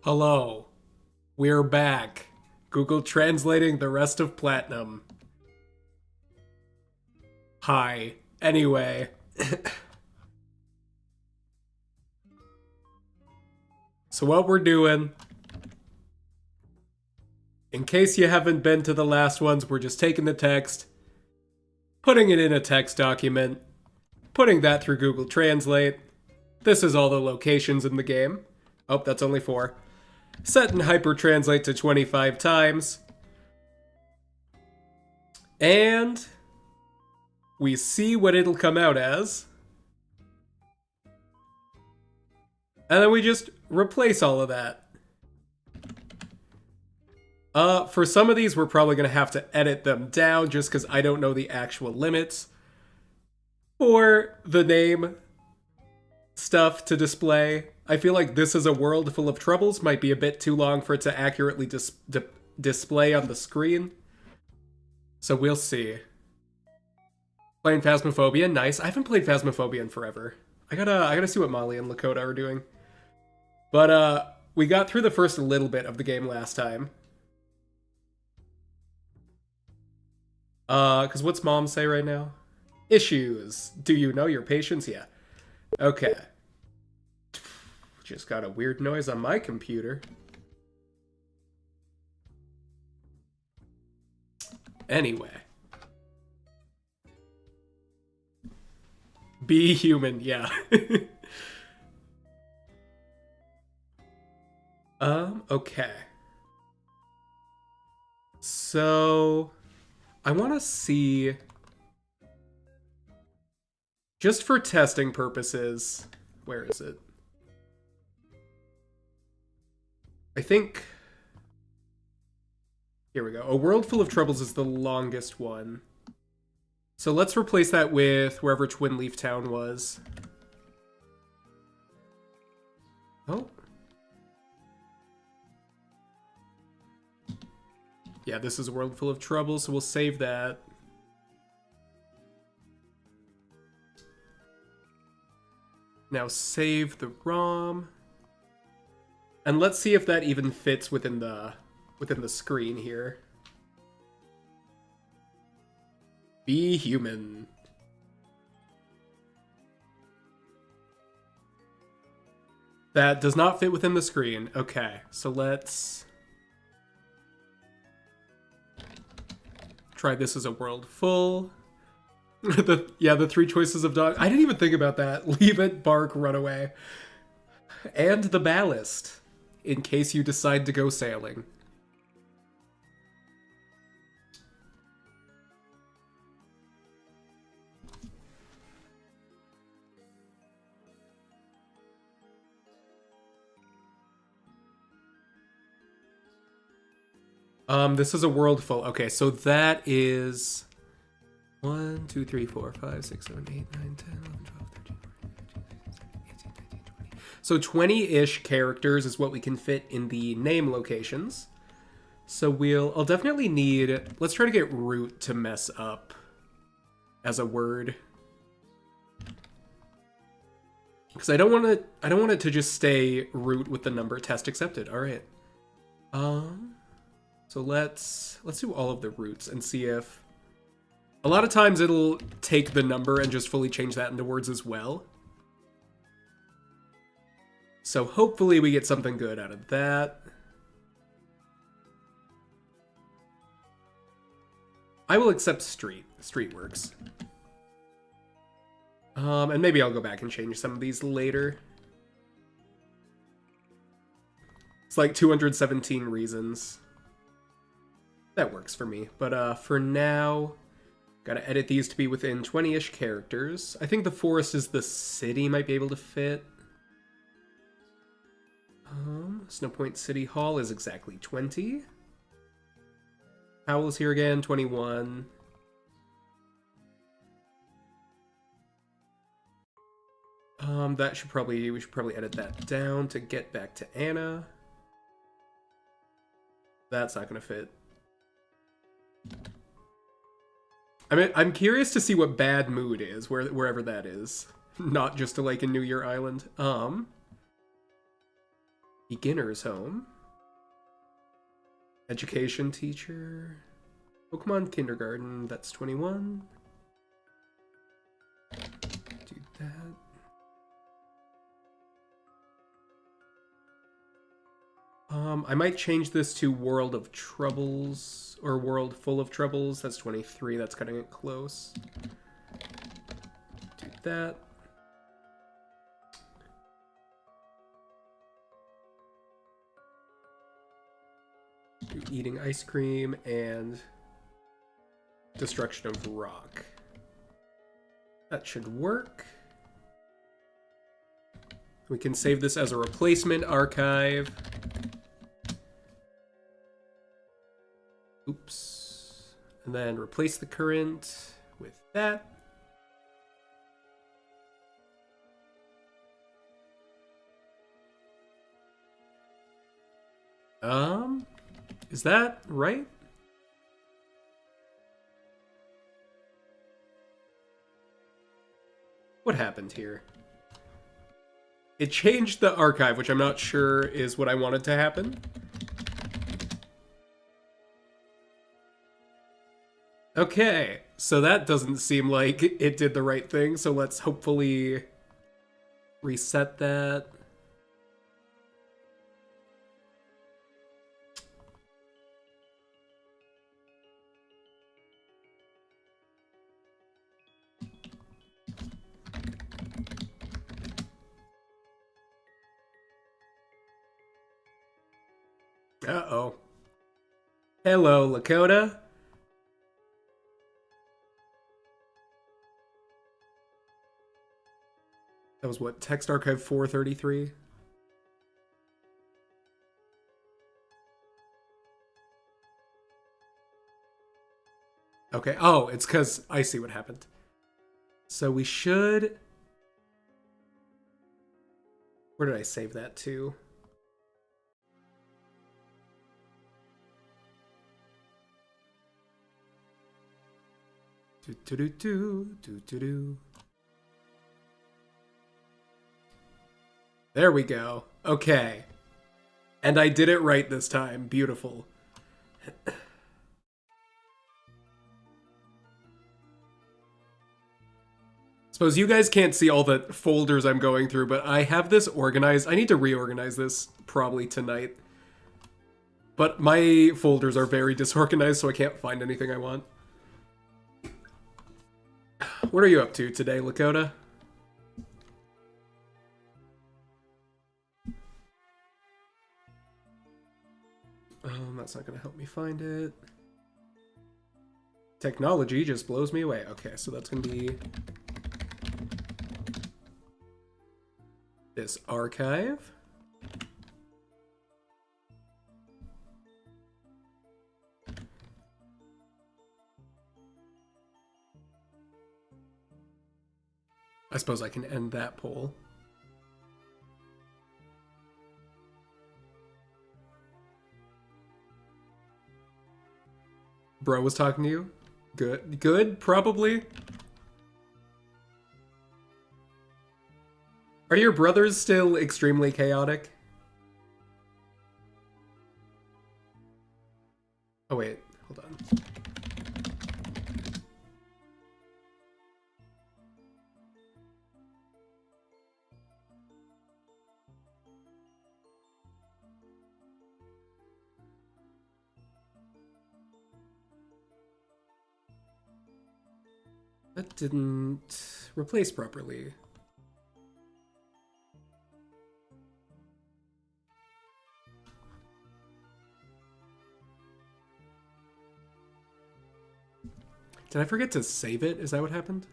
Hello, we're back. Google translating the rest of Platinum. Hi. Anyway. So what we're doing, in case you haven't been to the last ones, we're just taking the text, putting it in a text document, putting that through Google Translate. This is all the locations in the game. Oh, that's only 4. Set and hyper-translate to 25 times. And we see what it'll come out as. And then we just replace all of that. For some of these, we're probably going to have to edit them down just because I don't know the actual limits for the name stuff to display. I feel like This Is a World Full of Troubles might be a bit too long for it to accurately display on the screen. So we'll see. Playing Phasmophobia, nice. I haven't played Phasmophobia in forever. I gotta see what Molly and Lakota are doing. But we got through the first little bit of the game last time. Cause what's Mom say right now? Issues. Do you know your patients? Yeah. Okay. Just got a weird noise on my computer. Anyway. Be human, yeah. Okay. So, I want to see, just for testing purposes, where is it? I think, here we go. A World Full of Troubles is the longest one. So let's replace that with wherever Twin Leaf Town was. Oh. Yeah, This Is a World Full of Trouble, so we'll save that. Now save the ROM. And let's see if that even fits within the screen here. Be human. That does not fit within the screen. Okay, so let's try This Is a World Full. The 3 choices of dog. I didn't even think about that. Leave it, bark, run away. And the ballast, in case you decide to go sailing. This is a world full. Okay, so that is 1, 2, 3, 4, 5, 6, 7, 8, 9, 10, 11, 12, 13, 14, 15, 16, 17, 18, 19, 20. So 20-ish characters is what we can fit in the name locations. So I'll definitely need, let's try to get root to mess up as a word. Because I don't want it to just stay root with the number test accepted. All right. So let's do all of the roots and see if... A lot of times it'll take the number and just fully change that into words as well. So hopefully we get something good out of that. I will accept street. Street works. And maybe I'll go back and change some of these later. It's like 217 reasons. That works for me. But for now, gotta edit these to be within 20-ish characters. I think the forest is the city might be able to fit. Snowpoint City Hall is exactly 20. Howell's here again, 21. We should probably edit that down to get back to Anna. That's not gonna fit. I'm curious to see what Bad Mood is, wherever that is. Not just a lake in New Year Island. Beginner's home. Education teacher. Pokemon kindergarten, that's 21. Do that. I might change this to World of Troubles, or World Full of Troubles. That's 23, that's cutting it close. Do that. Do eating ice cream and destruction of rock. That should work. We can save this as a replacement archive. Oops. And then replace the current with that. Is that right? What happened here? It changed the archive, which I'm not sure is what I wanted to happen. Okay, so that doesn't seem like it did the right thing, so let's hopefully reset that. Uh-oh. Hello, Lakota. That was what, text archive 433? Okay, oh, it's because I see what happened. So we should... Where did I save that to? Do. There we go. Okay. And I did it right this time. Beautiful. Suppose you guys can't see all the folders I'm going through, but I have this organized. I need to reorganize this probably tonight. But my folders are very disorganized, so I can't find anything I want. What are you up to today, Lakota? That's not going to help me find it. Technology just blows me away. Okay, so that's going to be this archive. I suppose I can end that poll. Bro was talking to you? Good. Good, probably. Are your brothers still extremely chaotic? Oh wait, hold on. That didn't replace properly. Did I forget to save it? Is that what happened?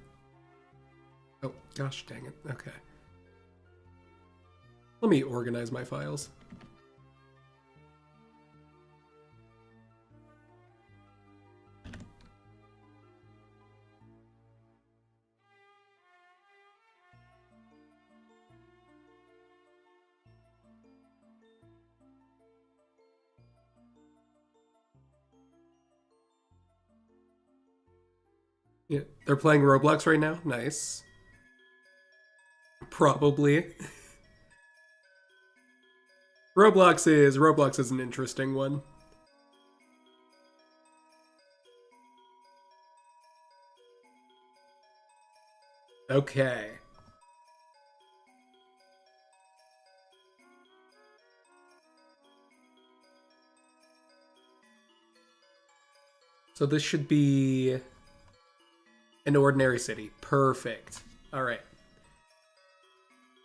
Oh, gosh dang it. Okay. Let me organize my files. Yeah, they're playing Roblox right now? Nice. Probably. Roblox is an interesting one. Okay. So this should be an ordinary city. Perfect. All right.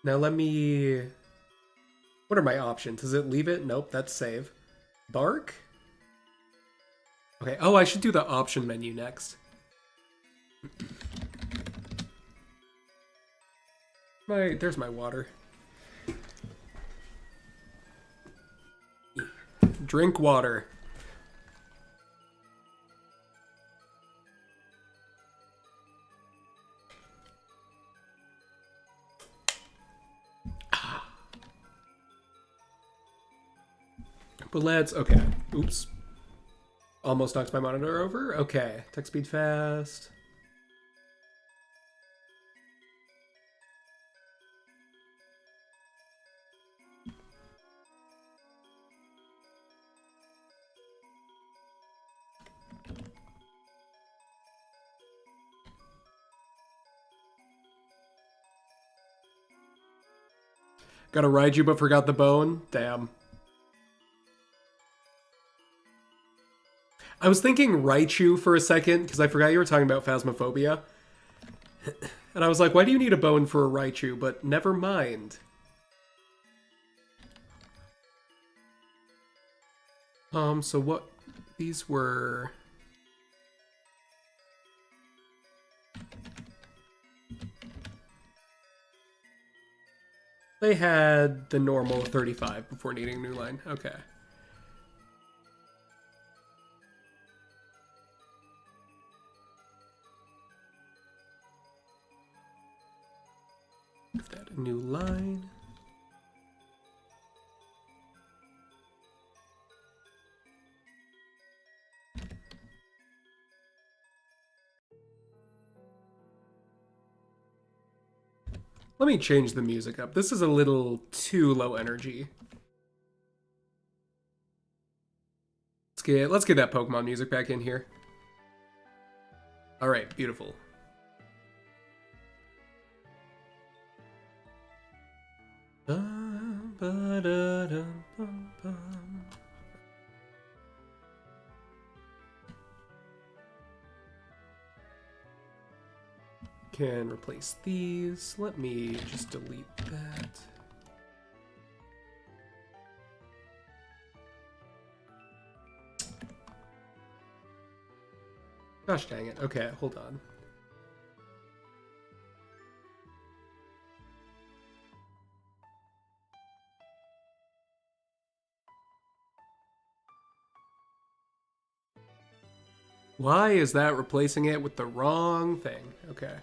Now let me... What are my options? Does it leave it? Nope, that's save. Bark? Okay. Oh, I should do the option menu next. There's my water. Drink water. But let's... Okay. Oops. Almost knocked my monitor over. Okay. Text speed fast. Gotta ride you but forgot the bone? Damn. I was thinking Raichu for a second, because I forgot you were talking about Phasmophobia. And I was like, why do you need a bone for a Raichu? But never mind. So what... These were... They had the normal 35 before needing new line. Okay. Give that a new line. Let me change the music up. This is a little too low energy. Let's get that Pokemon music back in here. All right, beautiful. Can replace these. Let me just delete that. Gosh dang it. Okay, hold on. Why is that replacing it with the wrong thing? Okay.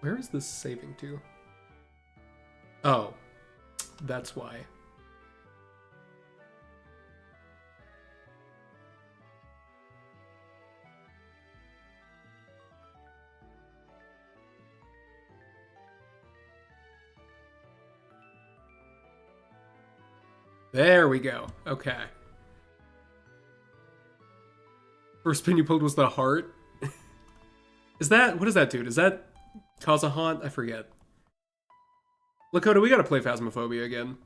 Where is this saving to? Oh, that's why. There we go. Okay. First pin you pulled was the heart. Is that... What does that do? Does that cause a haunt? I forget. Lakota, we gotta play Phasmophobia again.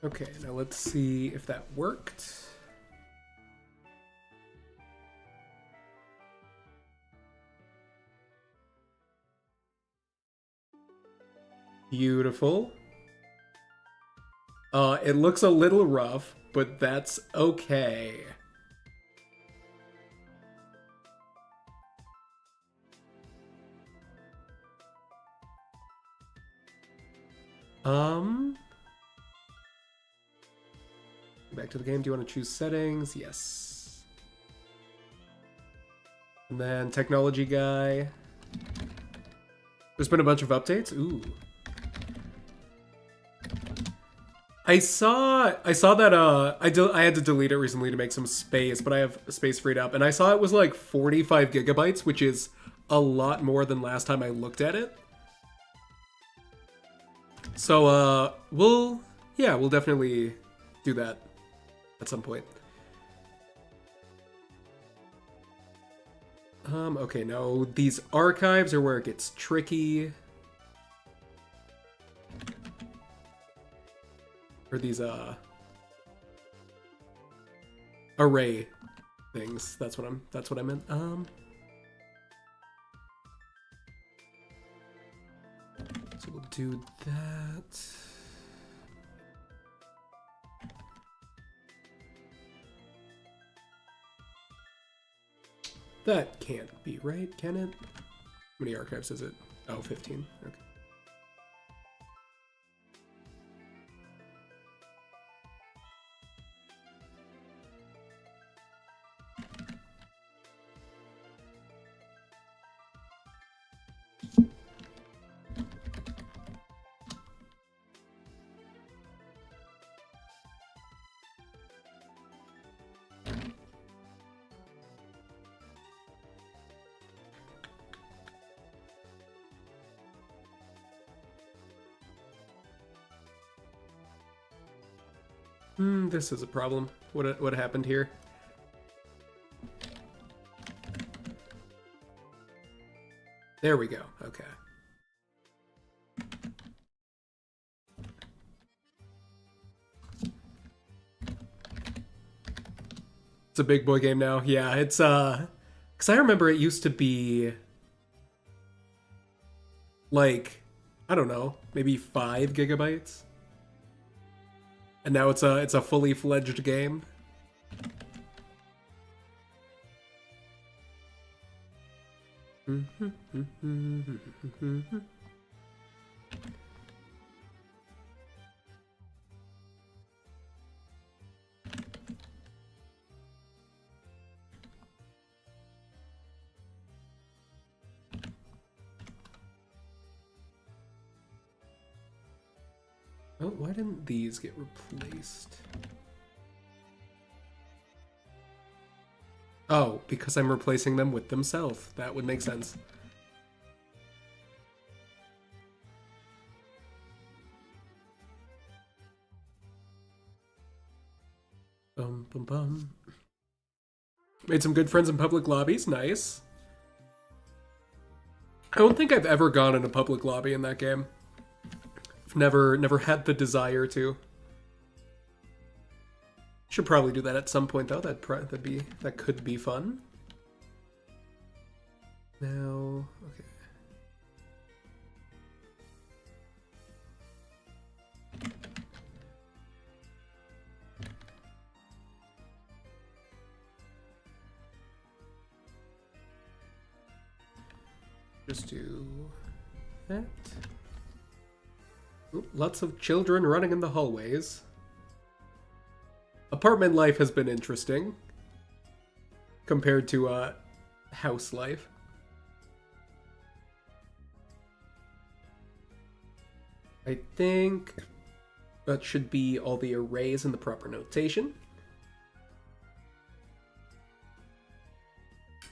Okay, now let's see if that worked. Beautiful. It looks a little rough, but that's okay. Back to the game. Do you want to choose settings? Yes. And then technology guy. There's been a bunch of updates. Ooh. I saw that I had to delete it recently to make some space, but I have space freed up, and I saw it was like 45 gigabytes, which is a lot more than last time I looked at it. So we'll definitely do that at some point. Okay, no, these archives are where it gets tricky. Or these array things. That's what I meant. So we'll do that. That can't be right, can it? How many archives is it? Oh, 15. Okay. This is a problem. What happened here? There we go. Okay. It's a big boy game now. Yeah, it's cuz I remember it used to be like, I don't know, maybe 5 gigabytes. And now it's a fully fledged game. Oh, why didn't these get replaced? Oh, because I'm replacing them with themselves. That would make sense. Bum, bum, bum. Made some good friends in public lobbies. Nice. I don't think I've ever gone in a public lobby in that game. I've never had the desire to. Should probably do that at some point though. That could be fun. Now, okay. Just do that. Ooh, lots of children running in the hallways. Apartment life has been interesting compared to house life. I think that should be all the arrays in the proper notation.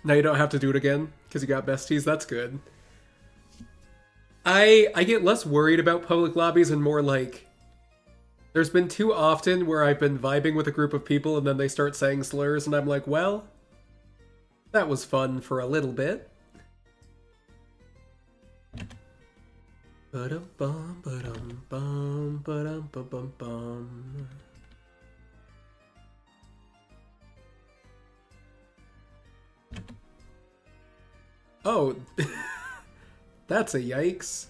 Now you don't have to do it again because you got besties. That's good. I get less worried about public lobbies and more like, there's been too often where I've been vibing with a group of people and then they start saying slurs and I'm like, well, that was fun for a little bit. Ba-dum-bum, ba-dum-bum, ba-dum-bum-bum-bum. Oh, that's a yikes.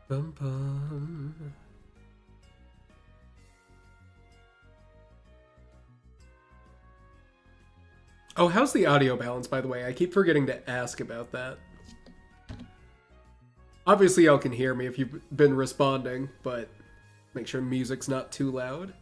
Bum bum. Oh, how's the audio balance, by the way? I keep forgetting to ask about that. Obviously, y'all can hear me if you've been responding, but make sure music's not too loud.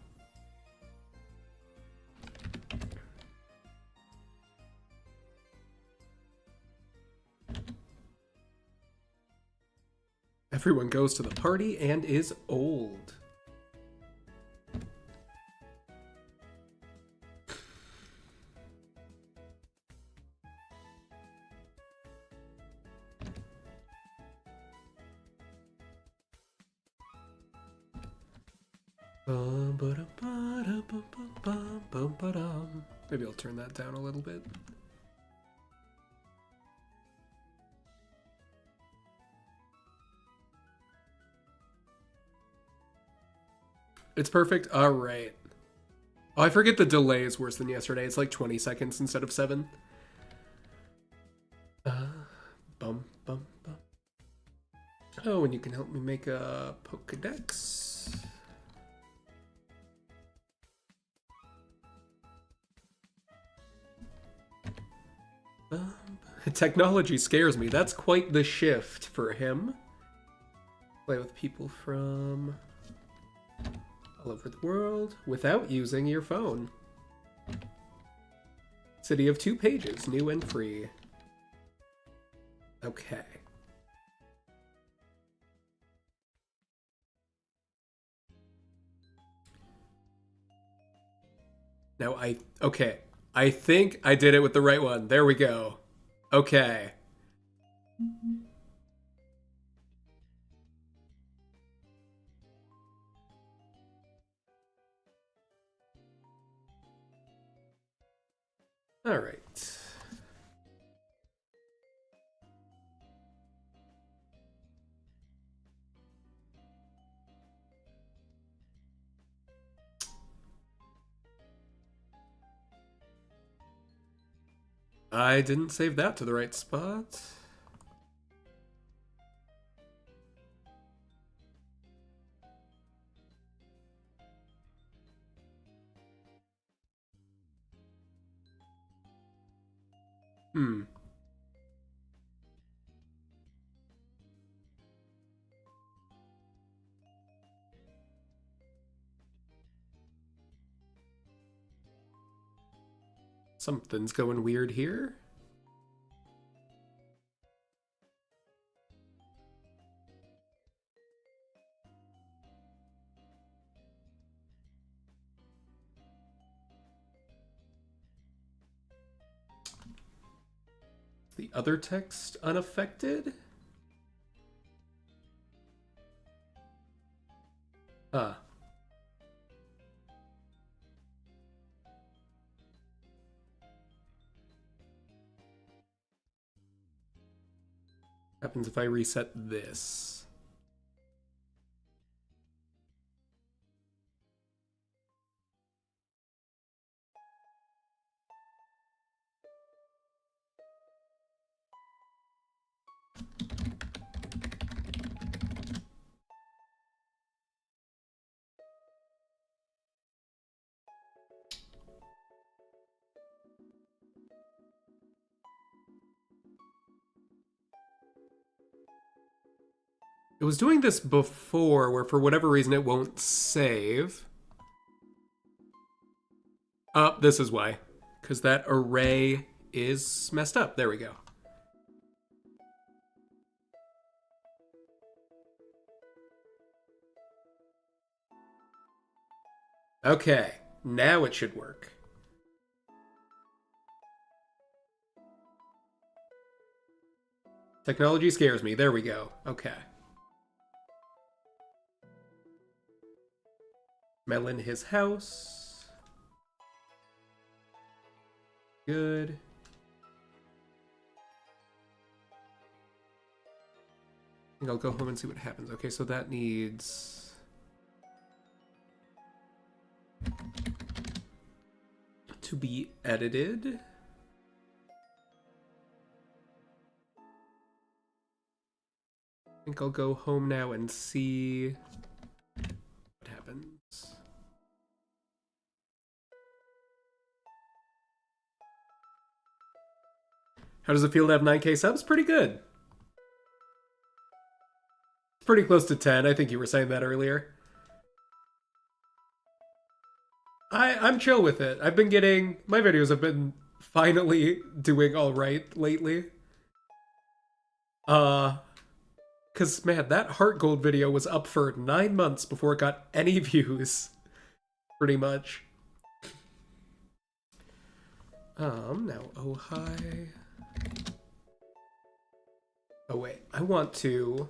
Everyone goes to the party and is old. Maybe I'll turn that down a little bit. It's perfect? Alright. Oh, I forget the delay is worse than yesterday. It's like 20 seconds instead of 7. Bum, bum, bum. Oh, and you can help me make a Pokedex. Technology scares me. That's quite the shift for him. Play with people from all over the world without using your phone. City of 2 pages, new and free. Okay. Now okay. I think I did it with the right one. There we go. Okay. All right. I didn't save that to the right spot. Hmm. Something's going weird here. The other text unaffected? Ah. Happens if I reset this. It was doing this before, where for whatever reason it won't save. This is why. Because that array is messed up. There we go. Okay, now it should work. Technology scares me. There we go. Okay. Melon his house. Good. I think I'll go home and see what happens. Okay, so that needs to be edited. I think I'll go home now and see what happens. How does it feel to have 9K subs? Pretty good. pretty close to 10. I think you were saying that earlier. I'm chill with it. I've been getting my videos have been finally doing all right lately. Uh, cause man, that Heart Gold video was up for 9 months before it got any views. Pretty much. Now Ojai. Oh wait, I want to.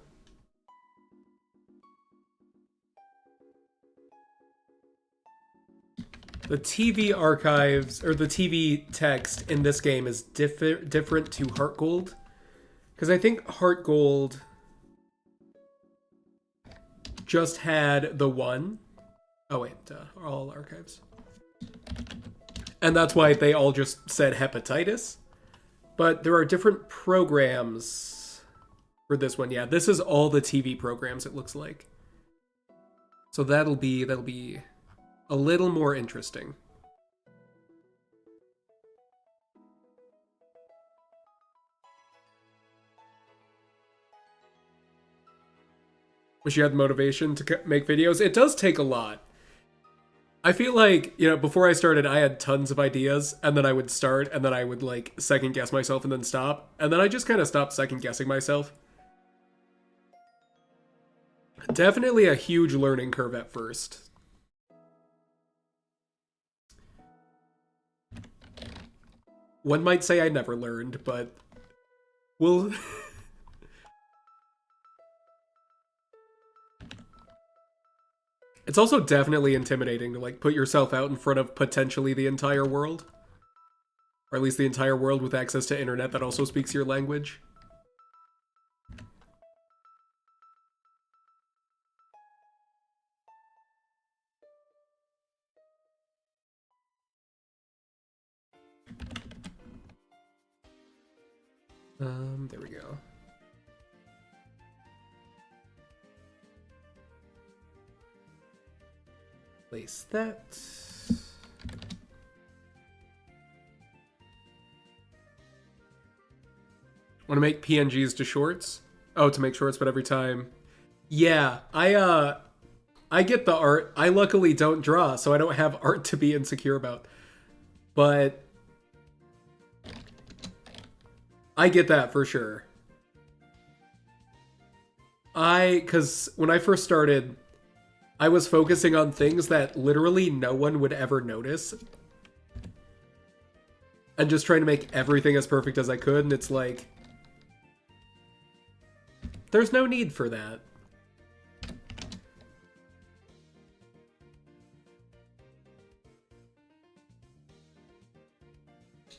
The TV archives, or the TV text in this game is different to Heart Gold. Because I think Heart Gold just had the one. Oh wait, all archives. And that's why they all just said hepatitis. But there are different programs for this one. Yeah, this is all the TV programs, it looks like. So that'll be a little more interesting. Wish you had the motivation to make videos. It does take a lot. I feel like, before I started, I had tons of ideas, and then I would start, and then I would, like, second guess myself and then stop. And then I just kind of stopped second guessing myself. Definitely a huge learning curve at first. One might say I never learned, but we'll... It's also definitely intimidating to, like, put yourself out in front of potentially the entire world. Or at least the entire world with access to internet that also speaks your language. There we go. Place that. Want to make PNGs to shorts? Oh, to make shorts, but every time. Yeah, I get the art. I luckily don't draw, so I don't have art to be insecure about. But I get that for sure. Because when I first started, I was focusing on things that literally no one would ever notice. And just trying to make everything as perfect as I could, and it's like... There's no need for that.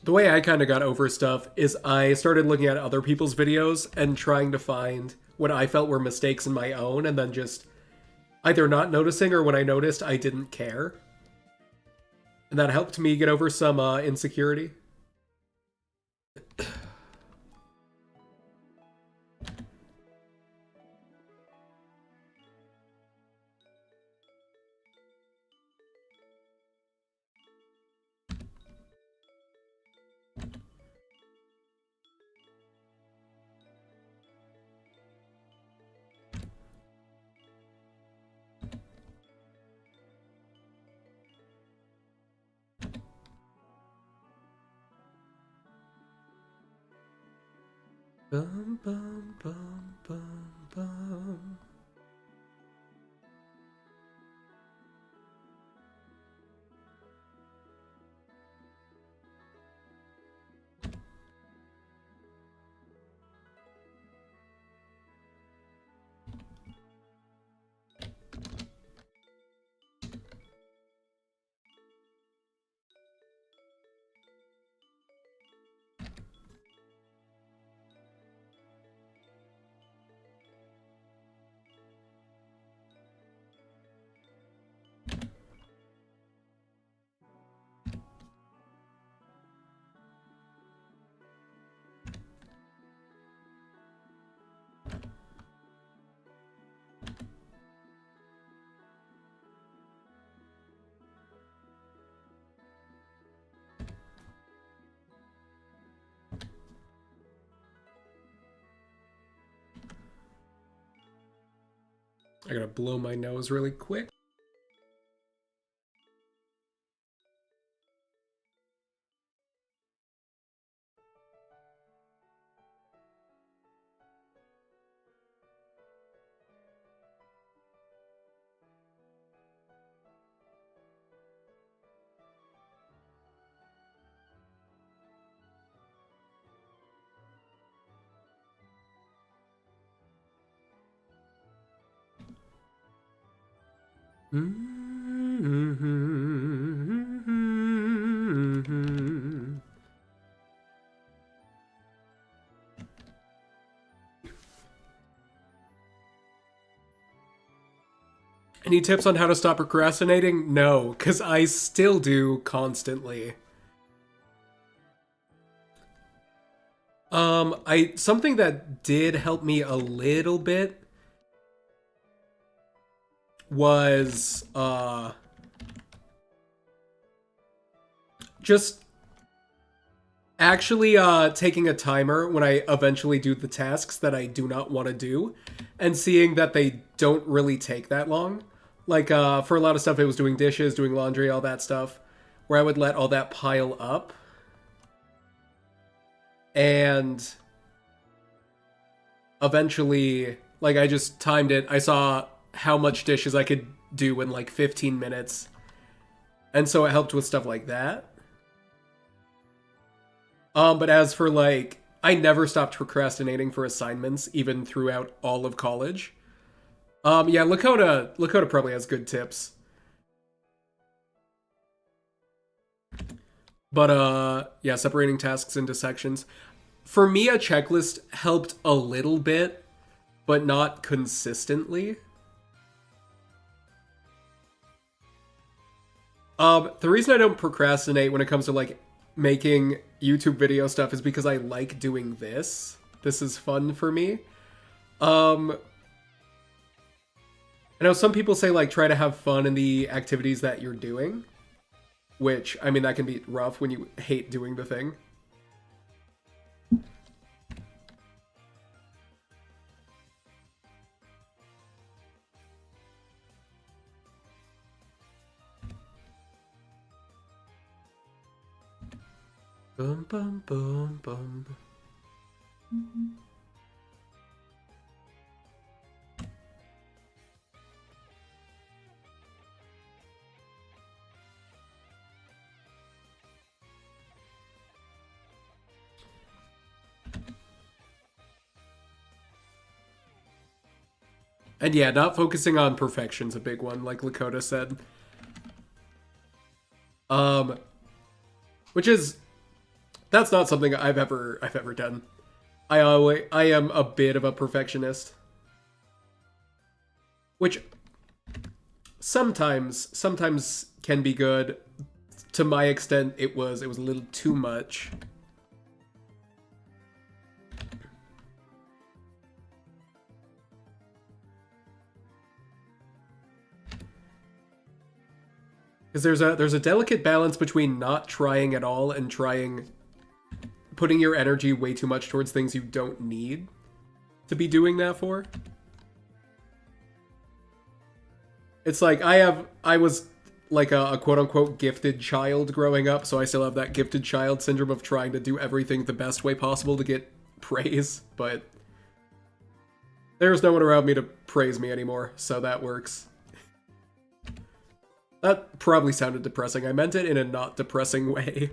The way I kind of got over stuff is I started looking at other people's videos and trying to find what I felt were mistakes in my own, and then just either not noticing or when I noticed, I didn't care. And that helped me get over some insecurity. Bum, bum, bum, bum, bum. I gotta blow my nose really quick. Any tips on how to stop procrastinating? No, because I still do constantly. Something that did help me a little bit was just actually taking a timer when I eventually do the tasks that I do not want to do and seeing that they don't really take that long. Like for a lot of stuff it was doing dishes, doing laundry, all that stuff, where I would let all that pile up. And eventually, like, I just timed it. I saw how much dishes I could do in like 15 minutes. And so it helped with stuff like that. But as for like, I never stopped procrastinating for assignments, even throughout all of college. Yeah, Lakota probably has good tips. But yeah, separating tasks into sections. For me, a checklist helped a little bit, but not consistently. The reason I don't procrastinate when it comes to like making YouTube video stuff is because I like doing this. This is fun for me. I know some people say like try to have fun in the activities that you're doing, which I mean that can be rough when you hate doing the thing. Bum bum bum bum. And yeah, not focusing on perfection's a big one, like Lakota said. Um, which is that's not something I've ever done. I am a bit of a perfectionist, which sometimes can be good. To my extent, it was a little too much. Because there's a delicate balance between not trying at all and putting your energy way too much towards things you don't need to be doing that for. It's like I was like a quote unquote gifted child growing up, so I still have that gifted child syndrome of trying to do everything the best way possible to get praise, but there's no one around me to praise me anymore, so that works. That probably sounded depressing. I meant it in a not depressing way.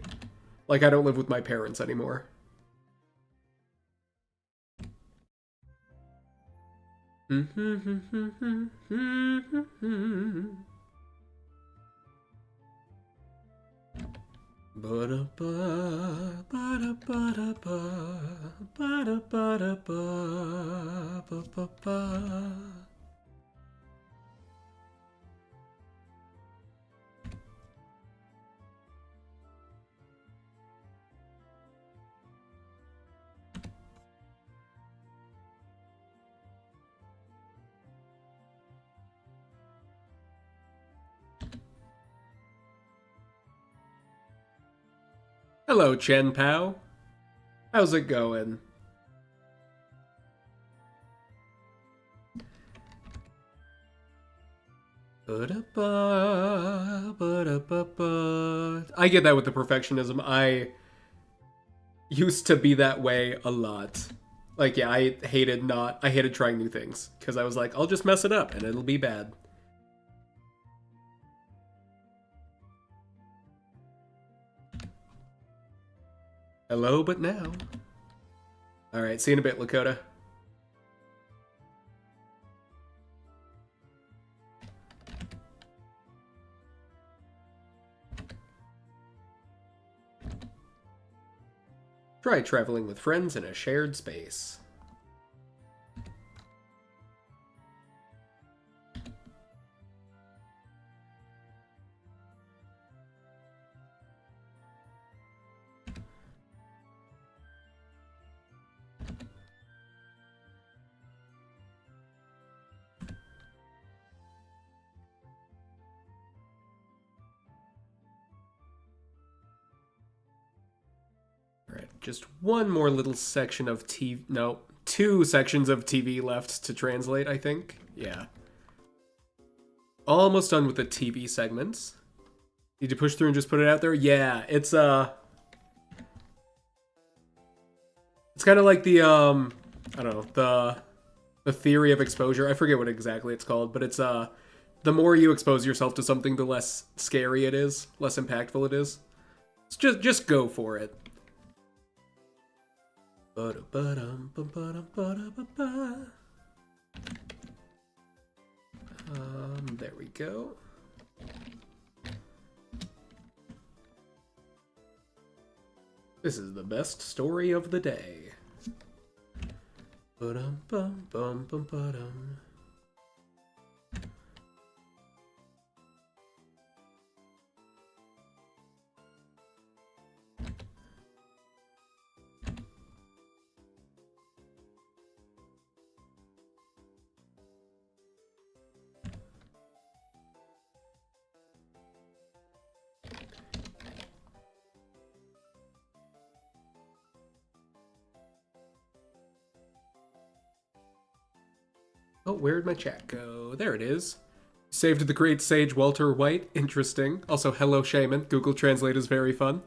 Like, I don't live with my parents anymore. Hello, Chen Pao. How's it going? I get that with the perfectionism. I used to be that way a lot. Like, yeah, I hated trying new things because I was like, I'll just mess it up and it'll be bad. Hello, but now. All right, see you in a bit, Lakota. Try traveling with friends in a shared space. Just one more little section of TV. No, 2 sections of TV left to translate, I think. Yeah. Almost done with the TV segments. Need to push through and just put it out there? Yeah, it's kind of like the, I don't know, the theory of exposure. I forget what exactly it's called, but it's, the more you expose yourself to something, the less scary it is, less impactful it is. Just go for it. There we go. This is the best story of the day. Oh, where'd my chat go? There it is. Saved the great sage Walter White. Interesting. Also, hello, Shaman. Google Translate is very fun.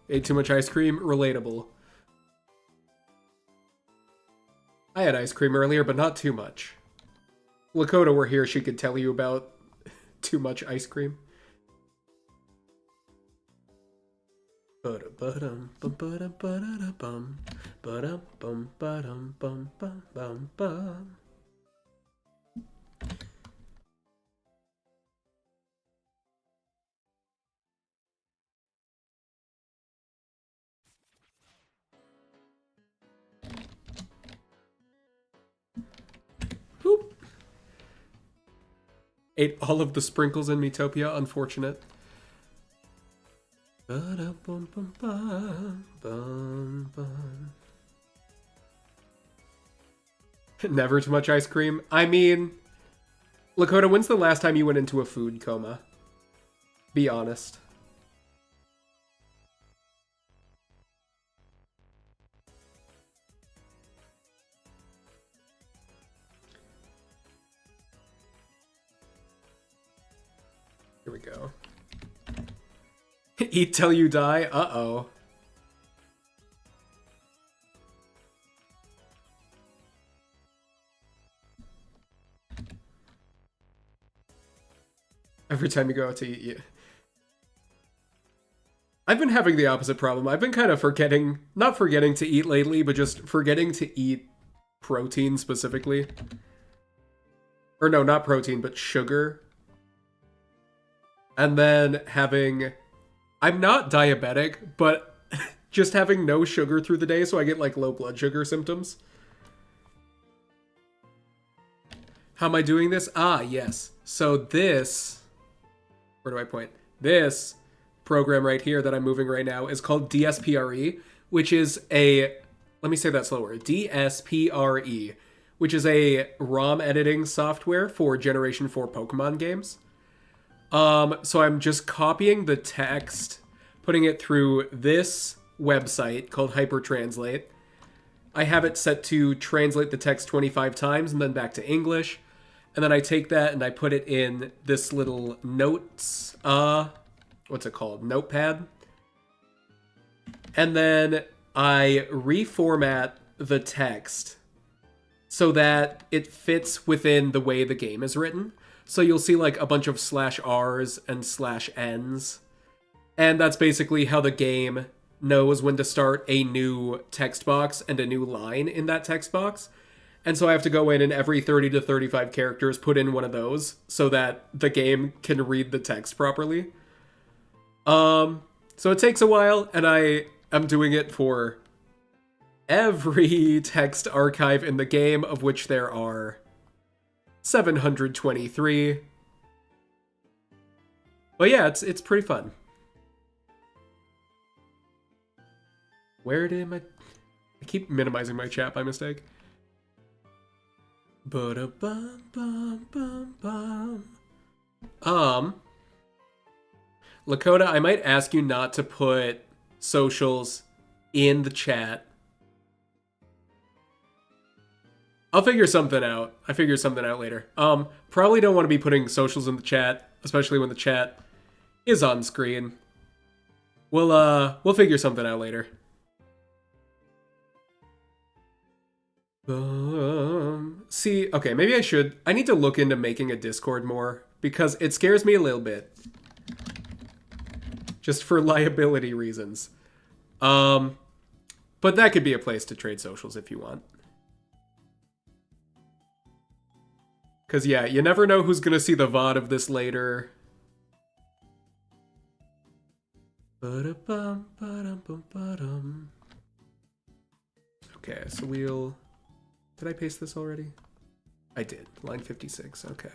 Ate too much ice cream? Relatable. I had ice cream earlier, but not too much. Lakota were here, she could tell you about too much ice cream. Whoop. Ate all of the sprinkles in Metopia, unfortunate. Never too much ice cream. I mean, Lakota, when's the last time you went into a food coma? Be honest. Here we go. Eat till you die? Uh-oh. Every time you go out to eat, yeah. I've been having the opposite problem. I've been kind of not forgetting to eat lately, but just forgetting to eat protein specifically. Or no, not protein, but sugar. And then I'm not diabetic, but just having no sugar through the day, so I get like low blood sugar symptoms. How am I doing this? Ah, yes. So this, where do I point? This program right here that I'm moving right now is called DSPRE, which is let me say that slower, DSPRE, which is a ROM editing software for Generation 4 Pokemon games. So I'm just copying the text, putting it through this website called Hypertranslate. I have it set to translate the text 25 times and then back to English. And then I take that and I put it in this little notes, what's it called? Notepad. And then I reformat the text so that it fits within the way the game is written. So you'll see like a bunch of /Rs and /Ns. And that's basically how the game knows when to start a new text box and a new line in that text box. And so I have to go in and every 30 to 35 characters put in one of those so that the game can read the text properly. So it takes a while, and I am doing it for every text archive in the game, of which there are 723. But yeah, it's pretty fun. Where did I keep minimizing my chat by mistake. Lakota, I might ask you not to put socials in the chat. I'll figure something out. I figure something out later. Probably don't want to be putting socials in the chat, especially when the chat is on screen. We'll figure something out later. See, okay, maybe I need to look into making a Discord more, because it scares me a little bit. Just for liability reasons. But that could be a place to trade socials if you want. Because, yeah, you never know who's going to see the VOD of this later. Okay, so we'll... Did I paste this already? I did. Line 56, okay.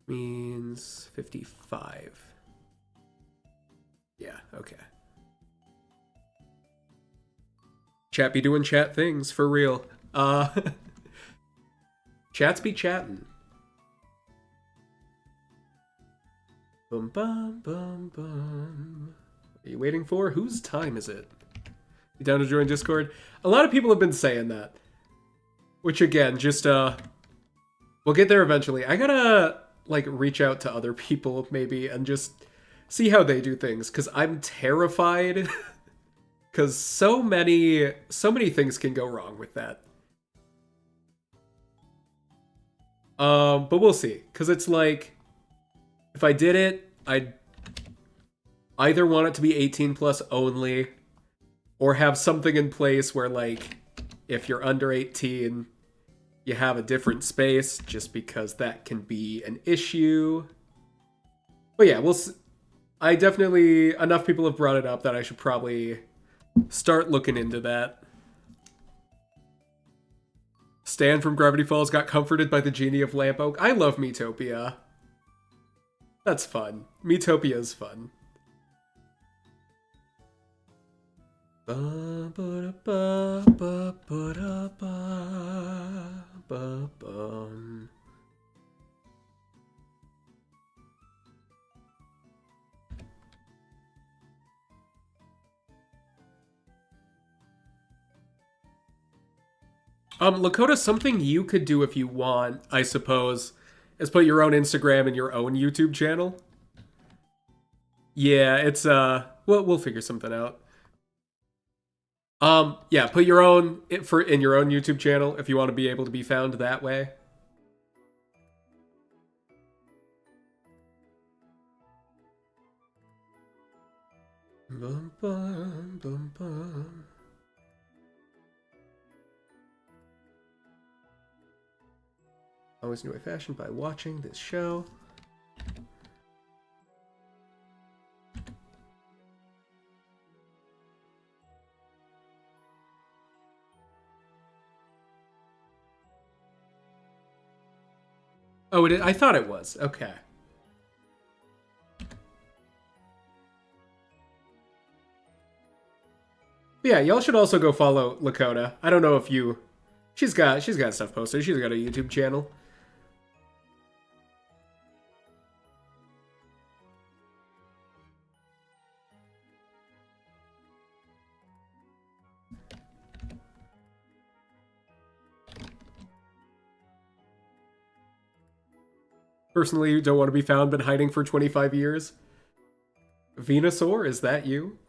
Means 55. Yeah, okay. Chat be doing chat things, for real. Chats be chatting. Bum bum bum bum. What are you waiting for? Whose time is it? You down to join Discord? A lot of people have been saying that. Which again, just we'll get there eventually. I gotta like reach out to other people maybe and just see how they do things, because I'm terrified. Because so many things can go wrong with that. But we'll see. Because it's like, if I did it, I'd either want it to be 18 plus only, or have something in place where, like, if you're under 18, you have a different space, just because that can be an issue. But yeah, we'll see. I definitely, enough people have brought it up that I should probably start looking into that. Stan from Gravity Falls got comforted by the genie of Lamp Oak. I love Miitopia. That's fun. Miitopia is fun. Lakota, something you could do if you want, I suppose, is put your own Instagram and your own YouTube channel. Yeah, it's, we'll figure something out. Yeah, put your own, in your own YouTube channel if you want to be able to be found that way. Bum, bum, bum, bum. Always knew I fashioned by watching this show. Oh, I thought it was. Okay. Yeah, y'all should also go follow Lakota. I don't know if you She's got stuff posted. She's got a YouTube channel. Personally, you don't want to be found been hiding for 25 years. Venusaur, is that you?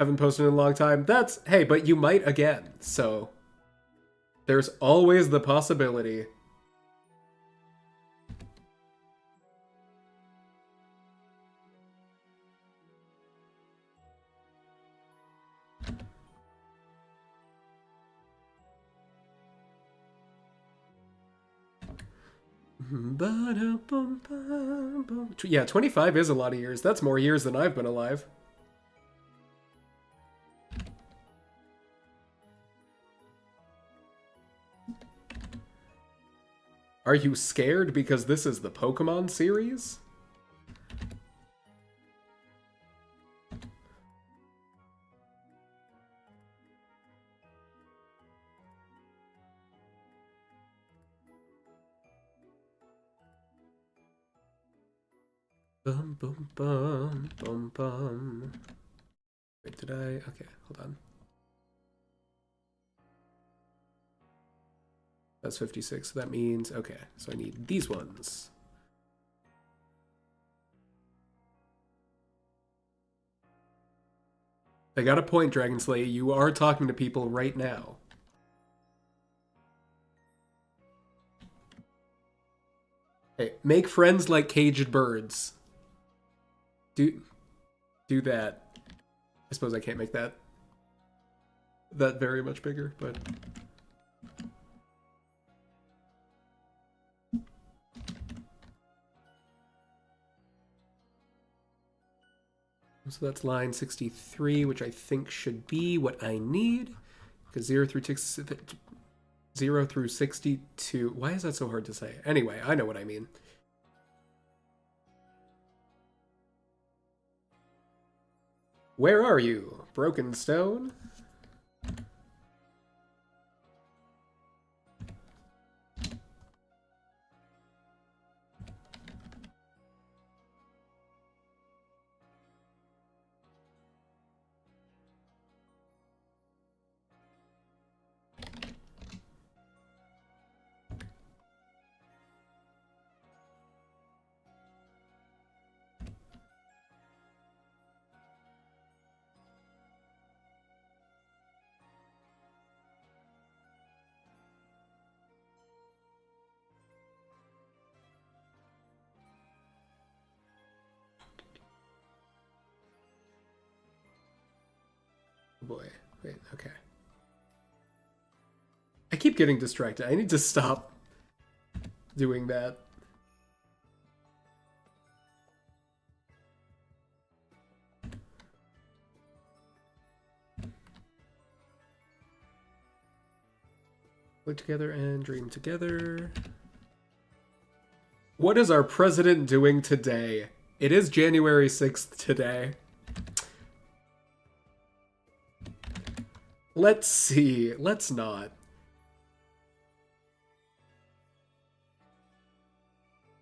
Haven't posted in a long time. That's, hey, but you might again, so there's always the possibility. Yeah, 25 is a lot of years. That's more years than I've been alive. Are you scared because this is the Pokemon series? Bum bum bum bum bum. Wait, did I? Okay, hold on. That's 56. That means, okay, so I need these ones. I got a point, Dragon Slayer. You are talking to people right now. Hey, make friends like caged birds. Do that. I suppose I can't make that very much bigger, but... So that's line 63, which I think should be what I need. Because 0 through 62... Why is that so hard to say? Anyway, I know what I mean. Where are you? Broken Stone? Boy, wait, okay. I keep getting distracted. I need to stop doing that. Look together and dream together. What is our president doing today? It is January 6th today. Let's see. Let's not.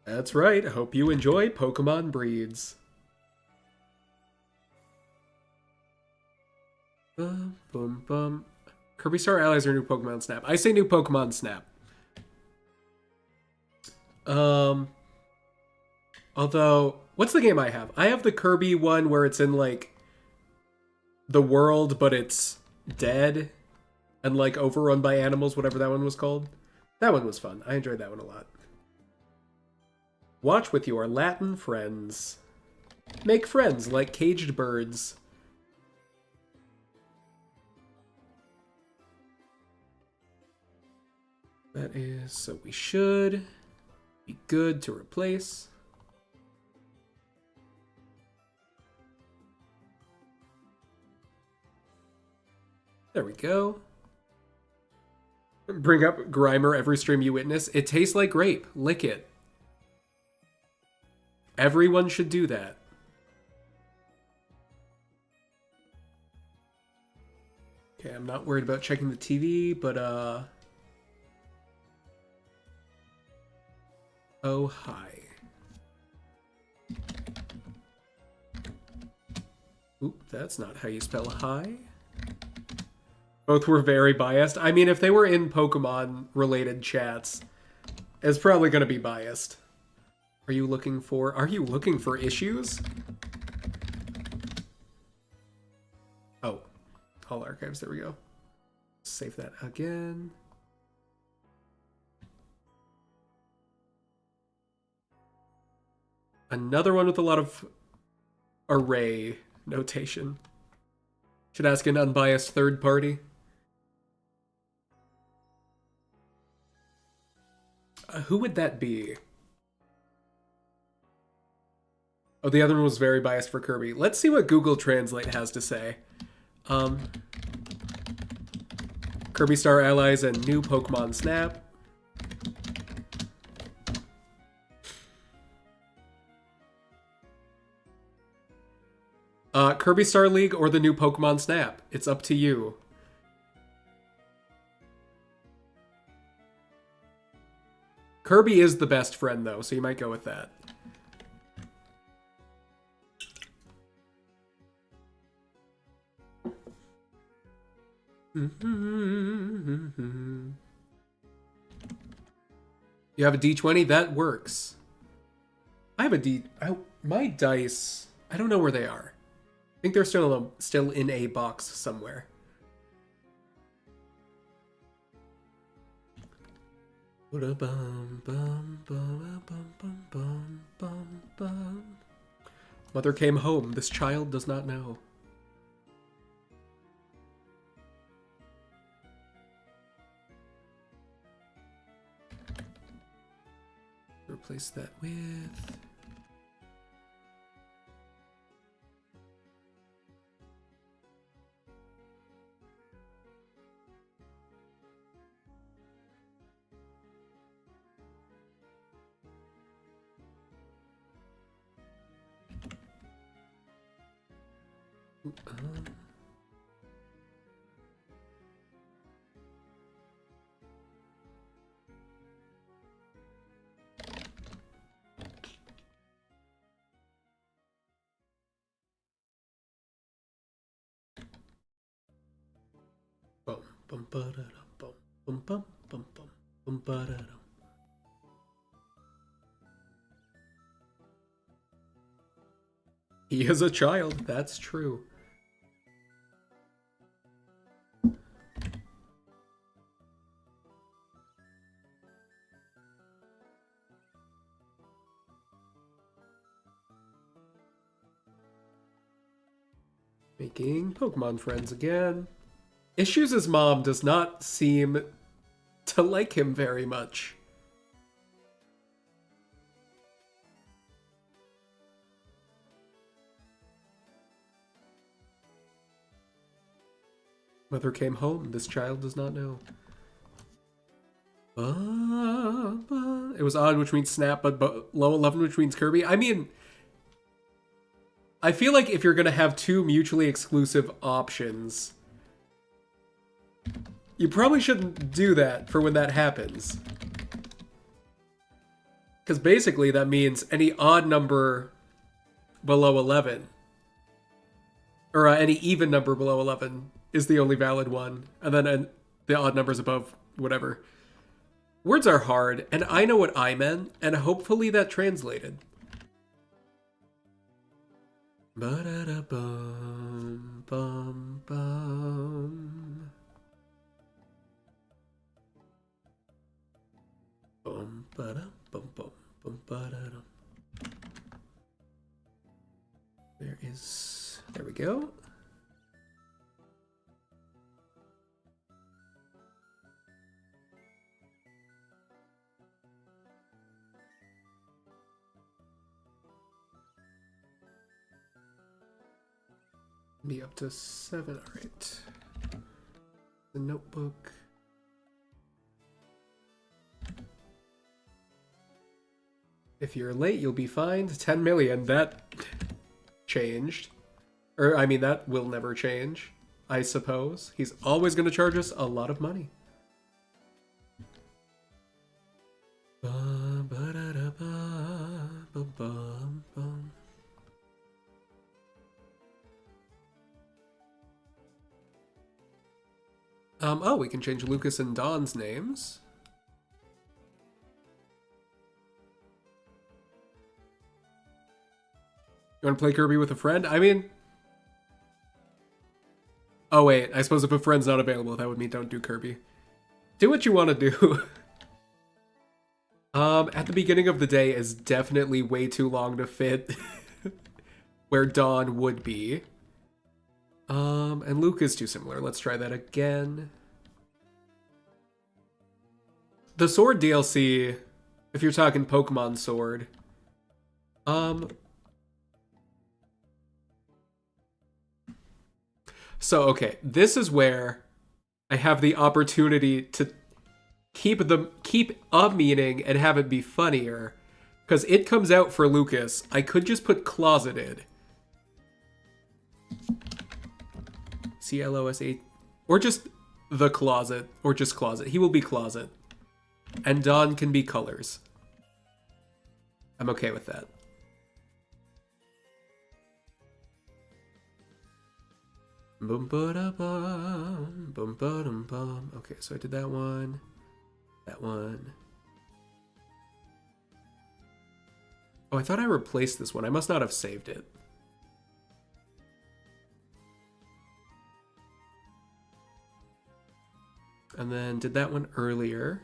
That's right. I hope you enjoy Pokemon Breeds. Bum, bum, bum. Kirby Star Allies or new Pokemon Snap? I say new Pokemon Snap. Although, what's the game I have? I have the Kirby one where it's in, like, the world, but it's dead and, like, overrun by animals, whatever that one was called. That one was fun. I enjoyed that one a lot. Watch with your Latin friends. Make friends like caged birds. That is, so we should be good to replace. There we go. Bring up Grimer every stream you witness. It tastes like grape. Lick it. Everyone should do that. Okay, I'm not worried about checking the TV, but oh hi. Oop, that's not how you spell hi. Both were very biased. I mean, if they were in Pokemon-related chats, it's probably going to be biased. Are you looking for issues? Oh, all archives, there we go. Save that again. Another one with a lot of array notation. Should ask an unbiased third party. Who would that be? Oh, the other one was very biased for Kirby. Let's see what Google Translate has to say. Kirby Star Allies and new Pokemon Snap. Kirby Star League or the new Pokemon Snap. It's up to you. Kirby is the best friend, though, so you might go with that. You have a D20? That works. I have a D... my dice... I don't know where they are. I think they're still in a box somewhere. Mother came home. This child does not know. Replace that with... He is a child, that's true. Making Pokemon friends again. Issues' mom does not seem to like him very much. Mother came home. This child does not know. It was odd, which means Snap, but low 11, which means Kirby. I mean, I feel like if you're going to have two mutually exclusive options, you probably shouldn't do that for when that happens. Because basically that means any odd number below 11, or any even number below 11 is the only valid one. And then the odd numbers above, whatever. Words are hard, and I know what I meant, and hopefully that translated. Ba-da-da-bum, bum, bum. Bum, ba-da, bum, bum, bum, ba-da-dum. There we go. Be up to 7, all right. The notebook. If you're late, you'll be fined 10 million. That changed. Or, I mean, that will never change. I suppose. He's always going to charge us a lot of money. Oh, we can change Lucas and Don's names. You want to play Kirby with a friend? I mean... Oh, wait. I suppose if a friend's not available, that would mean don't do Kirby. Do what you want to do. At the beginning of the day is definitely way too long to fit where Dawn would be. And Luke is too similar. Let's try that again. The Sword DLC, if you're talking Pokemon Sword, so, okay, this is where I have the opportunity to keep a meaning and have it be funnier. Because it comes out for Lucas. I could just put closeted. C-L-O-S-A. Or just the closet. Or just closet. He will be closet. And Dawn can be colors. I'm okay with that. Boom ba da bum, boom ba dum bum. Okay, so I did that one. That one. Oh, I thought I replaced this one. I must not have saved it. And then did that one earlier.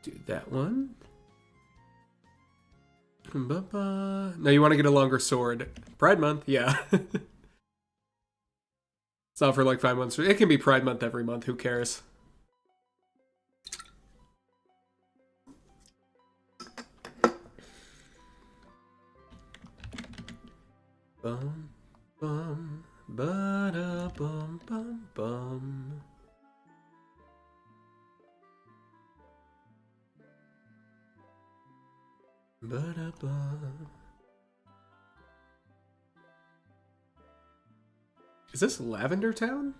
Do that one. No, you want to get a longer sword. Pride Month, yeah. It's not for like 5 months. It can be Pride Month every month. Who cares? Bum, bum, ba-da, bum, bum, bum. Ba-da-bum. Is this Lavender Town?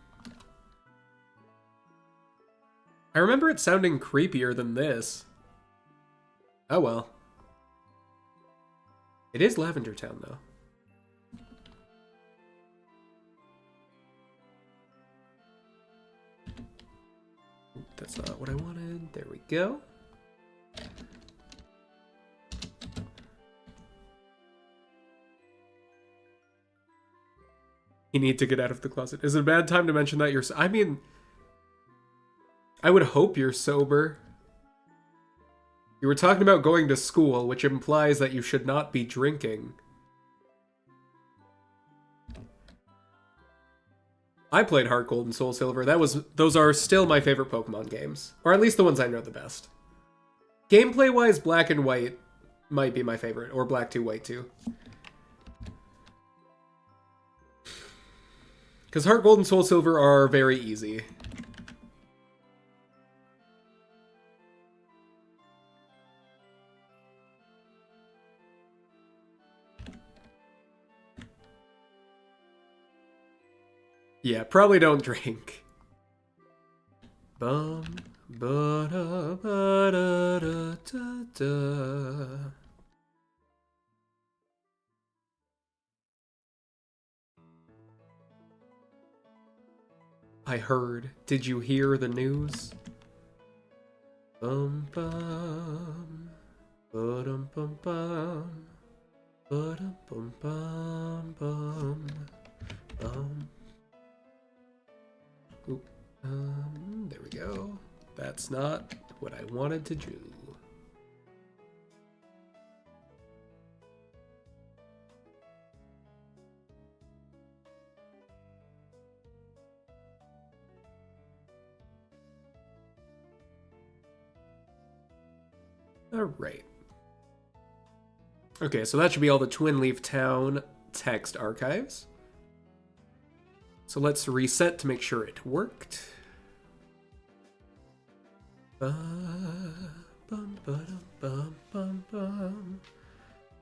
I remember it sounding creepier than this. Oh well. It is Lavender Town, though. That's not what I wanted. There we go. You need to get out of the closet. Is it a bad time to mention that you're... I mean... I would hope you're sober. You were talking about going to school, which implies that you should not be drinking. I played Heart Gold and Soul Silver. Those are still my favorite Pokemon games. Or at least the ones I know the best. Gameplay-wise, Black and White might be my favorite. Or Black 2, White 2. Because Heart Gold and Soul Silver are very easy. Yeah, probably don't drink. Bum, ba-da, ba-da, da, da, da. I heard. Did you hear the news? Bum bum, ba-dum bum bum, ba-dum bum bum bum, bum. Oop. There we go. That's not what I wanted to do. All right. Okay, so that should be all the Twin Leaf Town text archives. So let's reset to make sure it worked.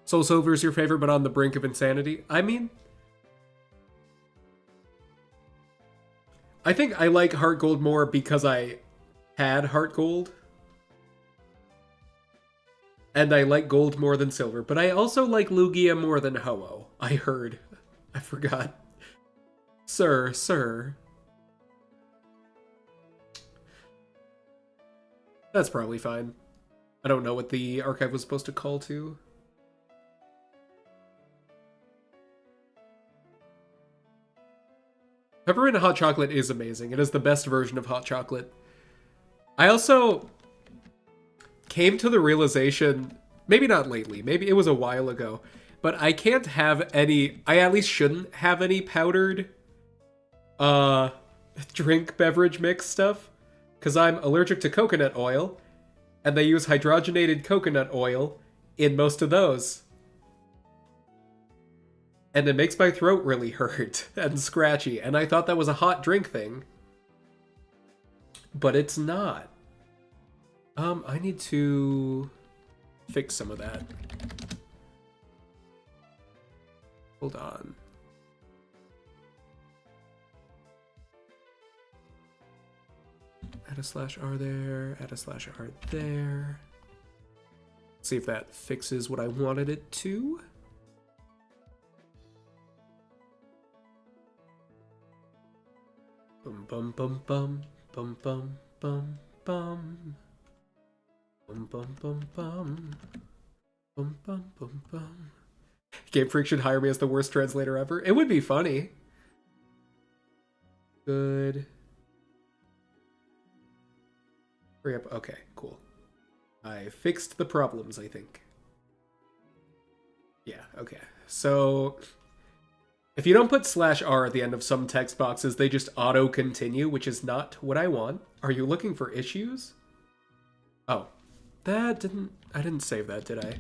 Soul Silver is your favorite, but on the brink of insanity? I mean, I think I like Heart Gold more because I had Heart Gold. And I like Gold more than Silver, but I also like Lugia more than Ho-Oh. I heard. I forgot. Sir. That's probably fine. I don't know what the archive was supposed to call to. Peppermint hot chocolate is amazing. It is the best version of hot chocolate. I also came to the realization, maybe not lately, maybe it was a while ago, but I can't have any, I at least shouldn't have any powdered drink beverage mix stuff, because I'm allergic to coconut oil, and they use hydrogenated coconut oil in most of those. And it makes my throat really hurt and scratchy, and I thought that was a hot drink thing. But it's not. I need to fix some of that. Hold on. Add a /R there, add a /R there. See if that fixes what I wanted it to. Bum bum bum bum bum bum bum bum bum bum bum bum bum bum bum. Game Freak should hire me as the worst translator ever. It would be funny. Good. Hurry up. Okay, cool. I fixed the problems, I think. Yeah, okay. So if you don't put /R at the end of some text boxes, they just auto-continue, which is not what I want. Are you looking for issues? Oh, that didn't... I didn't save that, did I?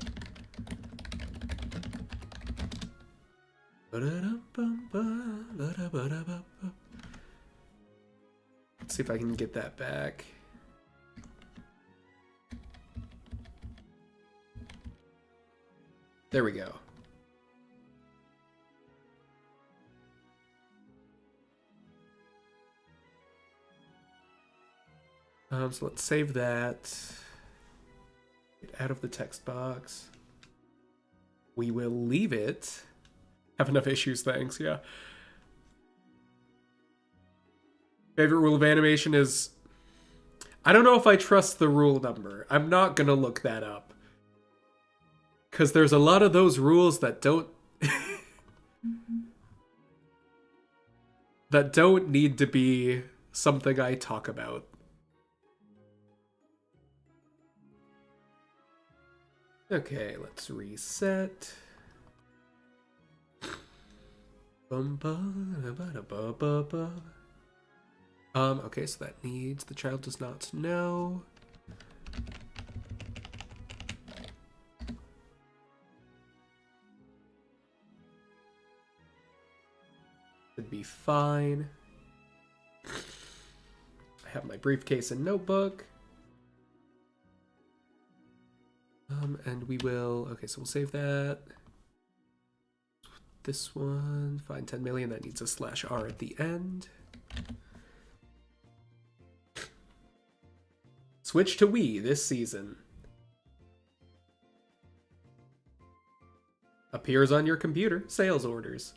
Let's see if I can get that back. There we go. So let's save that. Get out of the text box. We will leave it. Have enough issues, thanks, yeah. Favorite rule of animation is... I don't know if I trust the rule number. I'm not gonna look that up. Because there's a lot of those rules that don't... that don't need to be something I talk about. Okay, let's reset. Okay, so that needs the child does not know. Should be fine. I have my briefcase and notebook. And we will, okay, so we'll save that. This one, find 10 million, that needs a /R at the end. Switch to Wii this season. Appears on your computer, sales orders.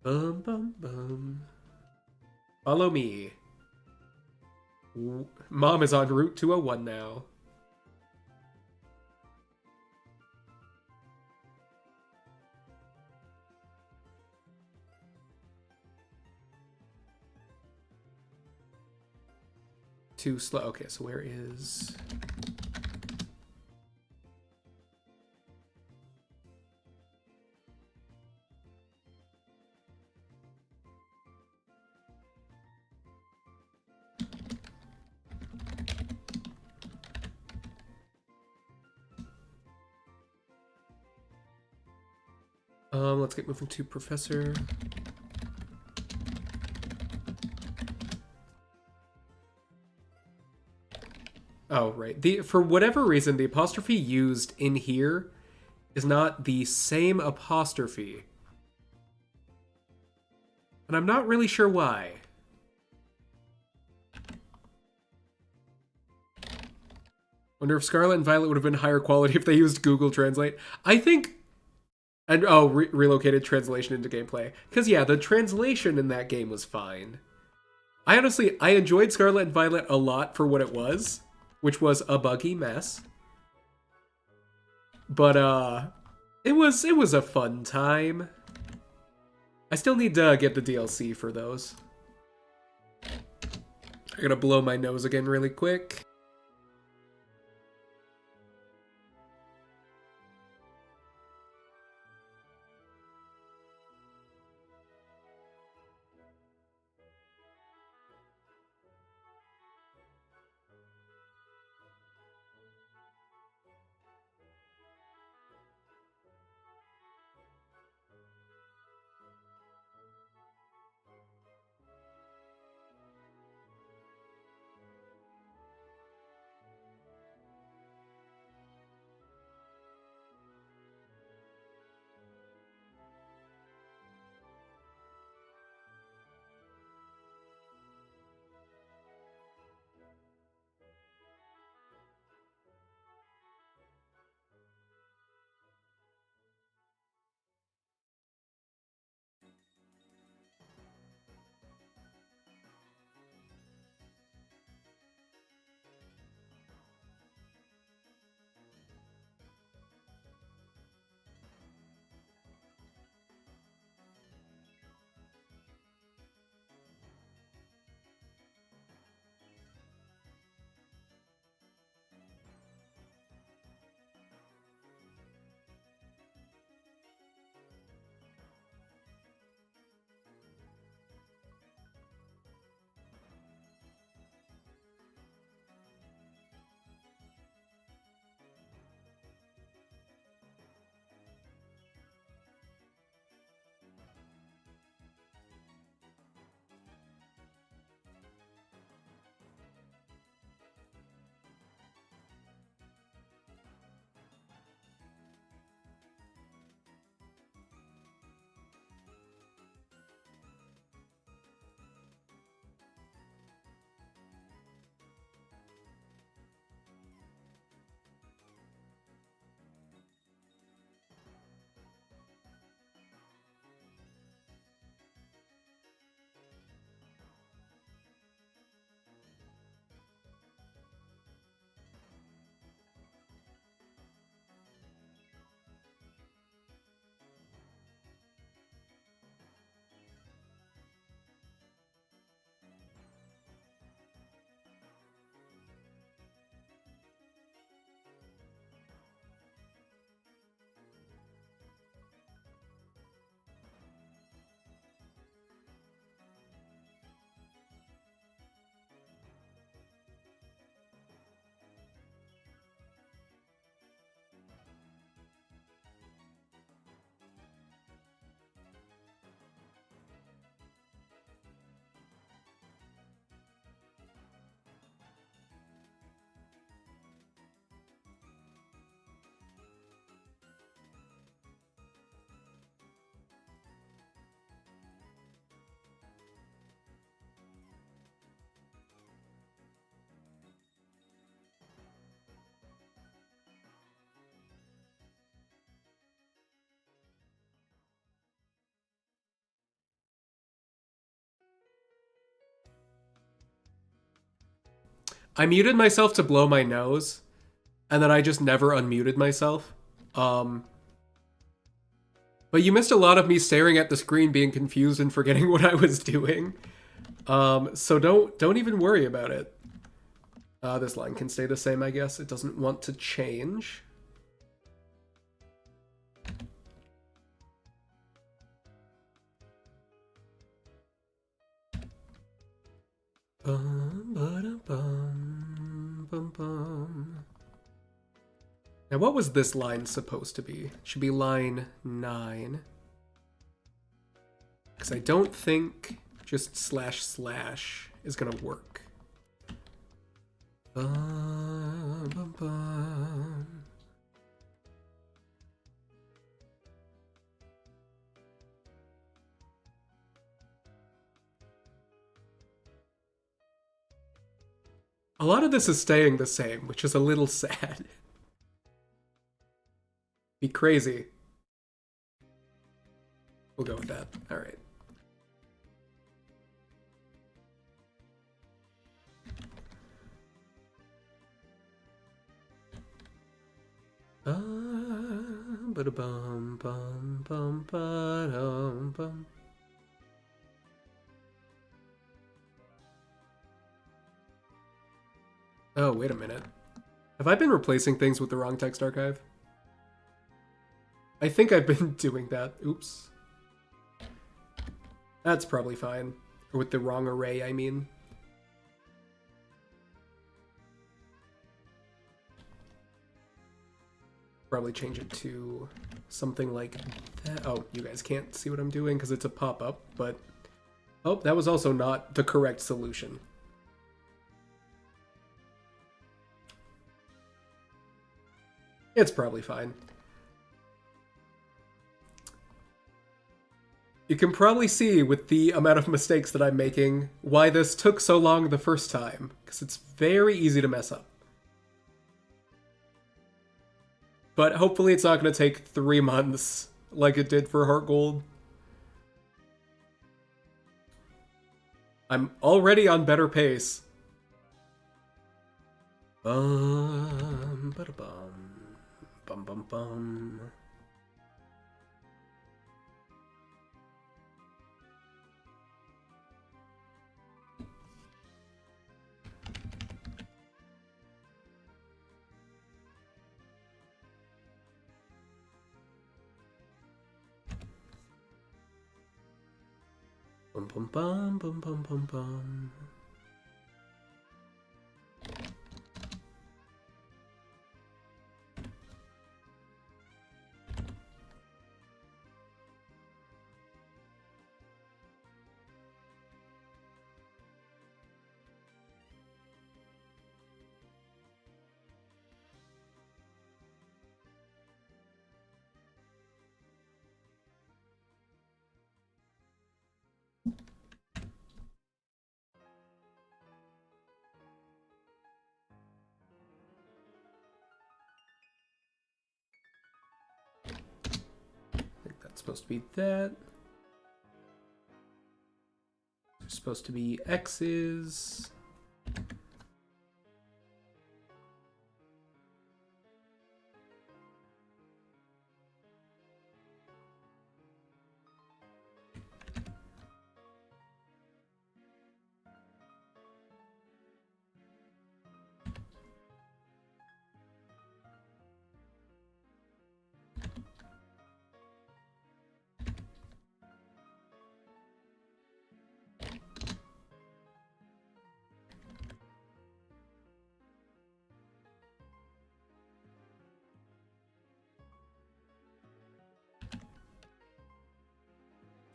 Bum bum bum. Follow me. Mom is en route to a 1 now. Too slow. Okay, so where is... Let's get moving to Professor. Oh, right. For whatever reason, the apostrophe used in here is not the same apostrophe. And I'm not really sure why. Wonder if Scarlet and Violet would have been higher quality if they used Google Translate. I think... And relocated translation into gameplay. Because yeah, the translation in that game was fine. I enjoyed Scarlet and Violet a lot for what it was, which was a buggy mess. But it was a fun time. I still need to get the DLC for those. I'm gonna blow my nose again really quick. I muted myself to blow my nose, and then I just never unmuted myself. But you missed a lot of me staring at the screen, being confused and forgetting what I was doing. So don't even worry about it. This line can stay the same, I guess. It doesn't want to change. Now, what was this line supposed to be? It should be line 9. Because I don't think just // is gonna work. Bum, bum, bum. A lot of this is staying the same, which is a little sad. Be crazy. We'll go with that. All right. Ba-da-bum, bum, bum, ba-dum, bum. Oh, wait a minute. Have I been replacing things with the wrong text archive? I think I've been doing that. Oops. That's probably fine. Or with the wrong array, I mean. Probably change it to something like that. Oh, you guys can't see what I'm doing because it's a pop-up, but... Oh, that was also not the correct solution. It's probably fine. You can probably see with the amount of mistakes that I'm making why this took so long the first time, because it's very easy to mess up. But hopefully it's not going to take 3 months like it did for Heart Gold. I'm already on better pace. Bum, ba-da-bum, bum, bum, bum. Bum, bum, bum, bum, bum, bum, bum. Supposed to be that. There's supposed to be X's.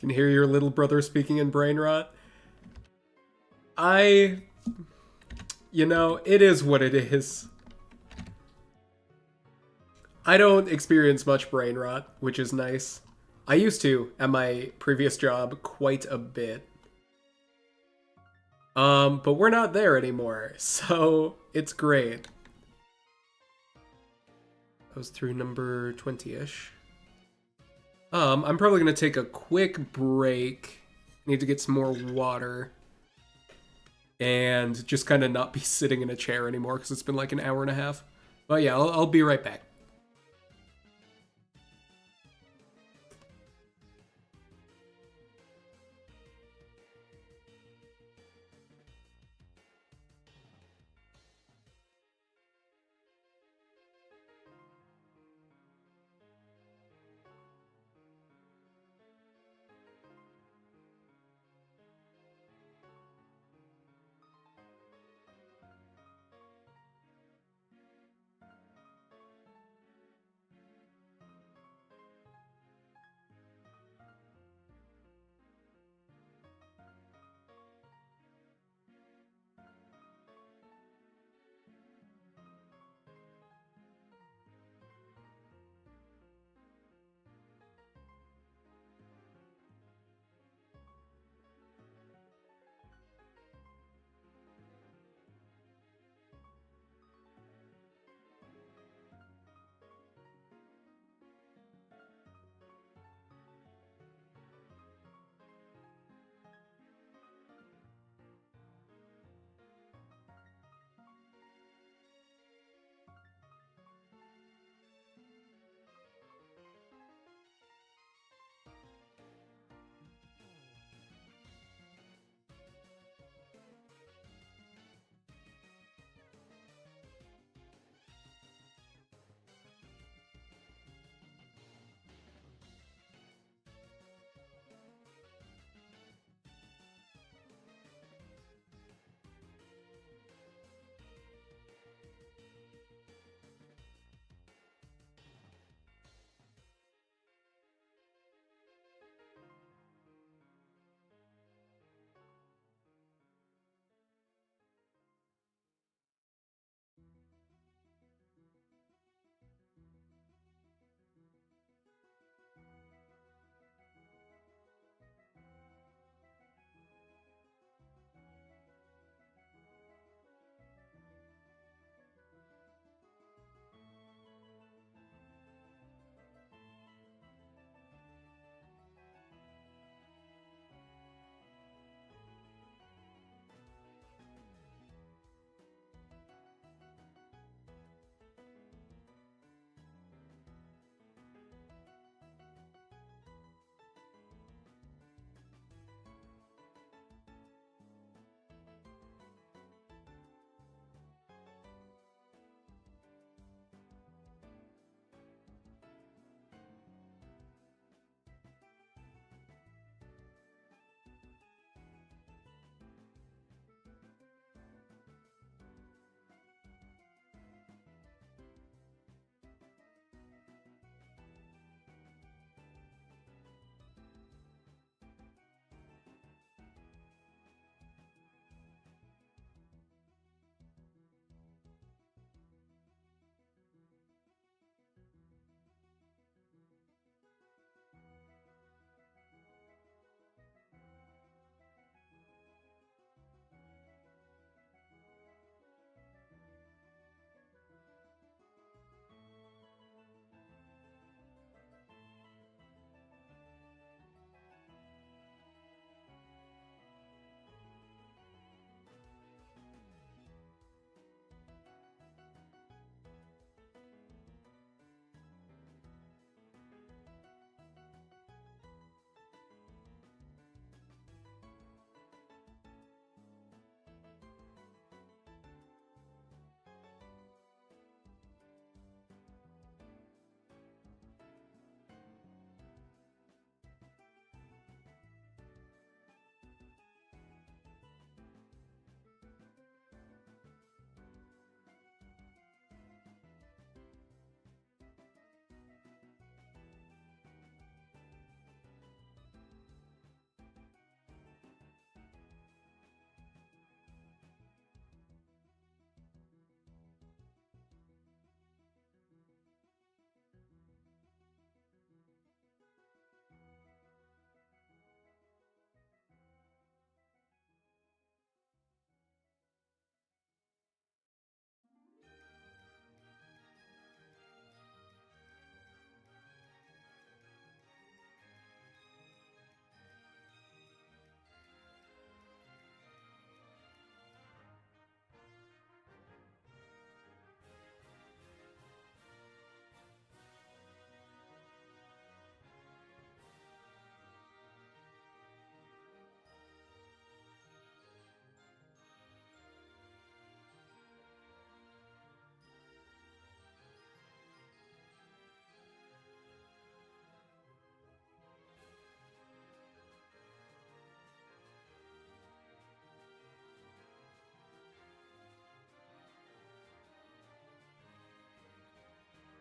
Can hear your little brother speaking in brain rot. You know, it is what it is. I don't experience much brain rot, which is nice. I used to, at my previous job, quite a bit. But we're not there anymore, so it's great. I was through number 20-ish. I'm probably gonna take a quick break. Need to get some more water. And just kind of not be sitting in a chair anymore because it's been like an hour and a half. But yeah, I'll be right back.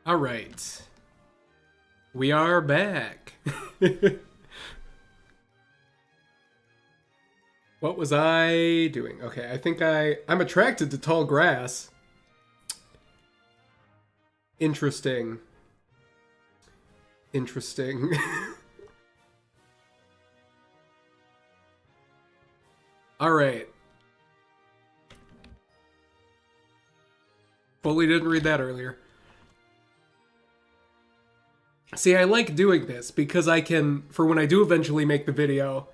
All right. We are back. What was I doing? Okay, I think I'm attracted to tall grass. Interesting. Interesting. All right. Fully didn't read that earlier. See, I like doing this because I can, for when I do eventually make the video,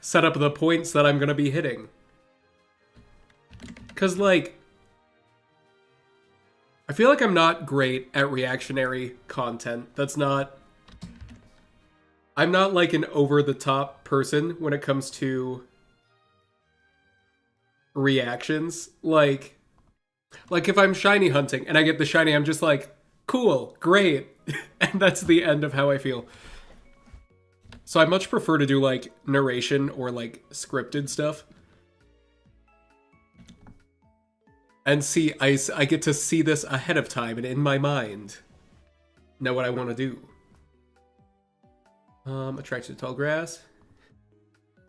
set up the points that I'm going to be hitting. Because, like, I feel like I'm not great at reactionary content. I'm not like an over-the-top person when it comes to reactions. Like if I'm shiny hunting and I get the shiny, I'm just like, cool, great. And that's the end of how I feel. So I much prefer to do like narration or like scripted stuff. And see, I get to see this ahead of time and in my mind know what I want to do. Attracted to tall grass.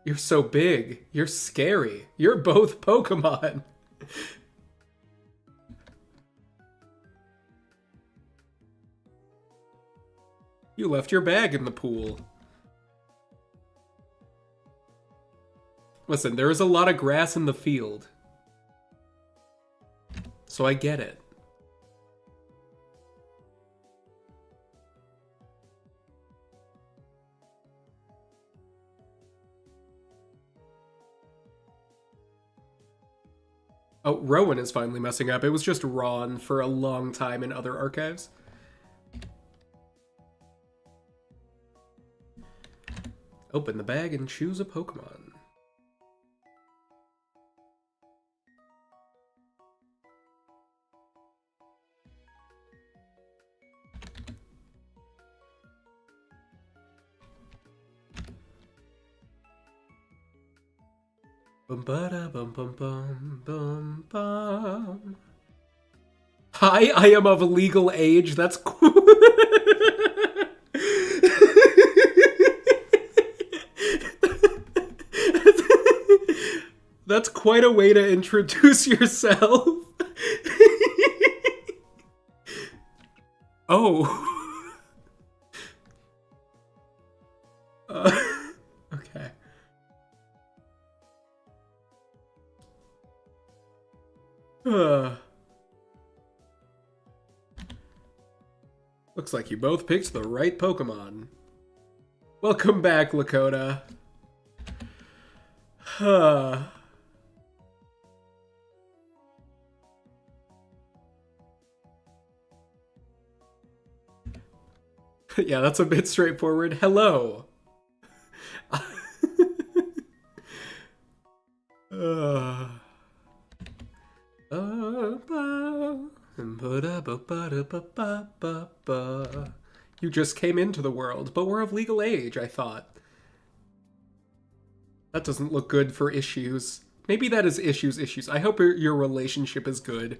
You're so big. You're scary. You're both Pokemon. You left your bag in the pool. Listen, there is a lot of grass in the field. So I get it. Oh, Rowan is finally messing up. It was just Ron for a long time in other archives. Open the bag and choose a Pokemon. Bum ba da bum bum bum bum bum. Hi, I am of legal age. That's cool. That's quite a way to introduce yourself. Oh. Okay. Looks like you both picked the right Pokemon. Welcome back, Lakota. Yeah, that's a bit straightforward. Hello. You just came into the world, but we're of legal age, I thought. That doesn't look good for issues. Maybe that is issues. I hope your relationship is good.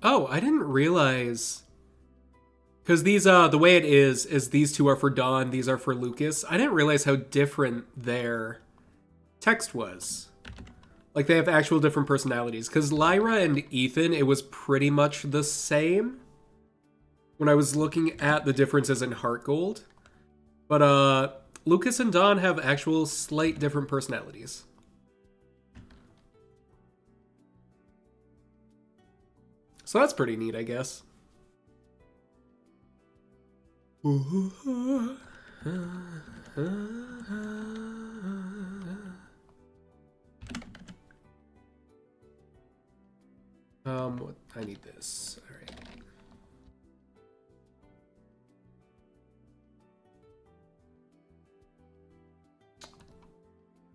Oh, I didn't realize. Because these, the way it is these two are for Dawn, these are for Lucas. I didn't realize how different their text was. Like, they have actual different personalities. Because Lyra and Ethan, it was pretty much the same when I was looking at the differences in Heart Gold. But, Lucas and Dawn have actual slight different personalities. So that's pretty neat, I guess. I need this. All right.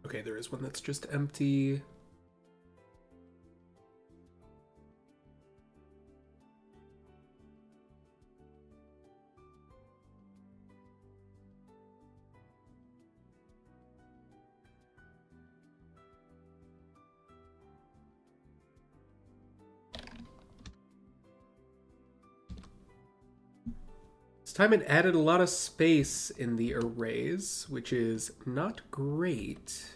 Okay, there is one that's just empty. This time it added a lot of space in the arrays, which is not great.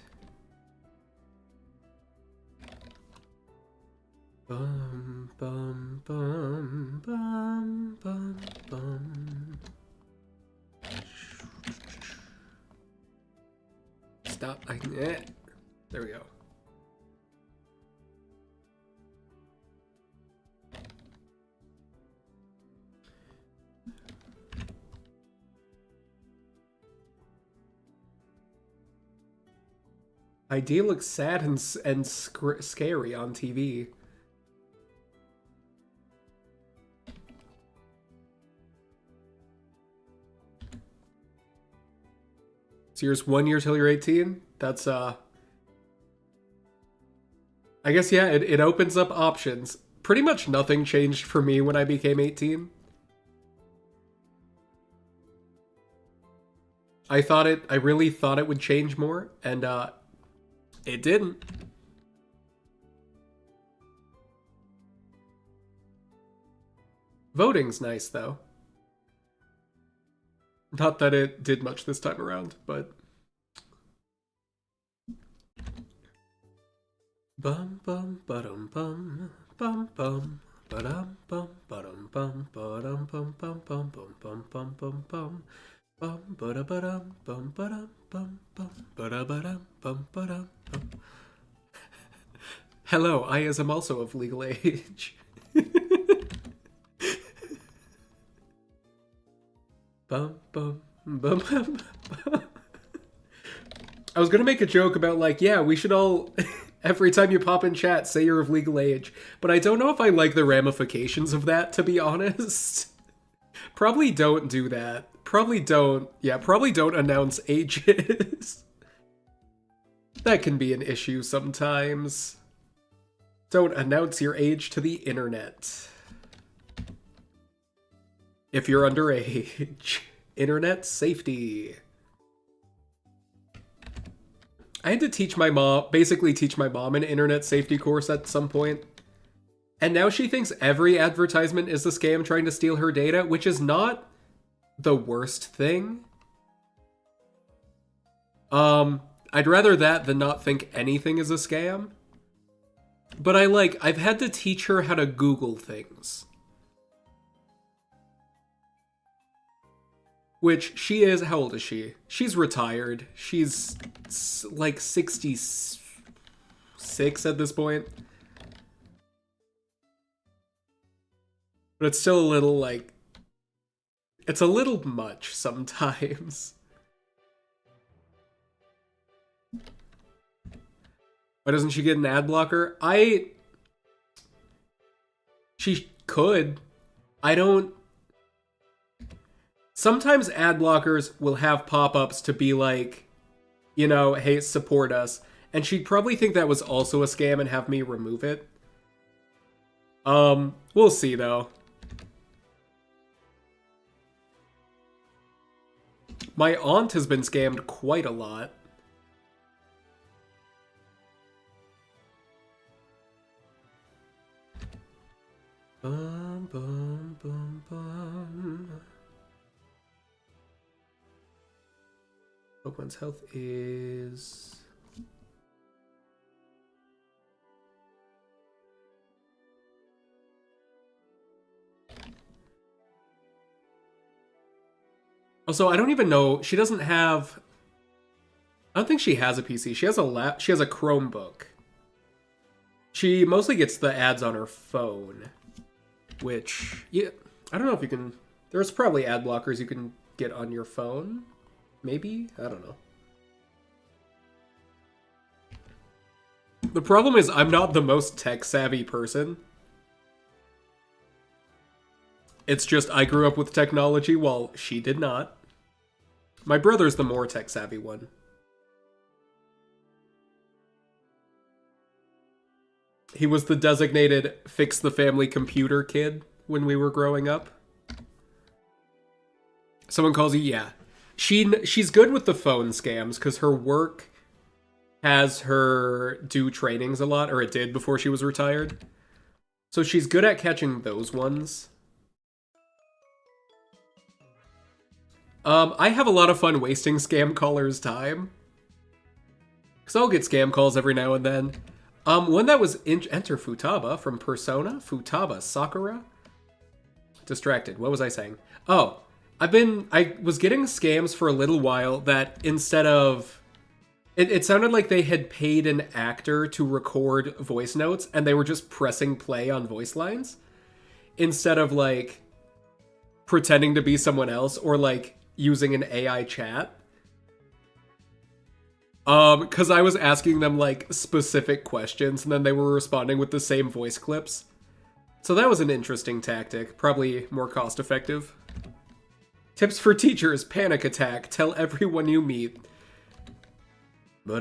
Bum, bum, bum, bum, bum, bum. Stop. There we go. ID looks sad and scary on TV. So here's 1 year till you're 18. That's I guess yeah, it opens up options. Pretty much nothing changed for me when I became 18. I really thought it would change more, and it didn't. Voting's nice, though. Not that it did much this time around, but... Bum bum ba-dum bum bum bum ba-dum bum ba-dum bum ba-dum bum bum bum bum bum bum bum bum bum ba-da-ba-dum bum ba-dum bum bum ba-da-ba-dum bum ba-dum bum. Hello, I am also of legal age. Bum bum bum bum bum. I was gonna make a joke about like, yeah, we should all every time you pop in chat say you're of legal age, but I don't know if I like the ramifications of that, to be honest. Probably don't do that. Probably don't announce ages. That can be an issue sometimes. Don't announce your age to the internet. If you're underage. Internet safety. I had to teach my mom, basically teach my mom an internet safety course at some point. And now she thinks every advertisement is a scam trying to steal her data, which is not the worst thing. I'd rather that than not think anything is a scam. But I've had to teach her how to Google things. Which she is, how old is she? She's retired. She's like 66 at this point. But it's still a little like, it's a little much sometimes. Why doesn't she get an ad blocker? She could. I don't. Sometimes ad blockers will have pop-ups to be like, you know, hey, support us. And she'd probably think that was also a scam and have me remove it. We'll see though. My aunt has been scammed quite a lot. Bum, bum, bum, bum. Pokemon's health is... Also, I don't even know, she doesn't have... I don't think she has a PC. She has a Chromebook. She mostly gets the ads on her phone. Which, yeah, I don't know if you can... There's probably ad blockers you can get on your phone. Maybe? I don't know. The problem is I'm not the most tech-savvy person. It's just I grew up with technology while she did not. My brother's the more tech-savvy one. He was the designated fix the family computer kid when we were growing up. Someone calls you, yeah. She's good with the phone scams because her work has her do trainings a lot, or it did before she was retired. So she's good at catching those ones. I have a lot of fun wasting scam callers' time. Because I'll get scam calls every now and then. One that was Enter Futaba from Persona. Futaba Sakura. Distracted. What was I saying? Oh, I was getting scams for a little while that instead of... It sounded like they had paid an actor to record voice notes and they were just pressing play on voice lines. Instead of, like, pretending to be someone else or, like, using an AI chat. Because I was asking them, like, specific questions and then they were responding with the same voice clips. So that was an interesting tactic. Probably more cost-effective. Tips for teachers, panic attack, tell everyone you meet. Yeah, a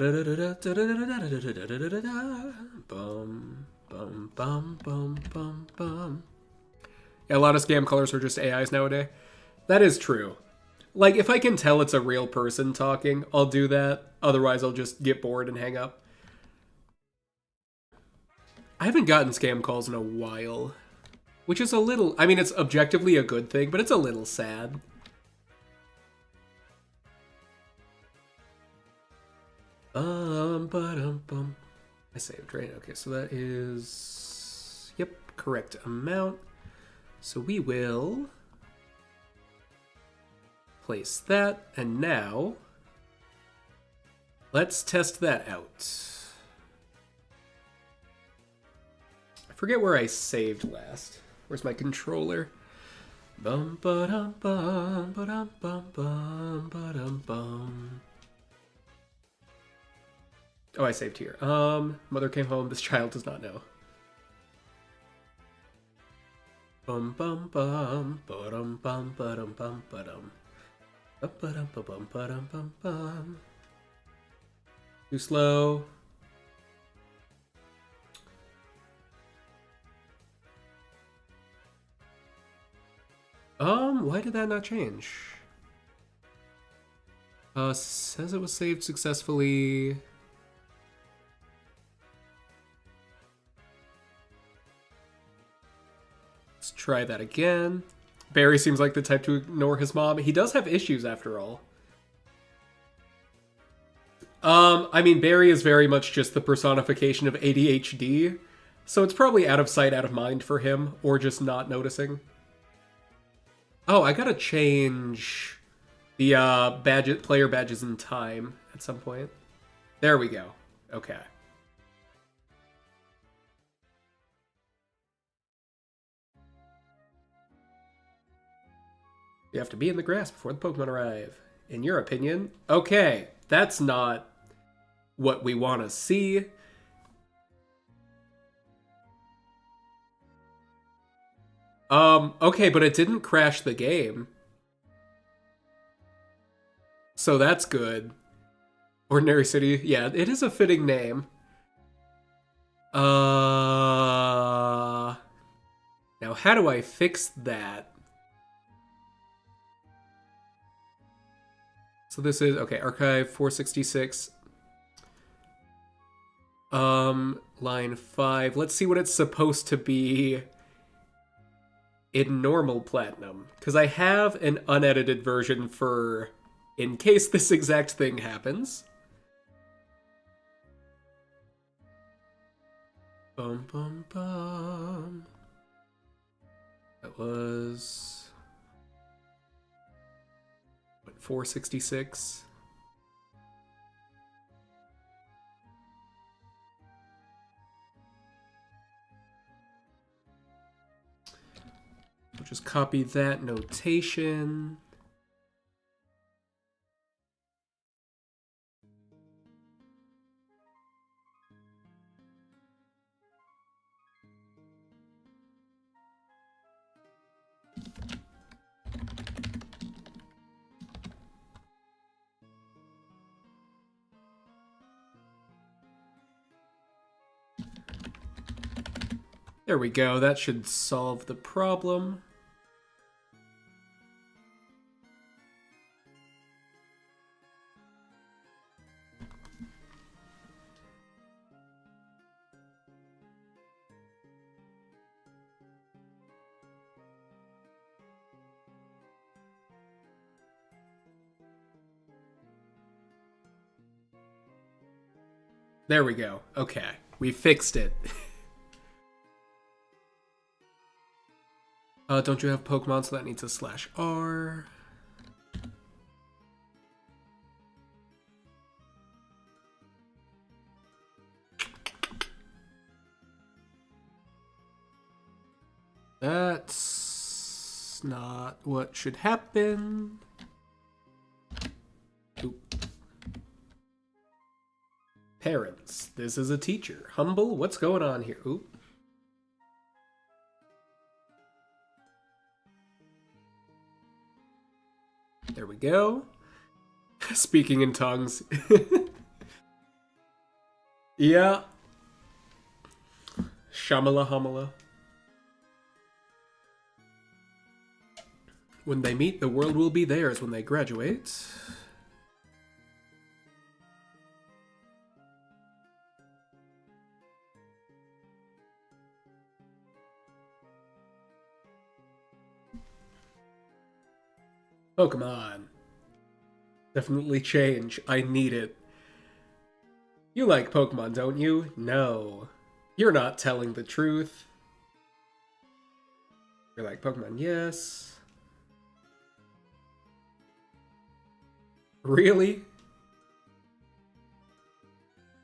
lot of scam callers are just AIs nowadays. That is true. Like, if I can tell it's a real person talking, I'll do that. Otherwise, I'll just get bored and hang up. I haven't gotten scam calls in a while. Which is a little... I mean, it's objectively a good thing, but it's a little sad. I saved, right? Okay, so that is... Yep, correct amount. So we will... place that, and now... let's test that out. I forget where I saved last. Where's my controller? Bum ba dum bum ba dum bum bum ba dum bum. Oh, I saved here. Mother came home. This child does not know. Bum bum bum ba dum bum ba dum bum ba dum. Ba dum ba bum ba dum bum bum. Too slow. Why did that not change? Says it was saved successfully. Let's try that again. Barry seems like the type to ignore his mom. He does have issues after all. I mean, Barry is very much just the personification of ADHD, so it's probably out of sight, out of mind for him, or just not noticing. Oh, I gotta change the player badges in time at some point. There we go. Okay. You have to be in the grass before the Pokemon arrive. In your opinion? Okay, that's not what we want to see. Okay, but it didn't crash the game. So that's good. Ordinary City, yeah, it is a fitting name. Now how do I fix that? So this is, okay, archive 466. Line 5. Let's see what it's supposed to be in normal platinum. Because I have an unedited version for in case this exact thing happens. Bum bum bum. That was... what, 466? I'll just copy that notation. There we go. That should solve the problem. There we go. Okay. We fixed it. Don't you have Pokemon, so that needs a /R. That's not what should happen. Oop. Parents, this is a teacher. Humble, what's going on here? Oop. There we go. Speaking in tongues. Yeah. Shamala humala. When they meet, the world will be theirs when they graduate. Pokemon. Definitely change. I need it. You like Pokemon, don't you? No. You're not telling the truth. You're like Pokemon, yes. Really?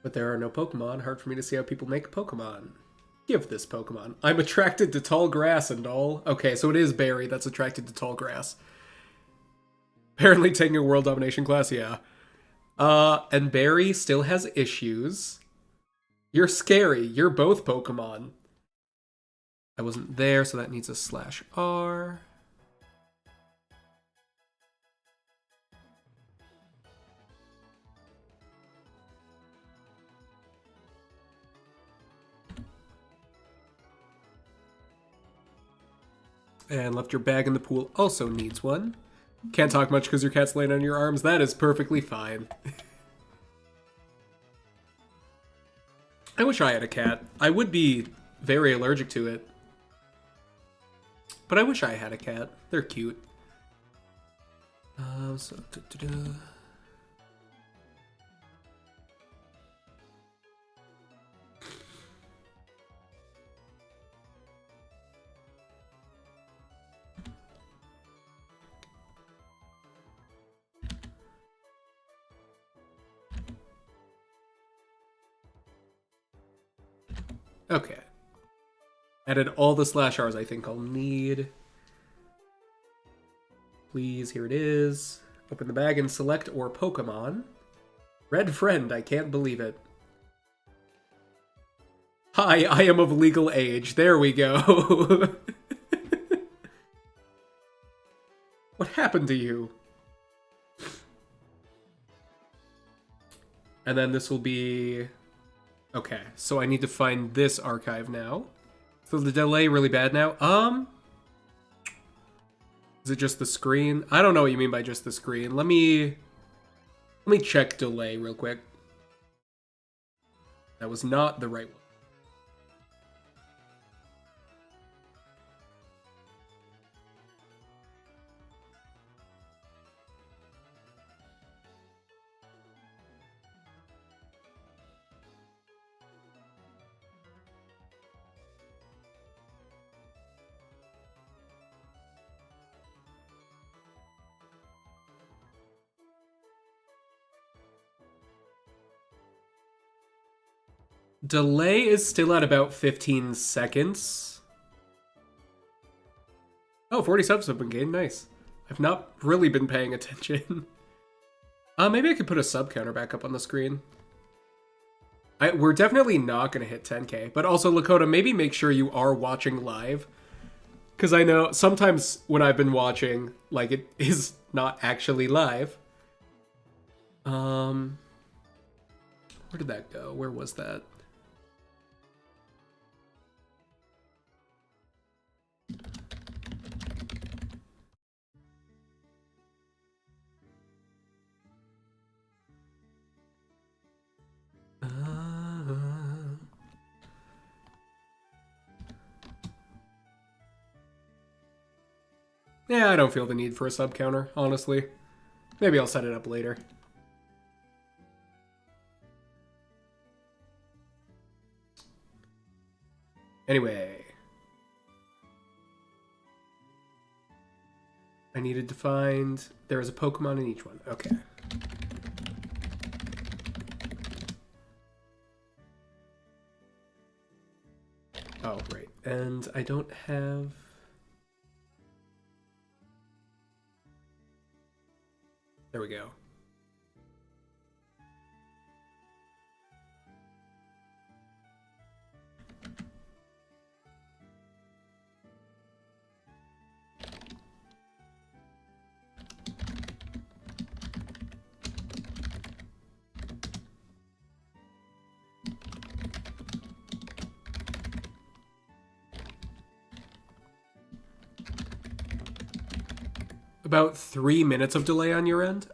But there are no Pokemon. Hard for me to see how people make Pokemon. Give this Pokemon. I'm attracted to tall grass and all. Okay, so it is Barry that's attracted to tall grass. Apparently taking a world domination class, yeah. And Barry still has issues. You're scary. You're both Pokemon. I wasn't there, so that needs a /R. And left your bag in the pool also needs one. Can't talk much because your cat's laying on your arms. That is perfectly fine. I wish I had a cat. I would be very allergic to it. But I wish I had a cat. They're cute. Okay. Added all the /Rs I think I'll need. Please, here it is. Open the bag and select or Pokemon. Red friend, I can't believe it. Hi, I am of legal age. There we go. What happened to you? And then this will be... Okay, so I need to find this archive now. So the delay really bad now? Is it just the screen? I don't know what you mean by just the screen. Let me check delay real quick. That was not the right one. Delay is still at about 15 seconds. Oh, 40 subs have been gained. Nice. I've not really been paying attention. Maybe I could put a sub counter back up on the screen. We're definitely not going to hit 10k. But also, Lakota, maybe make sure you are watching live. Because I know sometimes when I've been watching, like, it is not actually live. Where did that go? Where was that? Yeah, I don't feel the need for a sub counter, honestly. Maybe I'll set it up later. Anyway. I needed to find... There is a Pokemon in each one. Okay. Oh, right. And I don't have... There we go. About 3 minutes of delay on your end.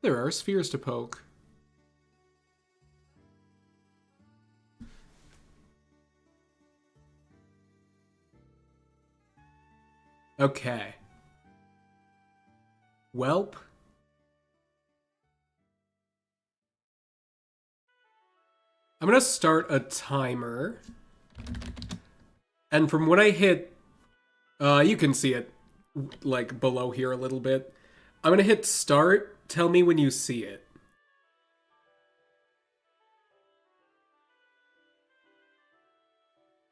There are spheres to poke. Okay. Welp. I'm gonna start a timer. And from when I hit, you can see it like below here a little bit. I'm gonna hit start. Tell me when you see it.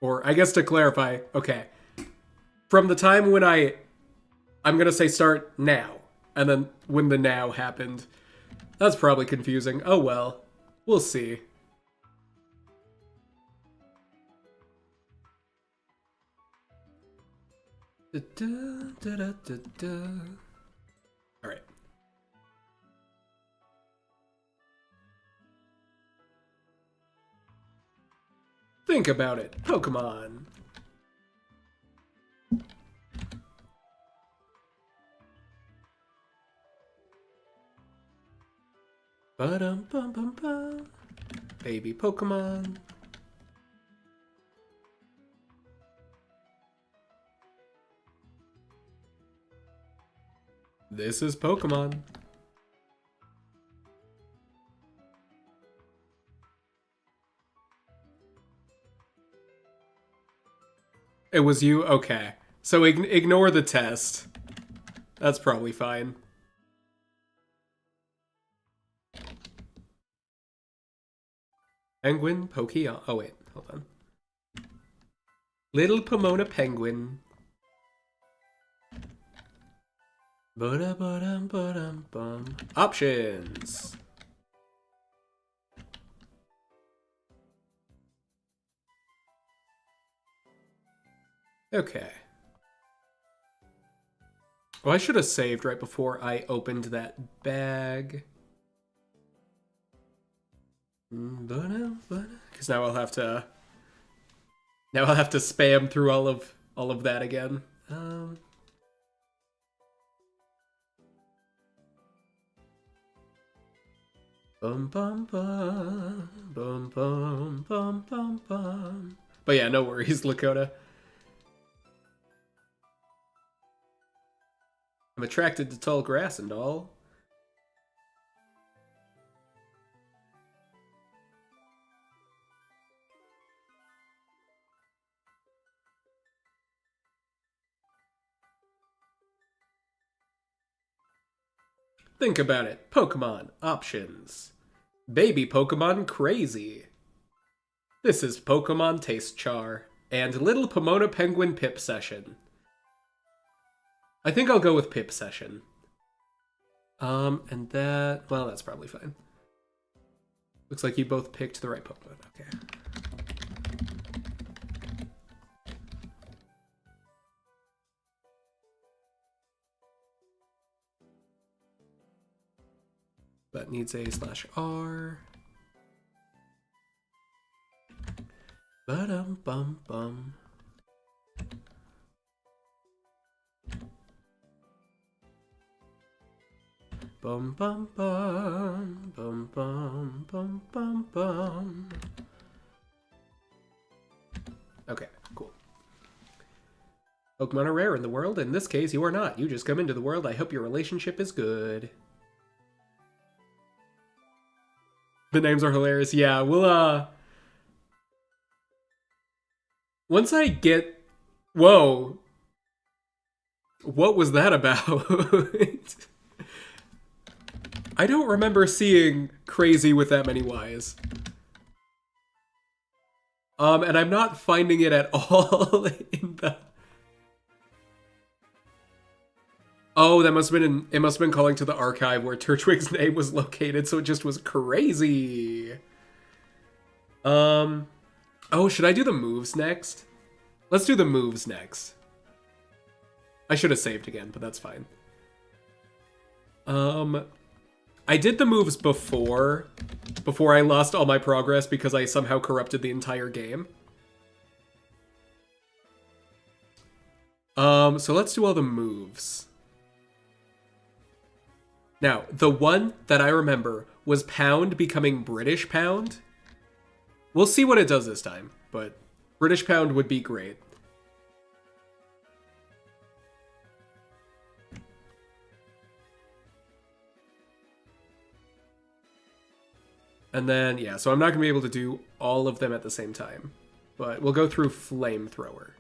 Or I guess to clarify, okay. From the time when I'm gonna say start now. And then when the now happened. That's probably confusing. Oh well. We'll see. Alright. Think about it. Pokemon. Ba-dum-bum-bum-bum. Baby Pokemon. This is Pokemon. It was you? Okay. So ignore the test. That's probably fine. Penguin, Pokemon. Oh wait, hold on. Little Pomona Penguin. Ba-da-ba-dum-ba-dum-bum. Options. Okay. Oh, I should have saved right before I opened that bag. Because now I'll have to... Now I'll have to spam through all of that again. Bum bum bum bum bum bum bum bum. But yeah, no worries, Lakota. I'm attracted to tall grass and all. Think about it. Pokemon options. Baby Pokemon crazy. This is Pokemon Taste Char and Little Pomona Penguin Pip Session. I think I'll go with Pip Session. And that, well, that's probably fine. Looks like you both picked the right Pokemon. Okay. That needs a /R. Ba-dum-bum-bum. Bum bum bum bum bum bum bum bum. Okay, cool. Pokemon are rare in the world. In this case, you are not. You just come into the world. I hope your relationship is good. The names are hilarious. Yeah, we'll, once I get... Whoa. What was that about? I don't remember seeing Crazy with that many Ys. And I'm not finding it at all in the... Oh, that must have been it must have been calling to the archive where Turtwig's name was located, so it just was crazy. Oh, should I do the moves next? Let's do the moves next. I should have saved again, but that's fine. I did the moves before I lost all my progress because I somehow corrupted the entire game. So let's do all the moves. Now, the one that I remember was Pound becoming British Pound. We'll see what it does this time, but British Pound would be great. And then, yeah, so I'm not going to be able to do all of them at the same time. But we'll go through Flamethrower.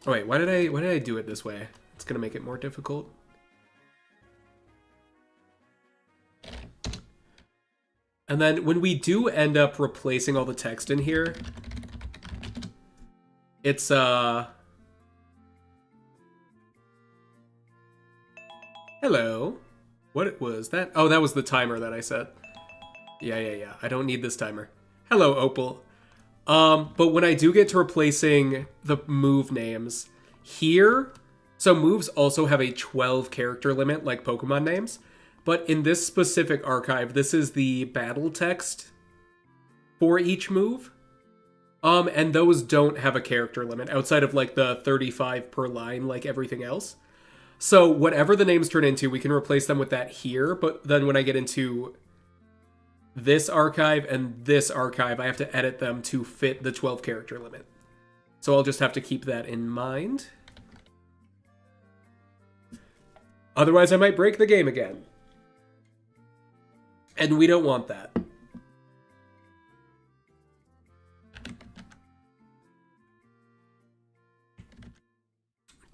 Oh wait, why did I do it this way? It's going to make it more difficult. And then when we do end up replacing all the text in here, it's hello. What was that? Oh, that was the timer that I set. Yeah. I don't need this timer. Hello, Opal. But when I do get to replacing the move names here, so moves also have a 12 character limit like Pokemon names. But in this specific archive, this is the battle text for each move. And those don't have a character limit outside of like the 35 per line like everything else. So whatever the names turn into, we can replace them with that here. But then when I get into this archive and this archive, I have to edit them to fit the 12 character limit. So I'll just have to keep that in mind. Otherwise, I might break the game again. And we don't want that.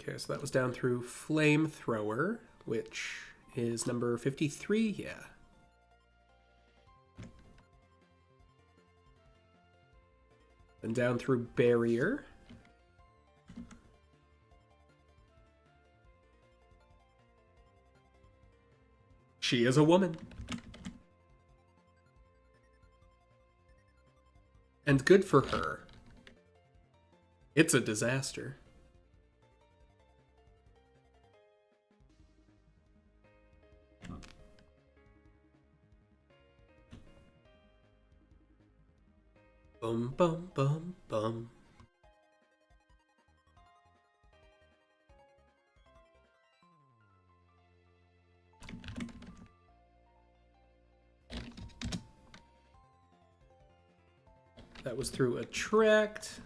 Okay, so that was down through Flamethrower, which is number 53, yeah. And down through Barrier. She is a woman. And good for her. It's a disaster. Bum, bum, bum, bum. That was through Attract.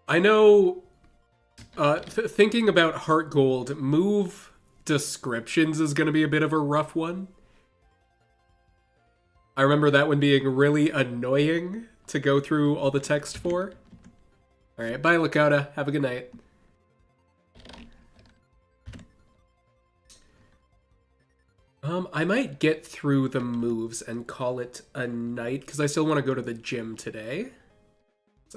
I know, thinking about Heart Gold, move descriptions is going to be a bit of a rough one. I remember that one being really annoying to go through all the text for. Alright, bye Lakota. Have a good night. I might get through the moves and call it a night, because I still want to go to the gym today.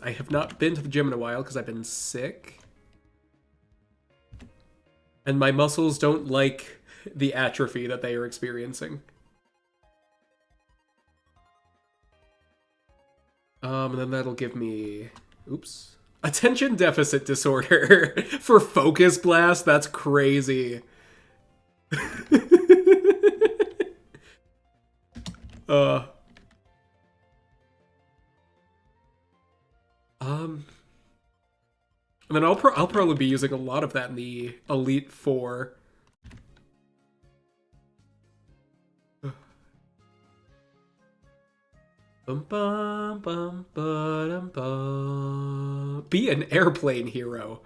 I have not been to the gym in a while because I've been sick. And my muscles don't like the atrophy that they are experiencing. And then that'll give me... Oops. Attention deficit disorder for Focus Blast? That's crazy. And then I'll probably be using a lot of that in the Elite Four. Bum, bum, bum, ba-dum, bum. Be an airplane hero.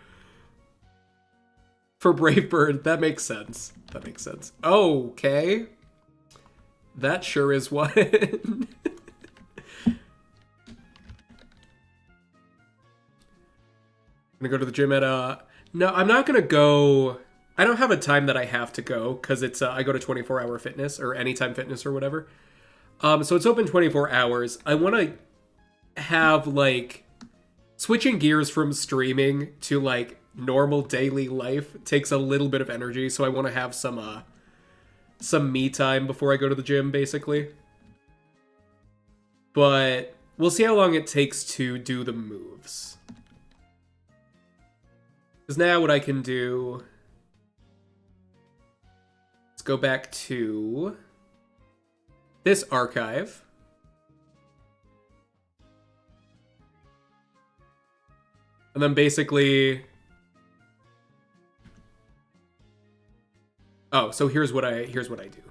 For Brave Bird, that makes sense. That makes sense. Okay. That sure is one. I'm gonna go to the gym at no, I'm not gonna go. I don't have a time that I have to go because it's I go to 24-hour fitness or anytime fitness or whatever. So it's open 24 hours. I want to have like switching gears from streaming to like normal daily life takes a little bit of energy, so I want to have some me time before I go to the gym, basically. But we'll see how long it takes to do the moves. Because now what I can do... Let's go back to this archive. And then basically... Oh, so here's what I do.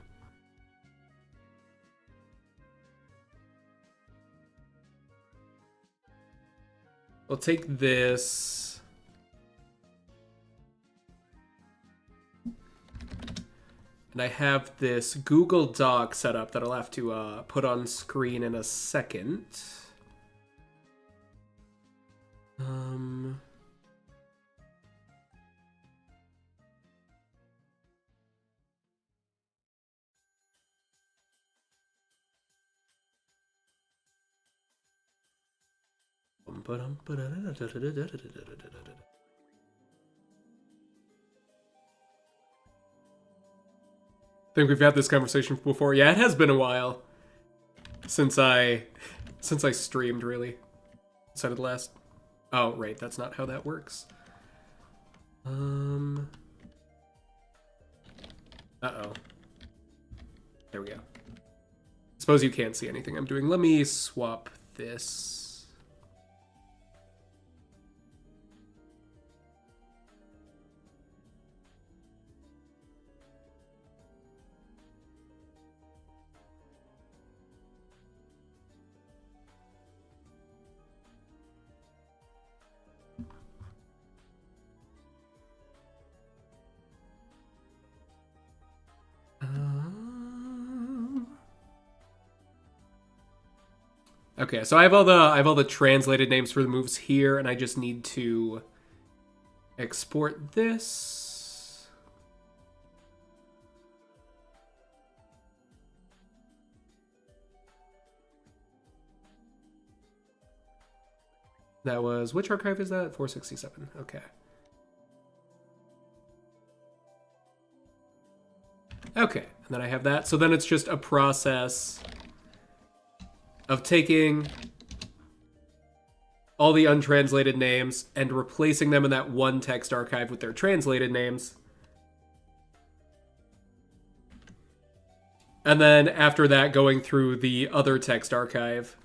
I'll take this. And I have this Google Doc set up that I'll have to put on screen in a second. I think we've had this conversation before. Yeah, it has been a while since I streamed, really. Since I did last. Oh, right, that's not how that works. Uh-oh. There we go. Suppose you can't see anything I'm doing. Let me swap this. Okay, so I have all the translated names for the moves here, and I just need to export this. That was, which archive is that? 467. Okay. Okay, and then I have that. So then it's just a process of taking all the untranslated names and replacing them in that one text archive with their translated names. And then after that, going through the other text archive.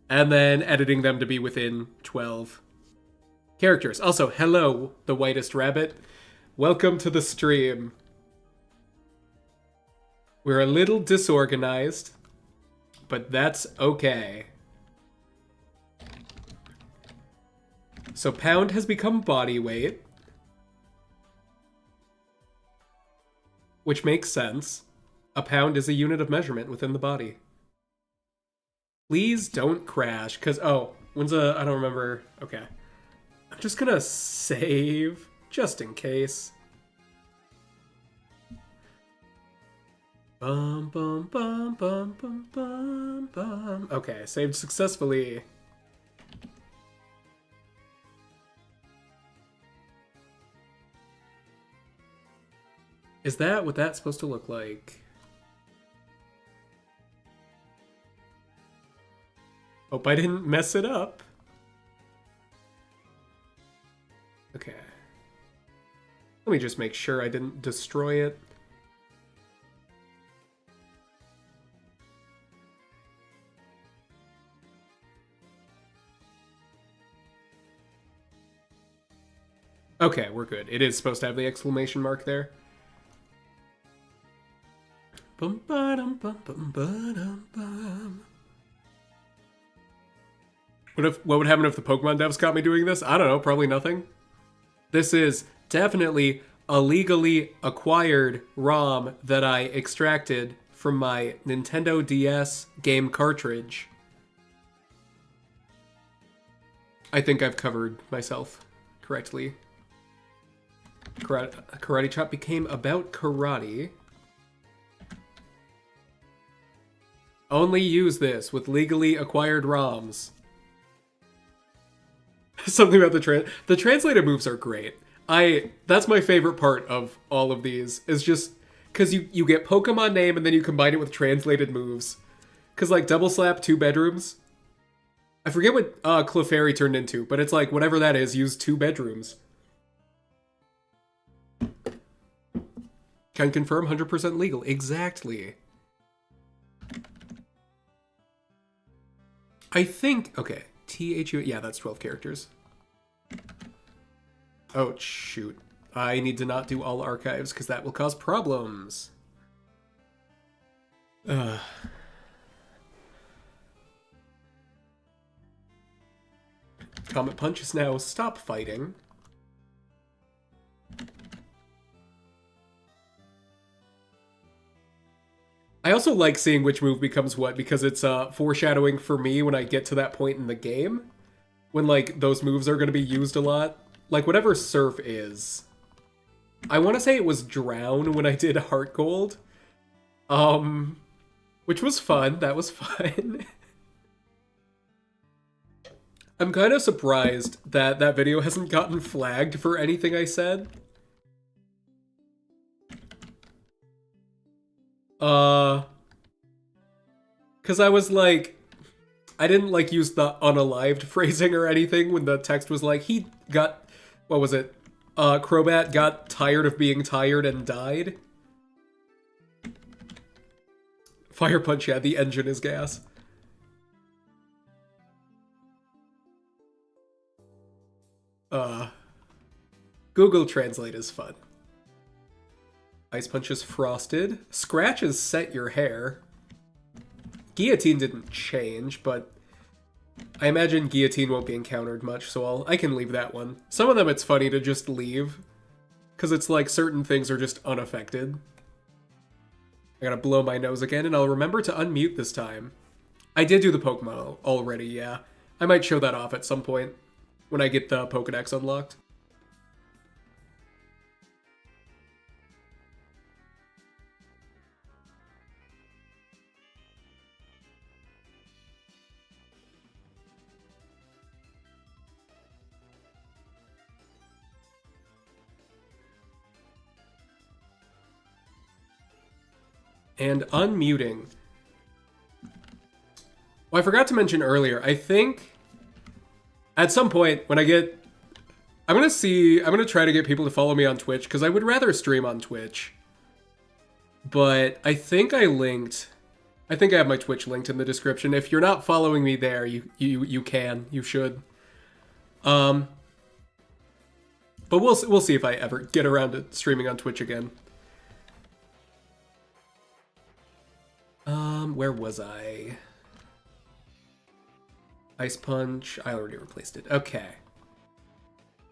And then editing them to be within 12 characters. Also, hello, the whitest rabbit. Welcome to the stream. We're a little disorganized, but that's okay. So pound has become body weight, which makes sense. A pound is a unit of measurement within the body. Please don't crash, because, oh, when's I don't remember. Okay. I'm just gonna save, just in case. Bum, bum, bum, bum, bum, bum, bum. Okay, saved successfully. Is that what that's supposed to look like? Hope I didn't mess it up. Okay. Let me just make sure I didn't destroy it. Okay, we're good. It is supposed to have the exclamation mark there. Bum ba-dum bum bum ba-dum bum. What would happen if the Pokemon devs caught me doing this? I don't know, probably nothing. This is definitely a legally acquired ROM that I extracted from my Nintendo DS game cartridge. I think I've covered myself correctly. Karate Chop became about karate. Only use this with legally acquired ROMs. Something about the translated moves are great. That's my favorite part of all of these, is just because you get Pokemon name and then you combine it with translated moves. Because like Double Slap 2 bedrooms. I forget what Clefairy turned into, but it's like whatever that is, use 2 bedrooms. Can confirm 100% legal. Exactly. I think, okay, THU, yeah, that's 12 characters. Oh, shoot. I need to not do all archives, because that will cause problems. Comet Punch is now stop fighting. I also like seeing which move becomes what, because it's foreshadowing for me when I get to that point in the game. When, like, those moves are going to be used a lot. Like, whatever Surf is. I want to say it was Drown when I did Heart Gold. Which was fun. That was fun. I'm kind of surprised that that video hasn't gotten flagged for anything I said. Because I was like, I didn't like use the unalived phrasing or anything when the text was like, he got, what was it? Crobat got tired of being tired and died. Fire Punch, yeah, the engine is gas. Google Translate is fun. Ice Punch is frosted. Scratch is set your hair. Guillotine didn't change, but I imagine Guillotine won't be encountered much, so I can leave that one. Some of them it's funny to just leave, because it's like certain things are just unaffected. I gotta blow my nose again, and I'll remember to unmute this time. I did do the Pokemon already, yeah. I might show that off at some point when I get the Pokedex unlocked. And unmuting. Well, I forgot to mention earlier, I think at some point when I get, I'm gonna try to get people to follow me on Twitch, because I would rather stream on Twitch. But I think I have my Twitch linked in the description. If you're not following me there, you should. But we'll see if I ever get around to streaming on Twitch again. Where was I? Ice Punch. I already replaced it. Okay.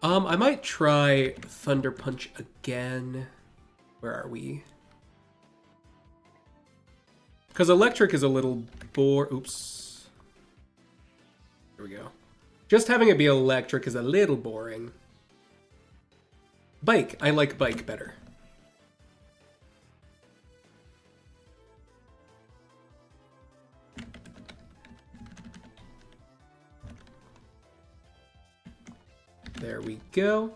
I might try Thunder Punch again. Where are we? Because Electric is a little oops. Here we go. Just having it be Electric is a little boring. Bike. I like Bike better. There we go.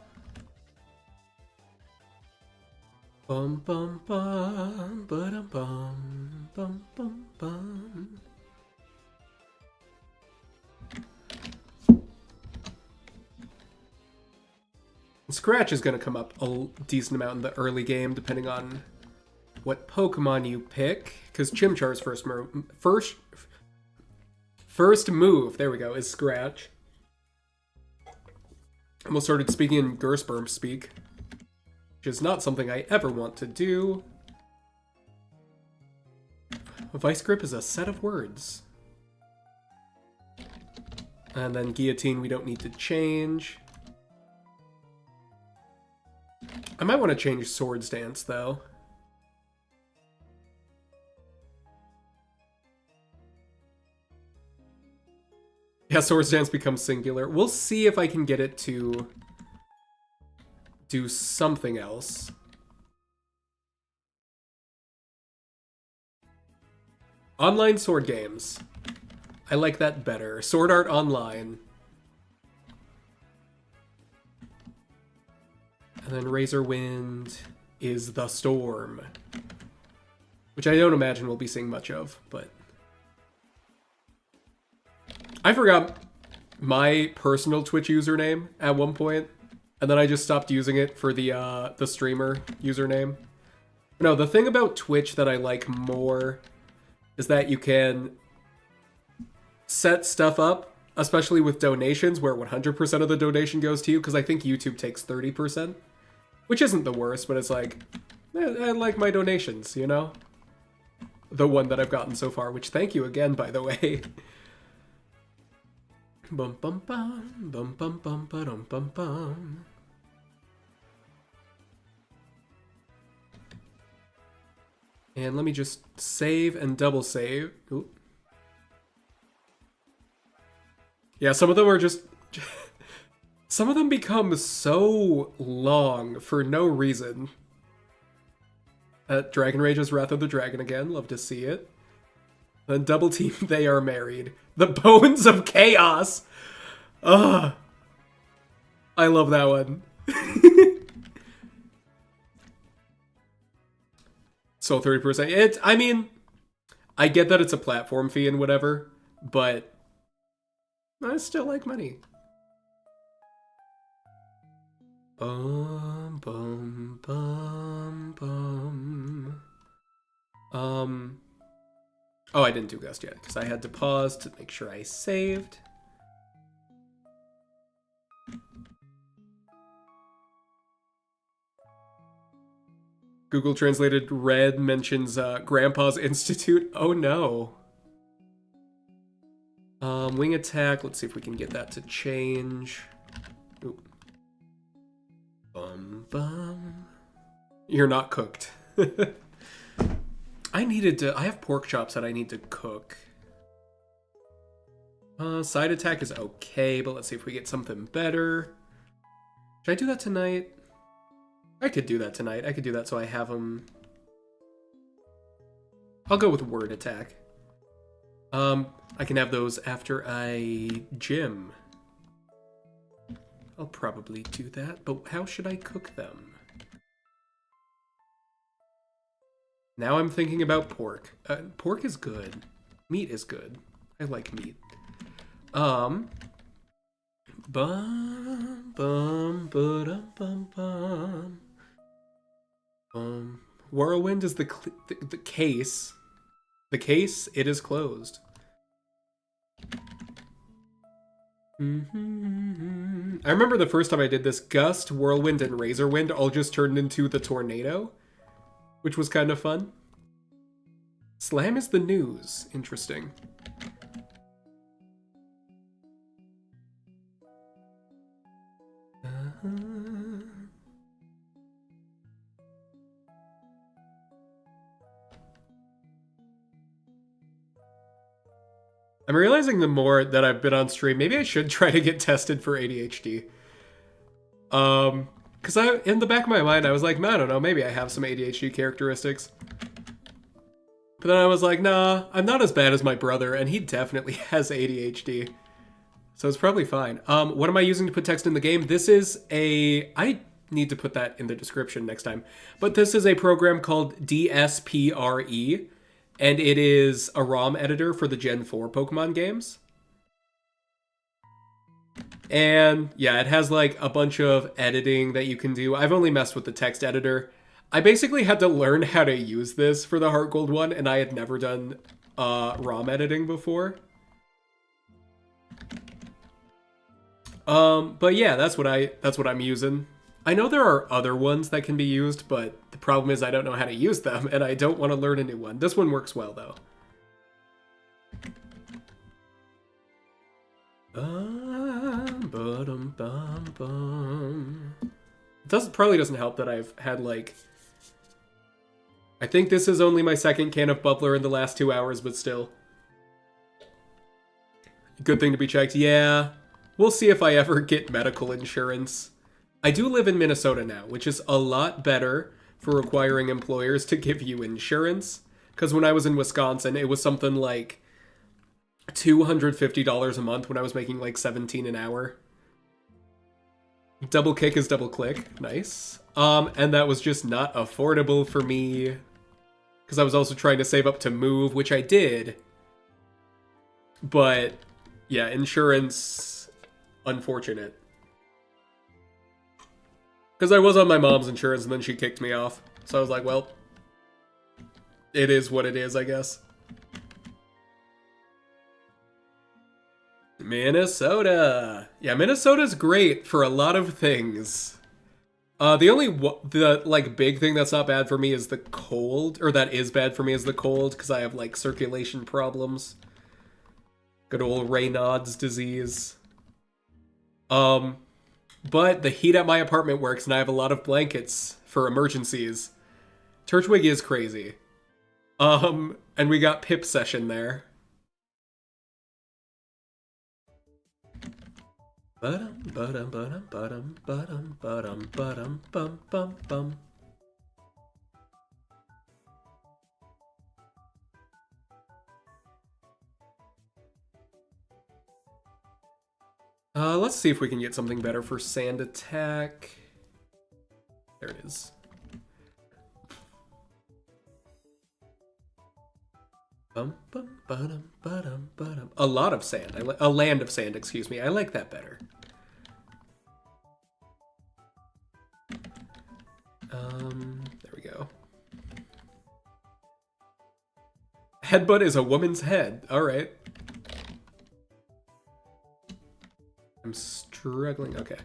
Bum bum bum ba-dum bum bum bum bum. Scratch is going to come up a decent amount in the early game, depending on what Pokemon you pick. Because Chimchar's first move, there we go, is Scratch. Almost started speaking in Gersperm speak, which is not something I ever want to do. Vice grip is a set of words. And then guillotine we don't need to change. I might want to change sword stance though. Yeah, sword stance becomes singular. We'll see if I can get it to do something else. Online sword games. I like that better. Sword Art Online. And then Razorwind is the Storm. Which I don't imagine we'll be seeing much of, but... I forgot my personal Twitch username at one point, and then I just stopped using it for the streamer username. No, the thing about Twitch that I like more is that you can set stuff up, especially with donations, where 100% of the donation goes to you, because I think YouTube takes 30%, which isn't the worst, but it's like, I like my donations, you know? The one that I've gotten so far, which thank you again, by the way. Bum bum bum, bum bum bum ba-dum bum bum. And let me just save and double save. Ooh. Yeah, some of them are just... some of them become so long for no reason. Dragon Rage's Wrath of the Dragon again. Love to see it. Then Double Team, They Are Married. The Bones of Chaos! Ugh. I love that one. So 30%. I mean, I get that it's a platform fee and whatever, but I still like money. Bum, bum, bum, bum. Oh, I didn't do Gust yet, because I had to pause to make sure I saved. Google translated Red mentions Grandpa's Institute. Oh no. Wing attack. Let's see if we can get that to change. Oop. Bum bum. You're not cooked. I have pork chops that I need to cook. Side attack is okay, but let's see if we get something better. Should I do that tonight? I could do that tonight. I could do that so I have them. I'll go with word attack. I can have those after I gym. I'll probably do that, but how should I cook them? Now I'm thinking about pork. Pork is good. Meat is good. I like meat. Bum bum ba-dum bum bum. Whirlwind is the case. The case, it is closed. I remember the first time I did this, Gust, Whirlwind, and Razorwind all just turned into the Tornado, which was kind of fun. Slam is the news. Interesting. I'm realizing the more that I've been on stream, maybe I should try to get tested for ADHD. Because in the back of my mind, I was like, I don't know, maybe I have some ADHD characteristics. But then I was like, nah, I'm not as bad as my brother, and he definitely has ADHD. So it's probably fine. What am I using to put text in the game? This is I need to put that in the description next time. But this is a program called DSPRE. And it is a ROM editor for the Gen 4 Pokemon games. And yeah, it has like a bunch of editing that you can do. I've only messed with the text editor. I basically had to learn how to use this for the Heart Gold one, and I had never done ROM editing before. But yeah, that's what I'm using. I know there are other ones that can be used, but the problem is I don't know how to use them, and I don't want to learn a new one. This one works well, though. Probably doesn't help that I've had like, I think this is only my second can of bubbler in the last 2 hours, but still. Good thing to be checked. Yeah, we'll see if I ever get medical insurance. I do live in Minnesota now, which is a lot better for requiring employers to give you insurance. Because when I was in Wisconsin, it was something like $250 a month when I was making like 17 an hour. Double kick is double click. Nice. And that was just not affordable for me. Because I was also trying to save up to move, which I did. But yeah, insurance, unfortunate. Because I was on my mom's insurance and then she kicked me off. So I was like, well, it is what it is, I guess. Minnesota. Yeah, Minnesota's great for a lot of things. The like big thing that's not bad for me is the cold, or that is bad for me is the cold, because I have like circulation problems. Good old Raynaud's disease. But the heat at my apartment works, and I have a lot of blankets for emergencies. Turtwig is crazy. And we got Pip Session there. Let's see if we can get something better for Sand Attack. There it is. A lot of sand. A land of sand, excuse me. I like that better. There we go. Headbutt is a woman's head. All right. I'm struggling. Okay.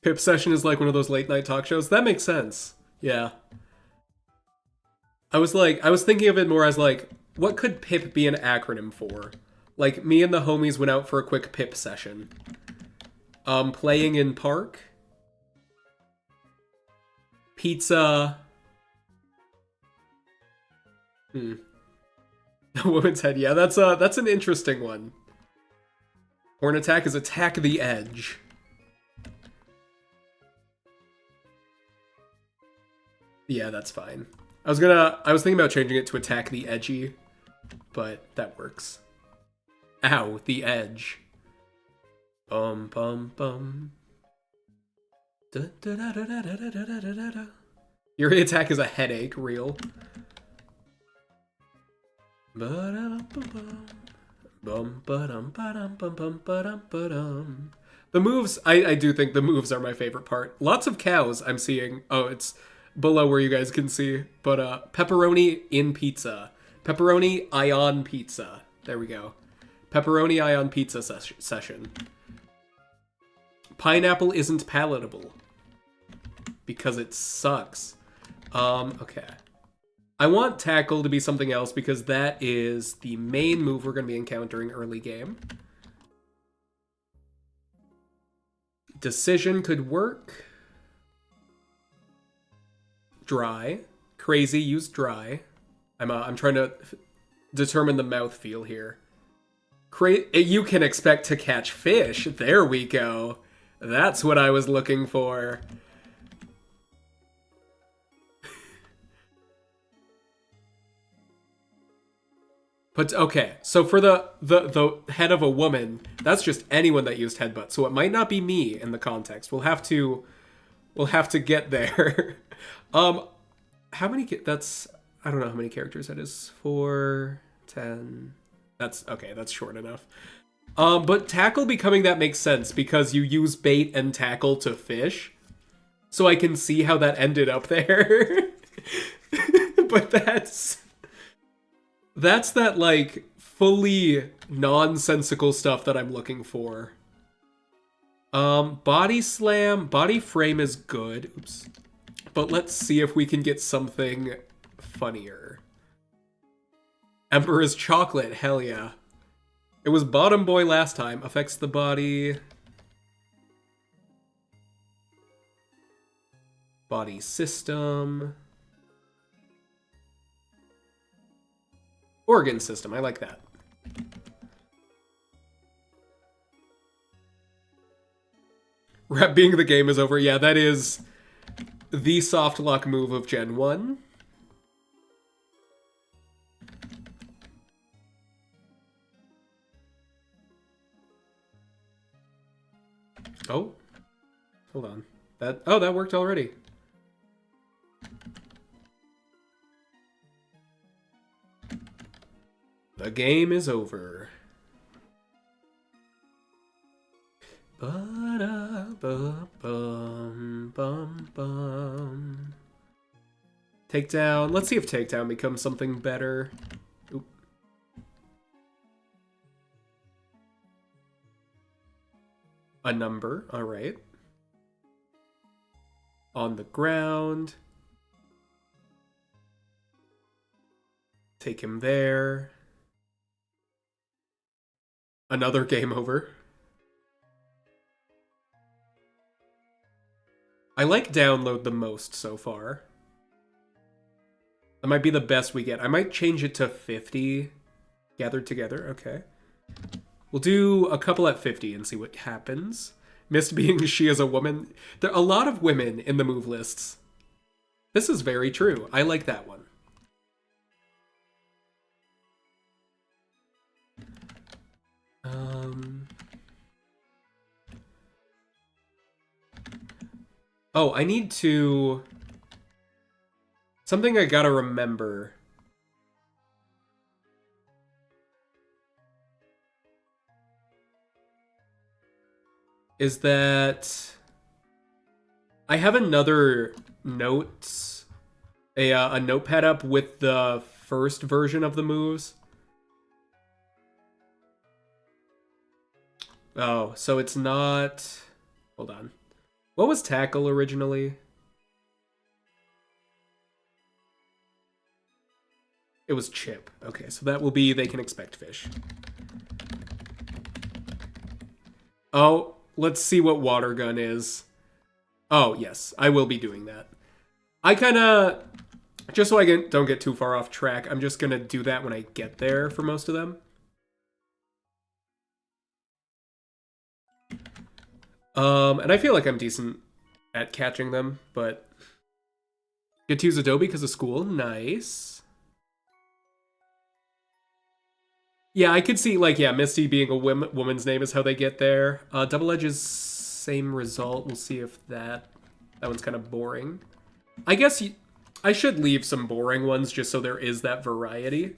Pip Session is like one of those late night talk shows. That makes sense. Yeah. I was thinking of it more as like, what could Pip be an acronym for? Like, me and the homies went out for a quick Pip session. Playing in park. Pizza. A woman's head. Yeah, that's an interesting one. Horn attack is attack the edge. Yeah, that's fine. I was thinking about changing it to attack the edgy, but that works. Ow, the edge. Bum bum bum. Da, da, da, da, da, da, da, da, da, da. Your attack is a headache, real. The moves, I do think the moves are my favorite part. Lots of cows I'm seeing. Oh, it's below where you guys can see. But pepperoni in pizza. Pepperoni ion pizza. There we go. Pepperoni ion pizza session. Pineapple isn't palatable. Because it sucks. Okay. I want tackle to be something else because that is the main move we're going to be encountering early game. Decision could work. Dry. Crazy, use dry. I'm trying to determine the mouthfeel here. You can expect to catch fish. There we go. That's what I was looking for. But okay, so for the head of a woman, that's just anyone that used headbutt. So it might not be me in the context. We'll have to get there. How many? That's I don't know how many characters that is. 4, 10. That's okay. That's short enough. But tackle becoming that makes sense because you use bait and tackle to fish. So I can see how that ended up there. But that's that, like, fully nonsensical stuff that I'm looking for. Body slam, body frame is good. Oops. But let's see if we can get something funnier. Emperor's Chocolate, hell yeah. It was Bottom Boy last time. Affects the body. Body system. Organ system, I like that. Rep being the game is over. Yeah, that is the soft lock move of Gen 1. Oh. Hold on. That worked already. The game is over. Ba-da-ba-bum-bum-bum. Takedown. Let's see if takedown becomes something better. Oop. A number. All right. On the ground. Take him there. Another game over. I like download the most so far. That might be the best we get. I might change it to 50 gathered together. Okay. We'll do a couple at 50 and see what happens. Missed being she is a woman. There are a lot of women in the move lists. This is very true. I like that one. Oh, I need to... Something I gotta remember. Is that... I have another notes... A notepad up with the first version of the moves. Oh, so it's not... Hold on. What was tackle originally? It was chip. Okay, so that will be they can expect fish. Oh, let's see what water gun is. Oh, yes, I will be doing that. I kind of... Just so I don't get too far off track, I'm just going to do that when I get there for most of them. And I feel like I'm decent at catching them, but get to use Adobe because of school. Nice. Yeah, I could see, like, yeah, Misty being a woman's name is how they get there. Double Edge is same result. We'll see if that one's kind of boring. I guess I should leave some boring ones just so there is that variety.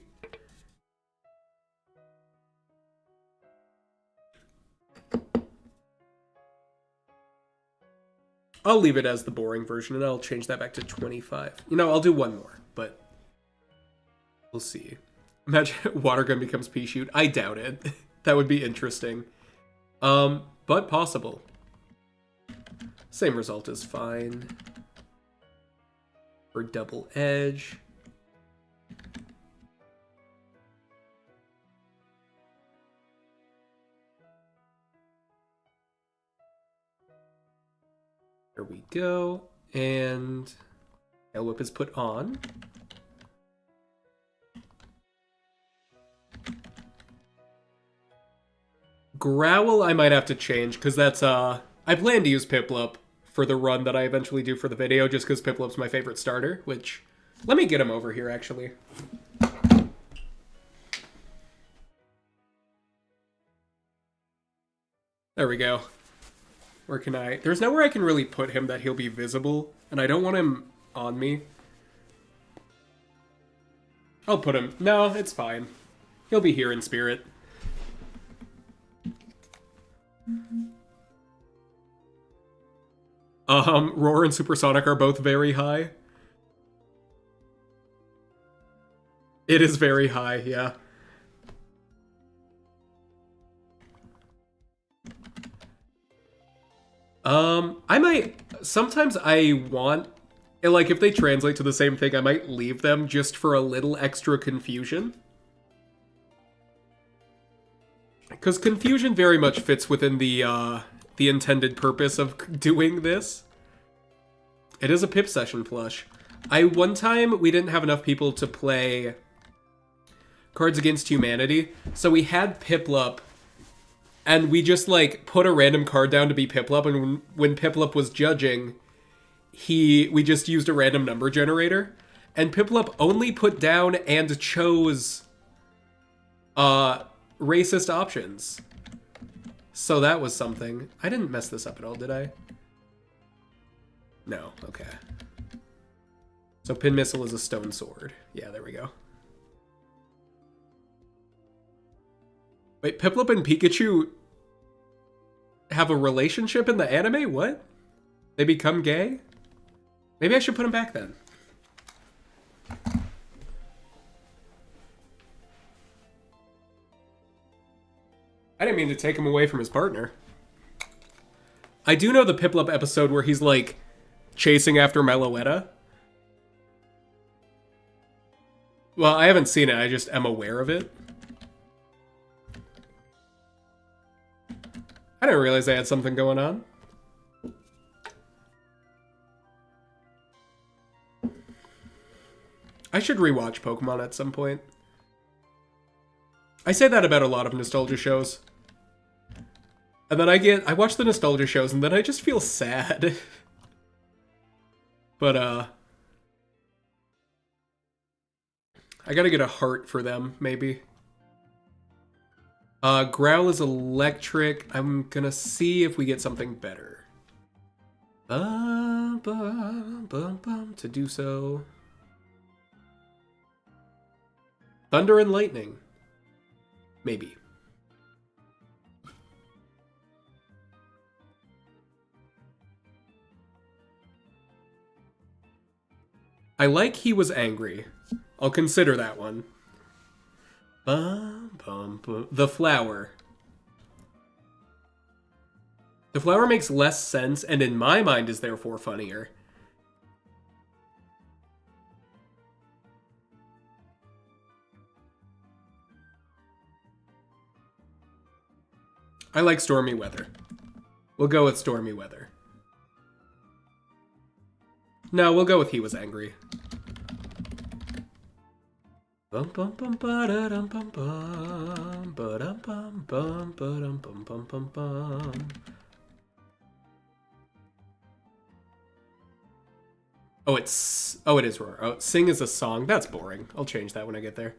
I'll leave it as the boring version, and I'll change that back to 25. You know, I'll do one more, but we'll see. Imagine water gun becomes pea shoot. I doubt it. That would be interesting. But possible. Same result is fine. For double edge. There we go. And Tail Whip is put on. Growl I might have to change, because that's, I plan to use Piplup for the run that I eventually do for the video, just because Piplup's my favorite starter, which... Let me get him over here, actually. There we go. Where can I... There's nowhere I can really put him that he'll be visible, and I don't want him on me. I'll put him... No, it's fine. He'll be here in spirit. Roar and Supersonic are both very high. It is very high, yeah. I might... Sometimes I want... Like, if they translate to the same thing, I might leave them just for a little extra confusion. Because confusion very much fits within the intended purpose of doing this. It is a Pip session plush. One time, we didn't have enough people to play Cards Against Humanity, so we had Piplup, and we just, like, put a random card down to be Piplup, and when Piplup was judging, we just used a random number generator, and Piplup only put down and chose racist options. So that was something. I didn't mess this up at all, did I? No, okay. So Pin Missile is a stone sword. Yeah, there we go. Wait, Piplup and Pikachu have a relationship in the anime? What? They become gay? Maybe I should put them back then. I didn't mean to take him away from his partner. I do know the Piplup episode where he's, like, chasing after Meloetta. Well, I haven't seen it, I just am aware of it. I didn't realize I had something going on. I should rewatch Pokemon at some point. I say that about a lot of nostalgia shows. And then I watch the nostalgia shows and then I just feel sad. But, I gotta get a heart for them, maybe. Growl is electric. I'm gonna see if we get something better. To do so. Thunder and lightning. Maybe. I like He Was Angry. I'll consider that one. The flower. The flower makes less sense and in my mind is therefore funnier. I like stormy weather. We'll go with stormy weather. No, we'll go with He Was Angry. Bum bum bum ba da dum bum bum ba dum bum bum ba dum bum bum bum bum. Oh, it is Roar. Oh, Sing is a song. That's boring. I'll change that when I get there.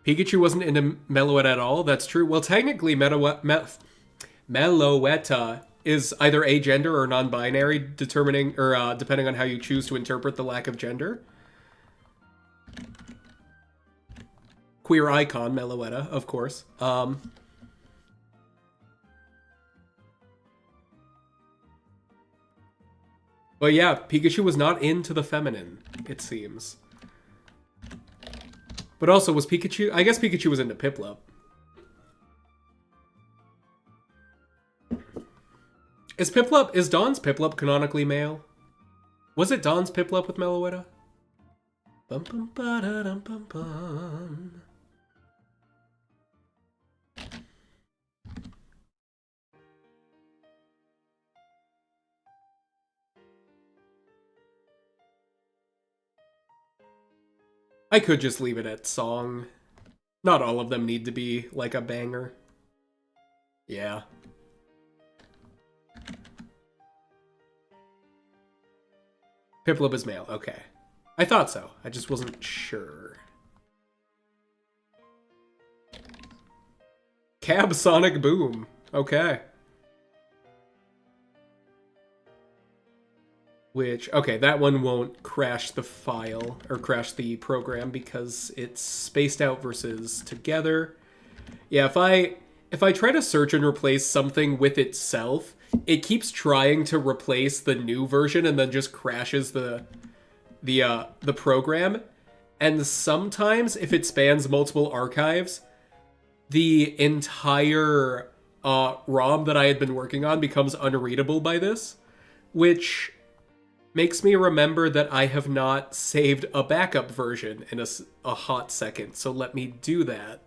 Pikachu wasn't into Meloetta at all. That's true. Well, technically, Meloetta is either agender or non-binary, determining or depending on how you choose to interpret the lack of gender. Queer icon, Meloetta, of course. But yeah, Pikachu was not into the feminine, it seems. But also, was Pikachu... I guess Pikachu was into Piplup. Is Dawn's Piplup canonically male? Was it Dawn's Piplup with Meloetta? Bum bum ba da dum bum bum. I could just leave it at song. Not all of them need to be like a banger. Yeah. Piplup is male, okay. I thought so, I just wasn't sure. Cab Sonic Boom, okay. Which, okay, that one won't crash the file, or crash the program, because it's spaced out versus together. Yeah, if I try to search and replace something with itself, it keeps trying to replace the new version and then just crashes the program. And sometimes, if it spans multiple archives, the entire ROM that I had been working on becomes unreadable by this, which makes me remember that I have not saved a backup version in a hot second, so let me do that.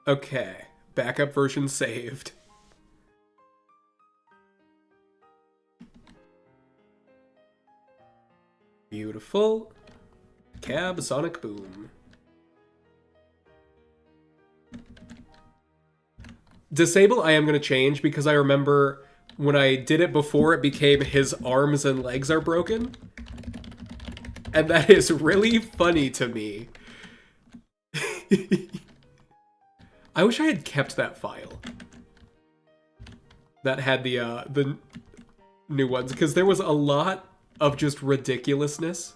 Okay, backup version saved. Beautiful. Cab Sonic Boom. Disable I am going to change because I remember when I did it before, it became his arms and legs are broken. And that is really funny to me. I wish I had kept that file. That had the new ones, because there was a lot of just ridiculousness.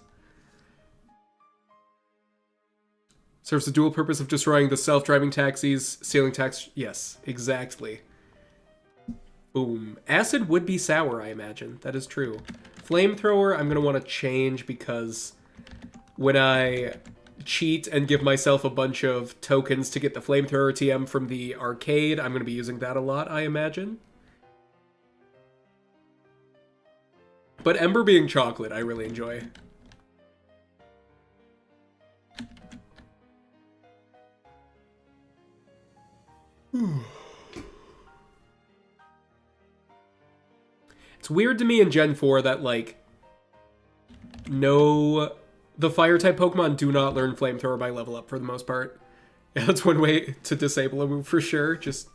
Serves the dual purpose of destroying the self-driving taxis, stealing tax... Yes, exactly. Boom. Acid would be sour, I imagine. That is true. Flamethrower, I'm going to want to change because when I cheat and give myself a bunch of tokens to get the Flamethrower TM from the arcade, I'm going to be using that a lot, I imagine. But Ember being chocolate, I really enjoy. It's weird to me in Gen 4 that, like, the fire-type Pokemon do not learn Flamethrower by level up for the most part. Yeah, that's one way to disable a move for sure. Just...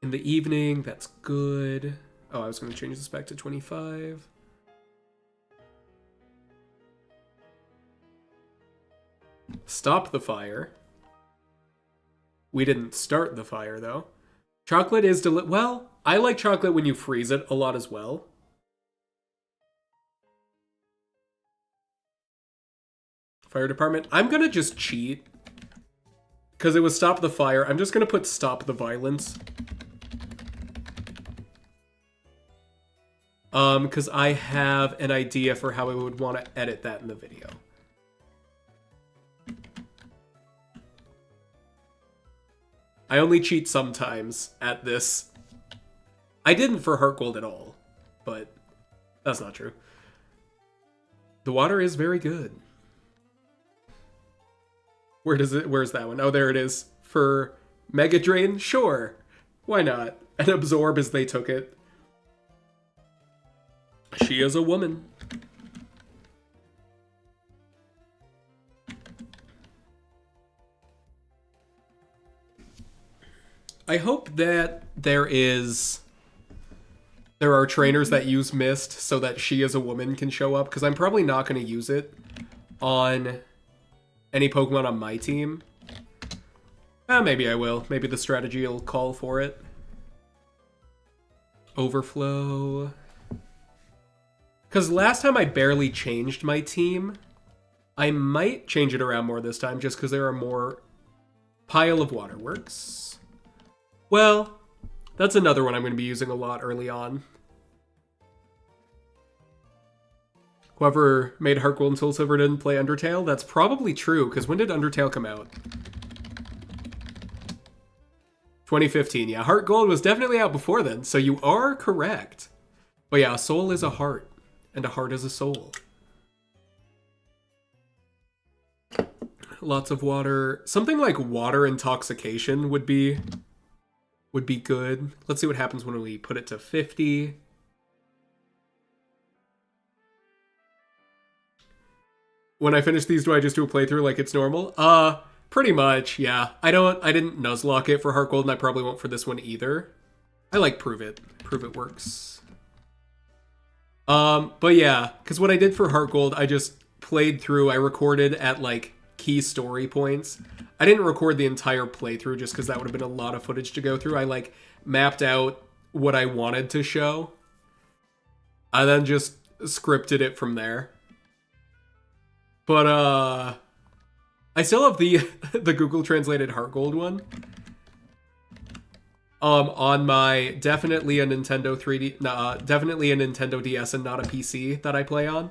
in the evening, that's good. Oh, I was going to change this back to 25. Stop the fire. We didn't start the fire, though. Chocolate is well, I like chocolate when you freeze it a lot as well. Fire department. I'm gonna just cheat. Because it was stop the fire. I'm just gonna put stop the violence. Because I have an idea for how I would want to edit that in the video. I only cheat sometimes at this. I didn't for Heart Gold at all, but that's not true. The water is very good. Where's that one? Oh, there it is. For Mega Drain? Sure. Why not? And Absorb as they took it. She is a woman. I hope that there are trainers that use Mist so that she as a woman can show up, because I'm probably not going to use it on any Pokemon on my team. Maybe I will. Maybe the strategy will call for it. Overflow. Because last time I barely changed my team. I might change it around more this time just because there are more. Pile of Waterworks. Well, that's another one I'm going to be using a lot early on. Whoever made Heart Gold and Soul Silver didn't play Undertale? That's probably true, because when did Undertale come out? 2015, yeah. Heart Gold was definitely out before then, so you are correct. But yeah, a soul is a heart, and a heart is a soul. Lots of water. Something like water intoxication would be good. Let's see what happens when we put it to 50. When I finish these, do I just do a playthrough like it's normal? Pretty much, yeah. I didn't Nuzlocke it for Heart Gold, and I probably won't for this one either. I like Prove It. Prove It works. But yeah, because what I did for Heart Gold, I just played through. I recorded at, like, key story points. I didn't record the entire playthrough just because that would have been a lot of footage to go through. I, like, mapped out what I wanted to show. I then just scripted it from there. But, I still have the the Google translated Heart Gold one. On my definitely a Nintendo 3D, definitely a Nintendo DS and not a PC that I play on.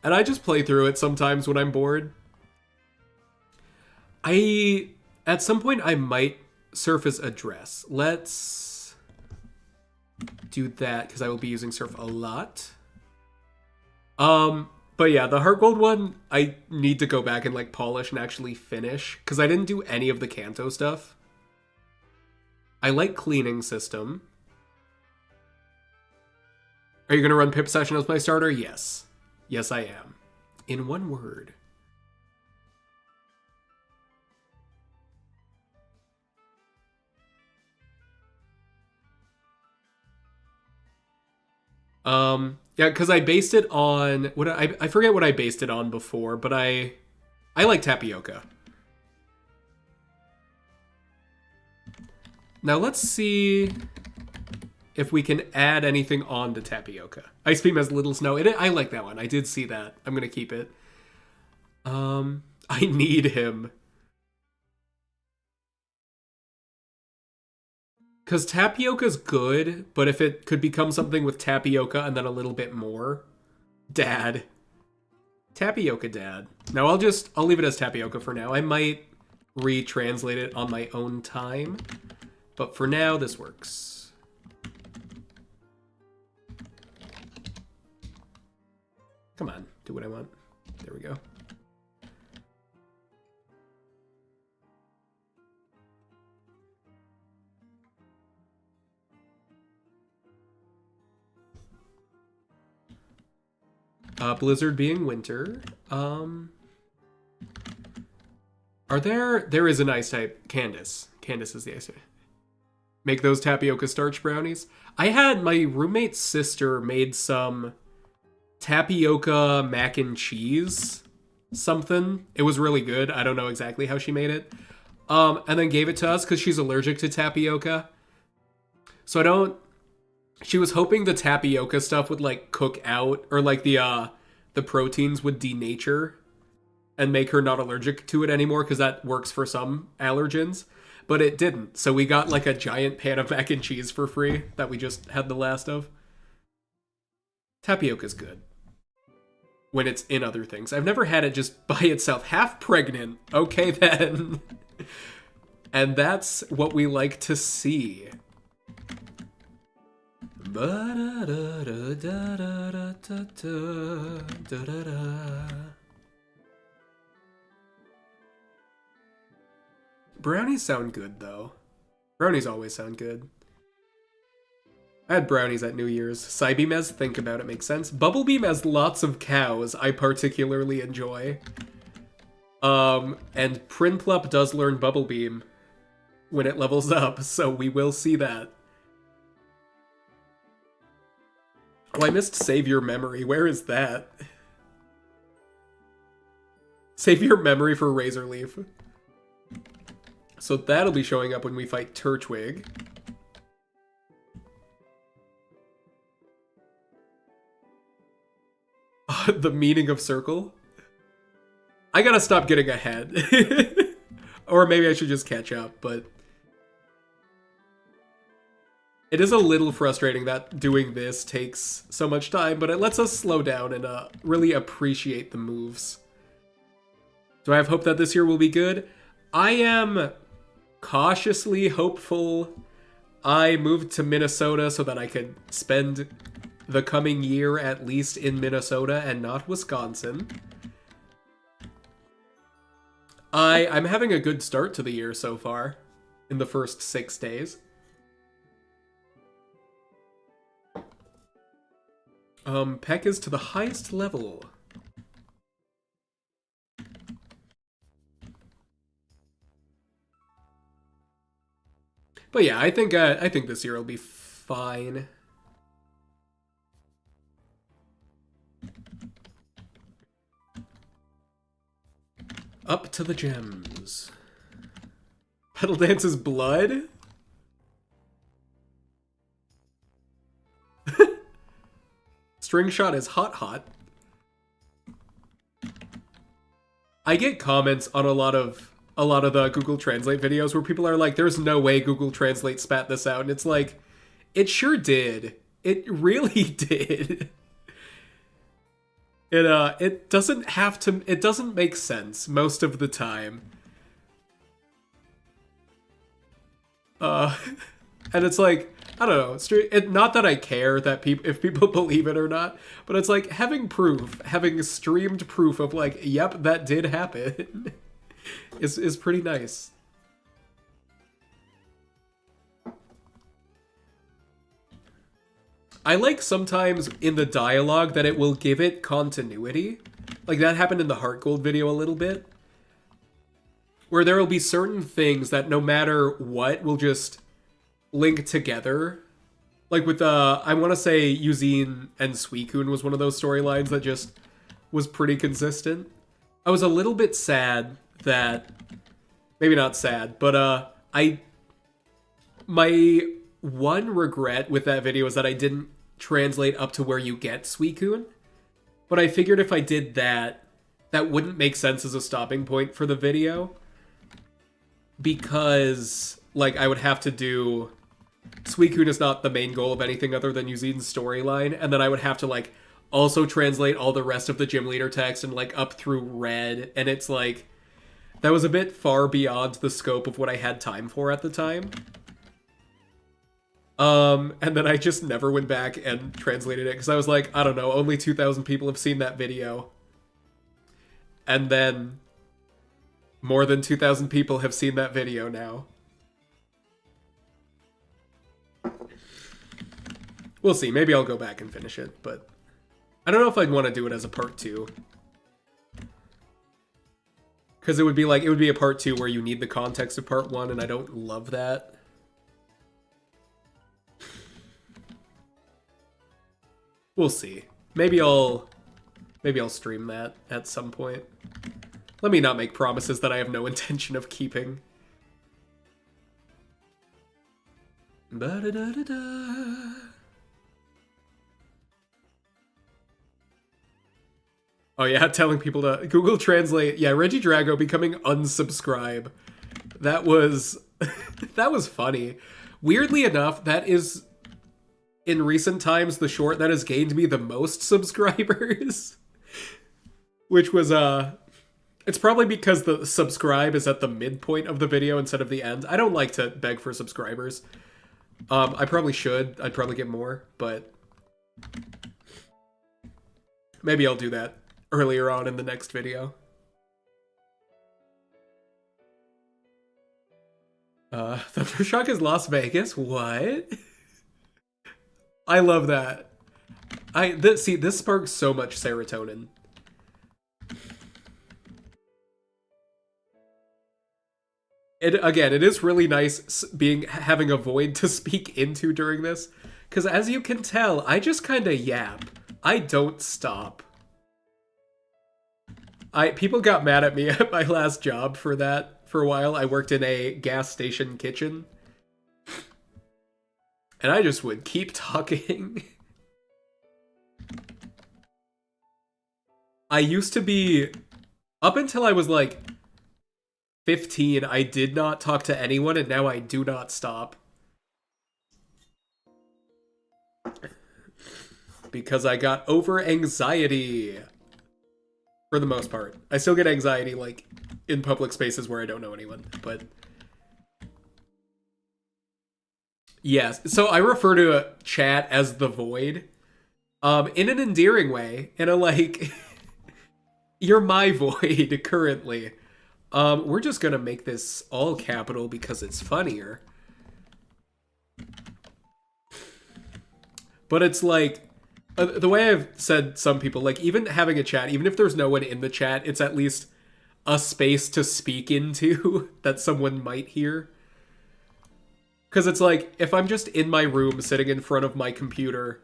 And I just play through it sometimes when I'm bored. At some point I might surface Address. Let's do that because I will be using Surf a lot. But yeah, the Heart Gold one, I need to go back and like polish and actually finish because I didn't do any of the Kanto stuff. I like Cleaning System. Are you going to run Pip Session as my starter? Yes. Yes, I am. In one word. Yeah, because I based it on what I forget what I based it on before, but I like Tapioca. Now let's see if we can add anything on to Tapioca. Ice Beam has Little Snow. I like that one. I did see that. I'm gonna keep it. I need him. Because Tapioca's good, but if it could become something with Tapioca and then a little bit more. Dad. Tapioca Dad. No, I'll leave it as Tapioca for now. I might retranslate it on my own time. But for now, this works. Come on, do what I want. There we go. Blizzard being winter. There is an ice type. Candace. Candace is the ice type. Make those tapioca starch brownies. I had my roommate's sister made some tapioca mac and cheese something. It was really good. I don't know exactly how she made it. And then gave it to us because she's allergic to tapioca. So she was hoping the tapioca stuff would like cook out, or like the proteins would denature and make her not allergic to it anymore, because that works for some allergens. But it didn't. So we got like a giant pan of mac and cheese for free that we just had the last of. Tapioca's good when it's in other things. I've never had it just by itself. Half pregnant. Okay then. And that's what we like to see. Brownies sound good, though. Brownies always sound good. I had brownies at New Year's. Psybeam has Think About It makes sense. Bubblebeam has lots of cows I particularly enjoy. And Prinplup does learn Bubblebeam when it levels up, so we will see that. Oh, I missed Save Your Memory. Where is that? Save Your Memory for Razorleaf. So that'll be showing up when we fight Turtwig. The meaning of circle? I gotta stop getting ahead. Or maybe I should just catch up, but... It is a little frustrating that doing this takes so much time, but it lets us slow down and really appreciate the moves. Do I have hope that this year will be good? I am cautiously hopeful. I moved to Minnesota so that I could spend the coming year at least in Minnesota and not Wisconsin. I'm having a good start to the year so far in the first 6 days. Peck is to the highest level. But yeah, I think this year will be fine. Up to the gems. Petal Dance's blood? String Shot is hot. I get comments on a lot of the Google Translate videos where people are like, there's no way Google Translate spat this out. And it's like, it sure did. It really did. It doesn't have to, it doesn't make sense most of the time. And it's like, I don't know, not that I care that if people believe it or not, but it's like having proof, having streamed proof of like, yep, that did happen, is pretty nice. I like sometimes in the dialogue that it will give it continuity. Like that happened in the Heart Gold video a little bit. Where there will be certain things that no matter what will just link together. Like with, I want to say Yuzine and Suicune was one of those storylines that just was pretty consistent. I was a little bit sad that, maybe not sad, but my one regret with that video is that I didn't translate up to where you get Suicune. But I figured if I did that, that wouldn't make sense as a stopping point for the video. Because, like, I would have to do... Suicune is not the main goal of anything other than Yuzine's storyline, and then I would have to, like, also translate all the rest of the gym leader text and, like, up through Red, and it's like... That was a bit far beyond the scope of what I had time for at the time. And then I just never went back and translated it, because I was like, I don't know, only 2,000 people have seen that video. And then... More than 2,000 people have seen that video now. We'll see. Maybe I'll go back and finish it, but I don't know if I'd want to do it as a part 2. Because it would be a part 2 where you need the context of part 1, and I don't love that. We'll see. Maybe I'll stream that at some point. Let me not make promises that I have no intention of keeping. Ba-da-da-da-da. Oh yeah, telling people to Google Translate. Yeah, Regidrago becoming unsubscribe. That was that was funny. Weirdly enough, that is in recent times the short that has gained me the most subscribers. Which was it's probably because the subscribe is at the midpoint of the video instead of the end. I don't like to beg for subscribers. I probably should. I'd probably get more, but maybe I'll do that earlier on in the next video. Thundershock is Las Vegas? What? I love that. See, this sparks so much serotonin. It is really nice having a void to speak into during this, because as you can tell, I just kind of yap. I don't stop. People got mad at me at my last job for that for a while. I worked in a gas station kitchen, and I just would keep talking. I used to be, up until I was like 15, I did not talk to anyone, and now I do not stop. Because I got over anxiety. For the most part. I still get anxiety, like, in public spaces where I don't know anyone, but... Yes, so I refer to a chat as the void. In an endearing way. In a, like... You're my void, currently. We're just gonna make this all capital because it's funnier. But it's like, the way I've said some people, like, even having a chat, even if there's no one in the chat, it's at least a space to speak into that someone might hear. Because it's like, if I'm just in my room sitting in front of my computer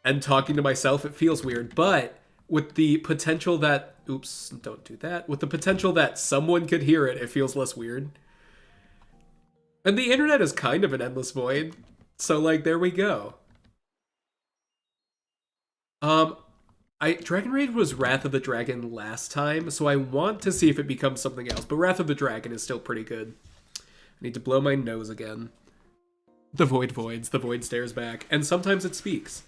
and talking to myself, it feels weird. But with the potential that, oops, don't do that. With the potential that someone could hear it, it feels less weird. And the internet is kind of an endless void. So, like, there we go. Dragon Rage was Wrath of the Dragon last time, so I want to see if it becomes something else. But Wrath of the Dragon is still pretty good. I need to blow my nose again. The void voids, the void stares back, and sometimes it speaks.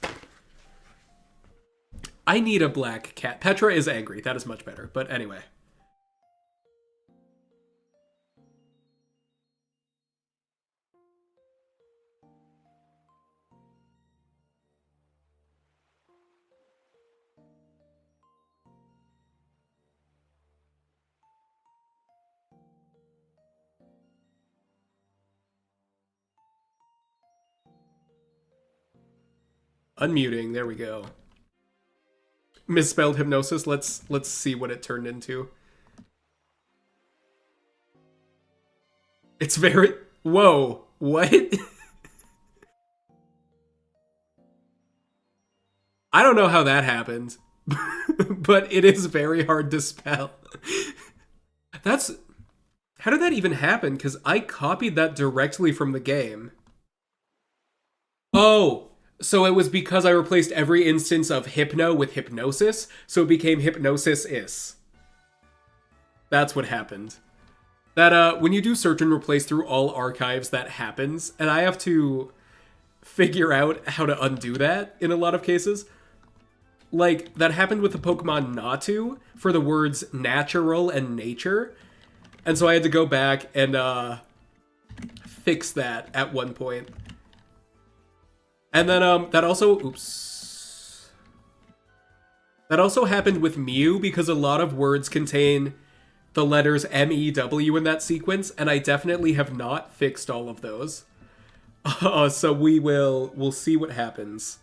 I need a black cat. Petra is angry. That is much better. But anyway. Unmuting, there we go. Misspelled hypnosis, let's see what it turned into. It's very... Whoa, what? I don't know how that happened, but it is very hard to spell. That's... How did that even happen? Because I copied that directly from the game. Oh, so it was because I replaced every instance of hypno with hypnosis, so it became hypnosis-is. That's what happened. That, when you do search and replace through all archives, that happens, and I have to figure out how to undo that in a lot of cases. Like, that happened with the Pokemon Natu for the words natural and nature, and so I had to go back and, fix that at one point. And then, that also... Oops. That also happened with Mew, because a lot of words contain the letters M-E-W in that sequence, and I definitely have not fixed all of those. So we'll see what happens.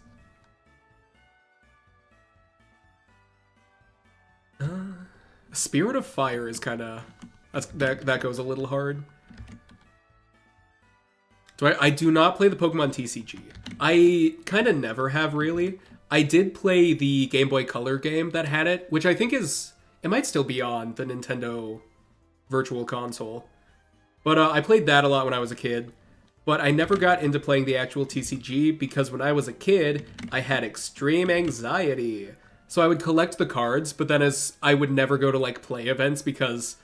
Spirit of Fire is kind of... That goes a little hard. So I do not play the Pokemon TCG. I kind of never have, really. I did play the Game Boy Color game that had it, which I think is... It might still be on the Nintendo Virtual Console. But I played that a lot when I was a kid. But I never got into playing the actual TCG because when I was a kid, I had extreme anxiety. So I would collect the cards, but then I would never go to, like, play events because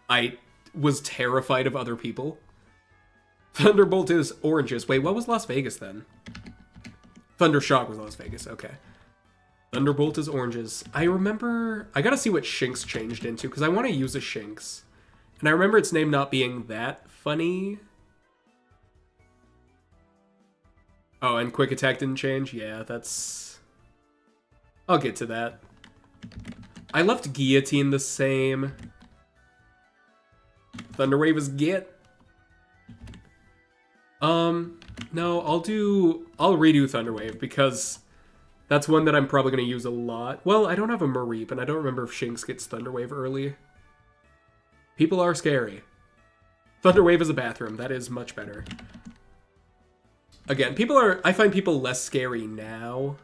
I was terrified of other people. Thunderbolt is oranges. Wait, what was Las Vegas then? Thundershock was Las Vegas, okay. Thunderbolt is oranges. I remember... I gotta see what Shinx changed into, because I want to use a Shinx. And I remember its name not being that funny. Oh, and Quick Attack didn't change? Yeah, that's... I'll get to that. I left Guillotine the same. Thunderwave is Git. No, I'll redo Thunderwave, because that's one that I'm probably going to use a lot. Well, I don't have a Mareep, and I don't remember if Shinx gets Thunderwave early. People are scary. Thunderwave is a bathroom. That is much better. Again, I find people less scary now.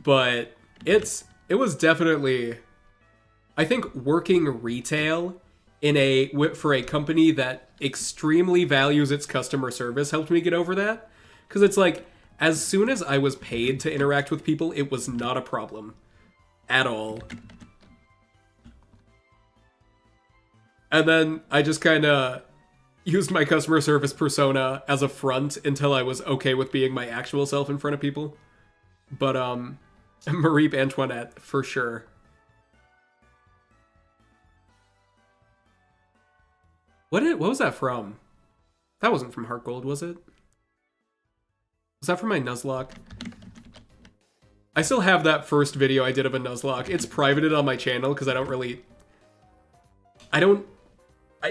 But it was definitely, I think, working retail for a company that extremely values its customer service helped me get over that. Because it's like, as soon as I was paid to interact with people, it was not a problem. At all. And then I just kind of used my customer service persona as a front until I was okay with being my actual self in front of people. But, Mareep Antoinette, for sure. What was that from? That wasn't from Heart Gold, was it? Was that from my Nuzlocke? I still have that first video I did of a Nuzlocke. It's privated on my channel because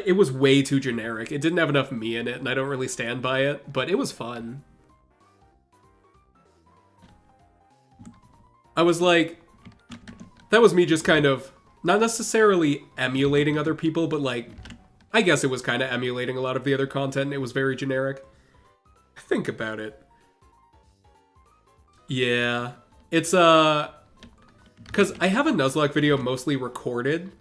it was way too generic. It didn't have enough me in it, and I don't really stand by it, but it was fun. I was like, that was me just kind of, not necessarily emulating other people, but like, I guess it was kind of emulating a lot of the other content. It was very generic. Think about it. Yeah. It's, because I have a Nuzlocke video mostly recorded,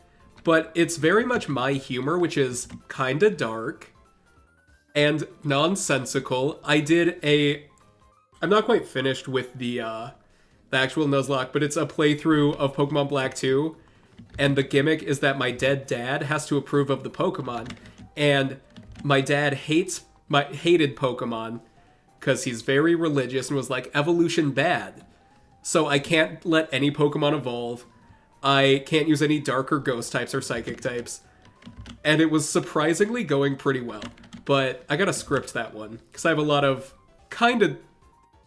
but it's very much my humor, which is kind of dark and nonsensical. I'm not quite finished with the actual Nuzlocke, but it's a playthrough of Pokemon Black 2, and the gimmick is that my dead dad has to approve of the Pokemon, and my dad hated Pokemon because he's very religious and was like, evolution bad. So I can't let any Pokemon evolve. I can't use any dark or ghost types or psychic types. And it was surprisingly going pretty well. But I gotta script that one, because I have a lot of kind of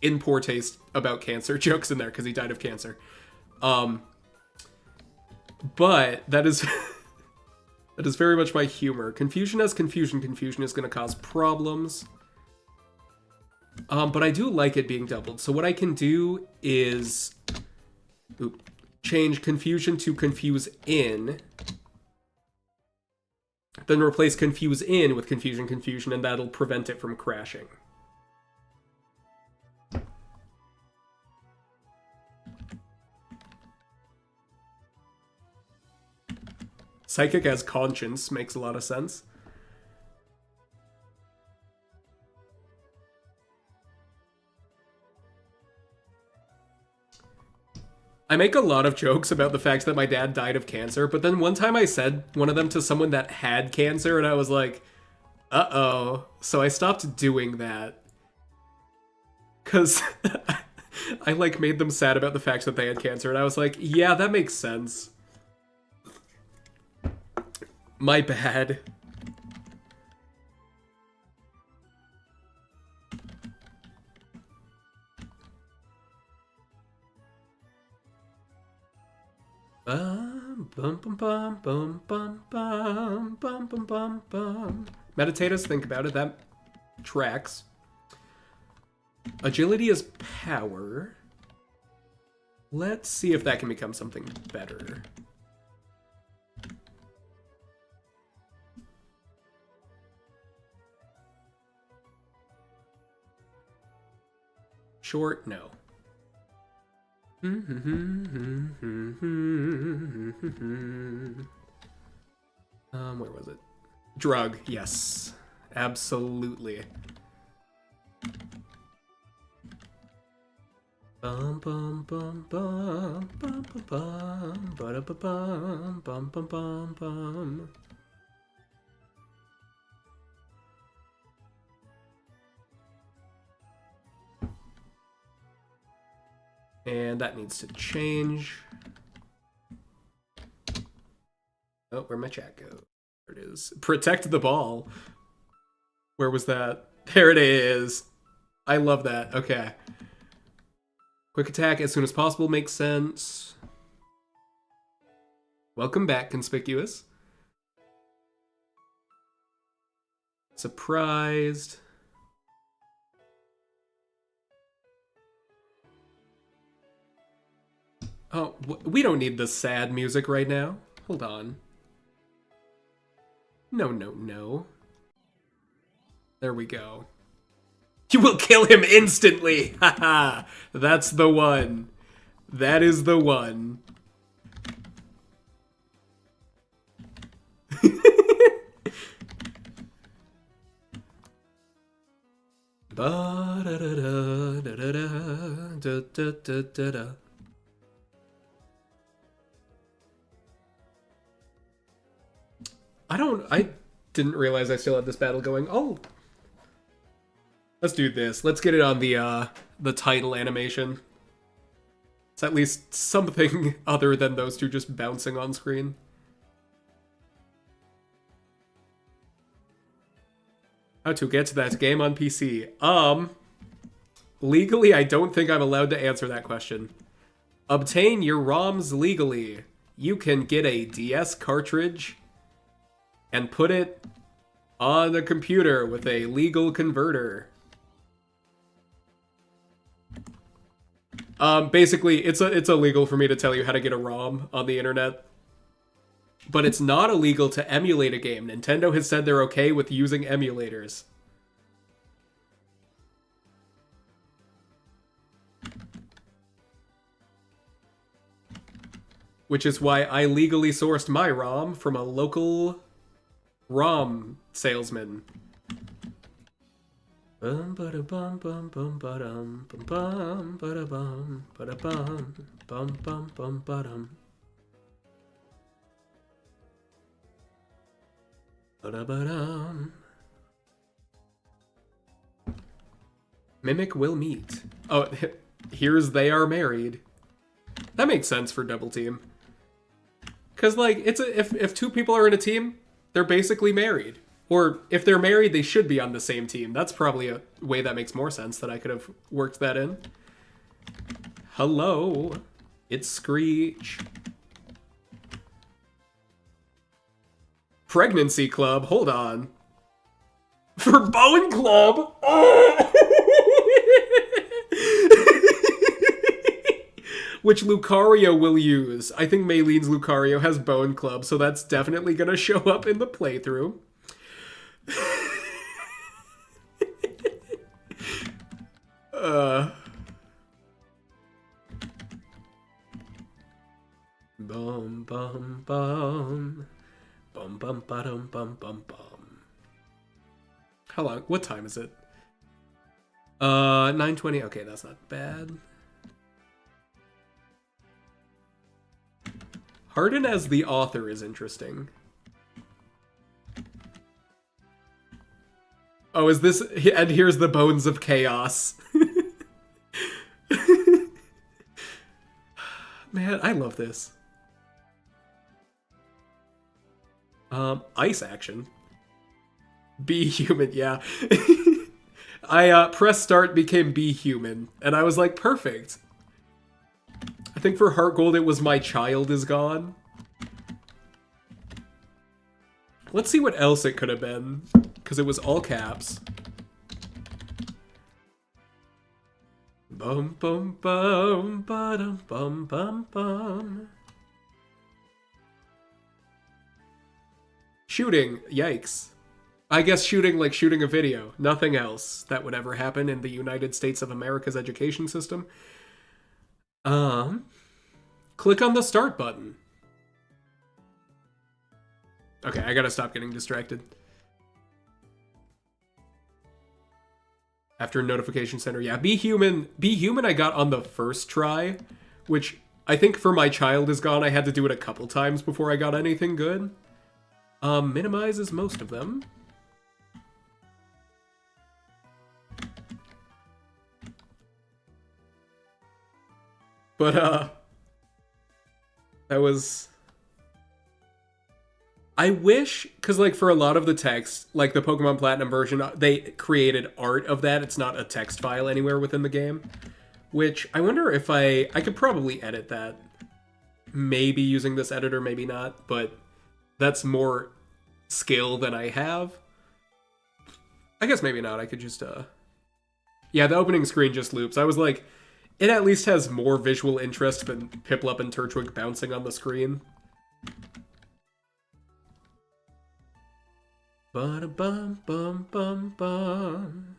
in poor taste about cancer jokes in there, because he died of cancer. But that is that is very much my humor. Confusion has confusion. Confusion is going to cause problems. But I do like it being doubled. So what I can do is change confusion to confuse in, then replace confuse in with confusion, and that'll prevent it from crashing. Psychic as conscience makes a lot of sense. I make a lot of jokes about the fact that my dad died of cancer, but then one time I said one of them to someone that had cancer, and I was like, uh-oh. So I stopped doing that. Because I, like, made them sad about the fact that they had cancer, and I was like, yeah, that makes sense. My bad. Meditators, think about it. That tracks. Agility is power. Let's see if that can become something better. Short, no. Where was it? Drug, yes. Absolutely. Bum bum bum bum bum bum bum ba ba bum bum bum bum bum. And that needs to change. Oh, where'd my chat go? There it is. Protect the ball. Where was that? There it is. I love that. Okay. Quick attack as soon as possible makes sense. Welcome back, Conspicuous. Surprised. Oh, we don't need the sad music right now. Hold on. No, no, no. There we go. You will kill him instantly! Haha! That's the one. That is the one. I didn't realize I still had this battle going. Oh. Let's do this. Let's get it on the title animation. It's at least something other than those two just bouncing on screen. How to get that game on PC. Legally, I don't think I'm allowed to answer that question. Obtain your ROMs legally. You can get a DS cartridge and put it on a computer with a legal converter. Basically, it's illegal for me to tell you how to get a ROM on the internet. But it's not illegal to emulate a game. Nintendo has said they're okay with using emulators. Which is why I legally sourced my ROM from a local ROM salesman. Bum ba da bum bum bum ba dum bum bum ba da bum bum bum ba dum ba da ba dum. Mimic will meet. Oh, here's they are married. That makes sense for Double Team. Cause like if two people are in a team, they're basically married. Or if they're married, they should be on the same team. That's probably a way that makes more sense that I could have worked that in. Hello, it's Screech. Pregnancy Club, hold on. For Bone Club? which Lucario will use. I think Maylene's Lucario has Bone Club, so that's definitely gonna show up in the playthrough. Bum bum bum. Bum bum bum bum bum bum. How long? What time is it? 9:20. Okay, that's not bad. Hardin as the author is interesting. Oh, is this... And here's the Bones of Chaos. Man, I love this. Ice action. Be human, yeah. I pressed start, became be human, and I was like, perfect. I think for Heart Gold it was My Child Is Gone. Let's see what else it could have been, because it was all caps. Bum bum bum ba-dum bum bum bum. Shooting, yikes. I guess shooting like shooting a video. Nothing else that would ever happen in the United States of America's education system. Click on the start button. Okay, I gotta stop getting distracted. After notification center, yeah, Be Human I got on the first try, which I think for My Child Is Gone I had to do it a couple times before I got anything good. Minimizes most of them. But, that was... I wish, because, like, for a lot of the text, like the Pokemon Platinum version, they created art of that. It's not a text file anywhere within the game. Which, I wonder if I could probably edit that. Maybe using this editor, maybe not. But that's more skill than I have. I guess maybe not. I could just, Yeah, the opening screen just loops. I was like... It at least has more visual interest than Piplup and Turtwig bouncing on the screen. Ba-da-bum, bum, bum, bum.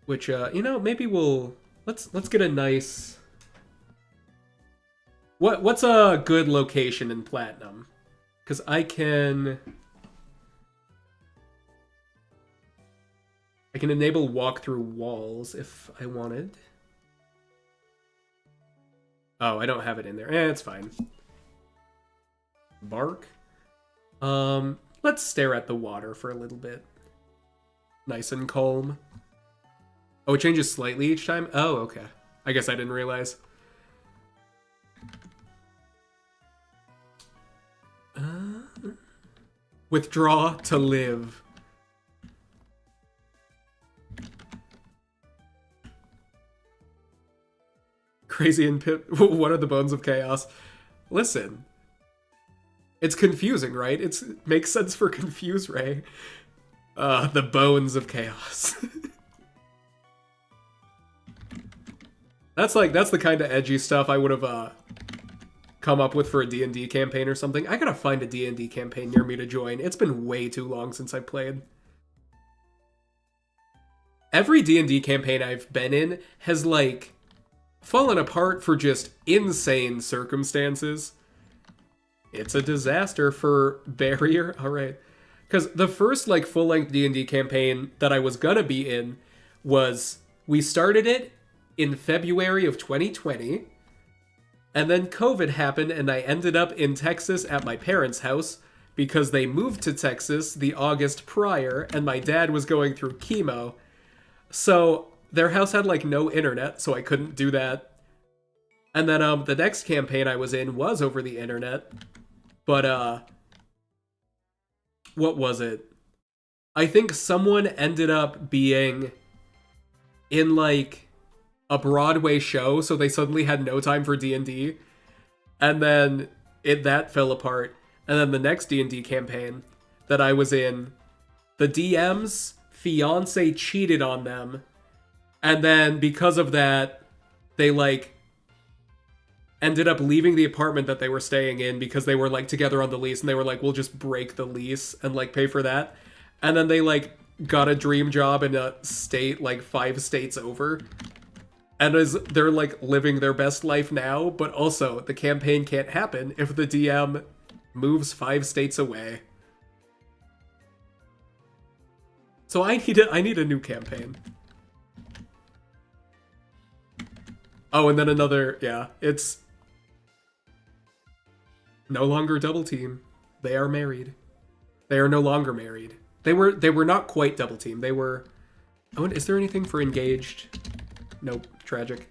Which, you know, maybe we'll... Let's get a nice... What's a good location in Platinum? Because I can enable walk through walls if I wanted. Oh, I don't have it in there. It's fine. Bark. Let's stare at the water for a little bit. Nice and calm. Oh, it changes slightly each time? Oh, okay. I guess I didn't realize. Withdraw to live. Crazy and Pip. What are the Bones of Chaos? Listen. It's confusing, right? It makes sense for Confuse Ray. The Bones of Chaos. That's the kind of edgy stuff I would have come up with for a D&D campaign or something. I gotta find a D&D campaign near me to join. It's been way too long since I played. Every D&D campaign I've been in has, like, fallen apart for just insane circumstances. It's a disaster for Barrier. All right. Because the first, like, full-length D&D campaign that I was gonna be in was... We started it in February of 2020, and then COVID happened and I ended up in Texas at my parents' house because they moved to Texas the August prior and my dad was going through chemo. So their house had like no internet, so I couldn't do that. And then the next campaign I was in was over the internet. But what was it? I think someone ended up being in like a Broadway show, so they suddenly had no time for D&D. And then that fell apart. And then the next D&D campaign that I was in, the DMs fiance cheated on them, and then because of that, they like ended up leaving the apartment that they were staying in because they were like together on the lease, and they were like, we'll just break the lease and like pay for that. And then they like got a dream job in a state like 5 states over, and as they're like living their best life now. But also the campaign can't happen if the DM moves 5 states away. So I need a new campaign. Oh, and then another, yeah, it's no longer double team. They are married. They are no longer married. They were not quite double team. They were. Oh, is there anything for engaged? Nope. Tragic.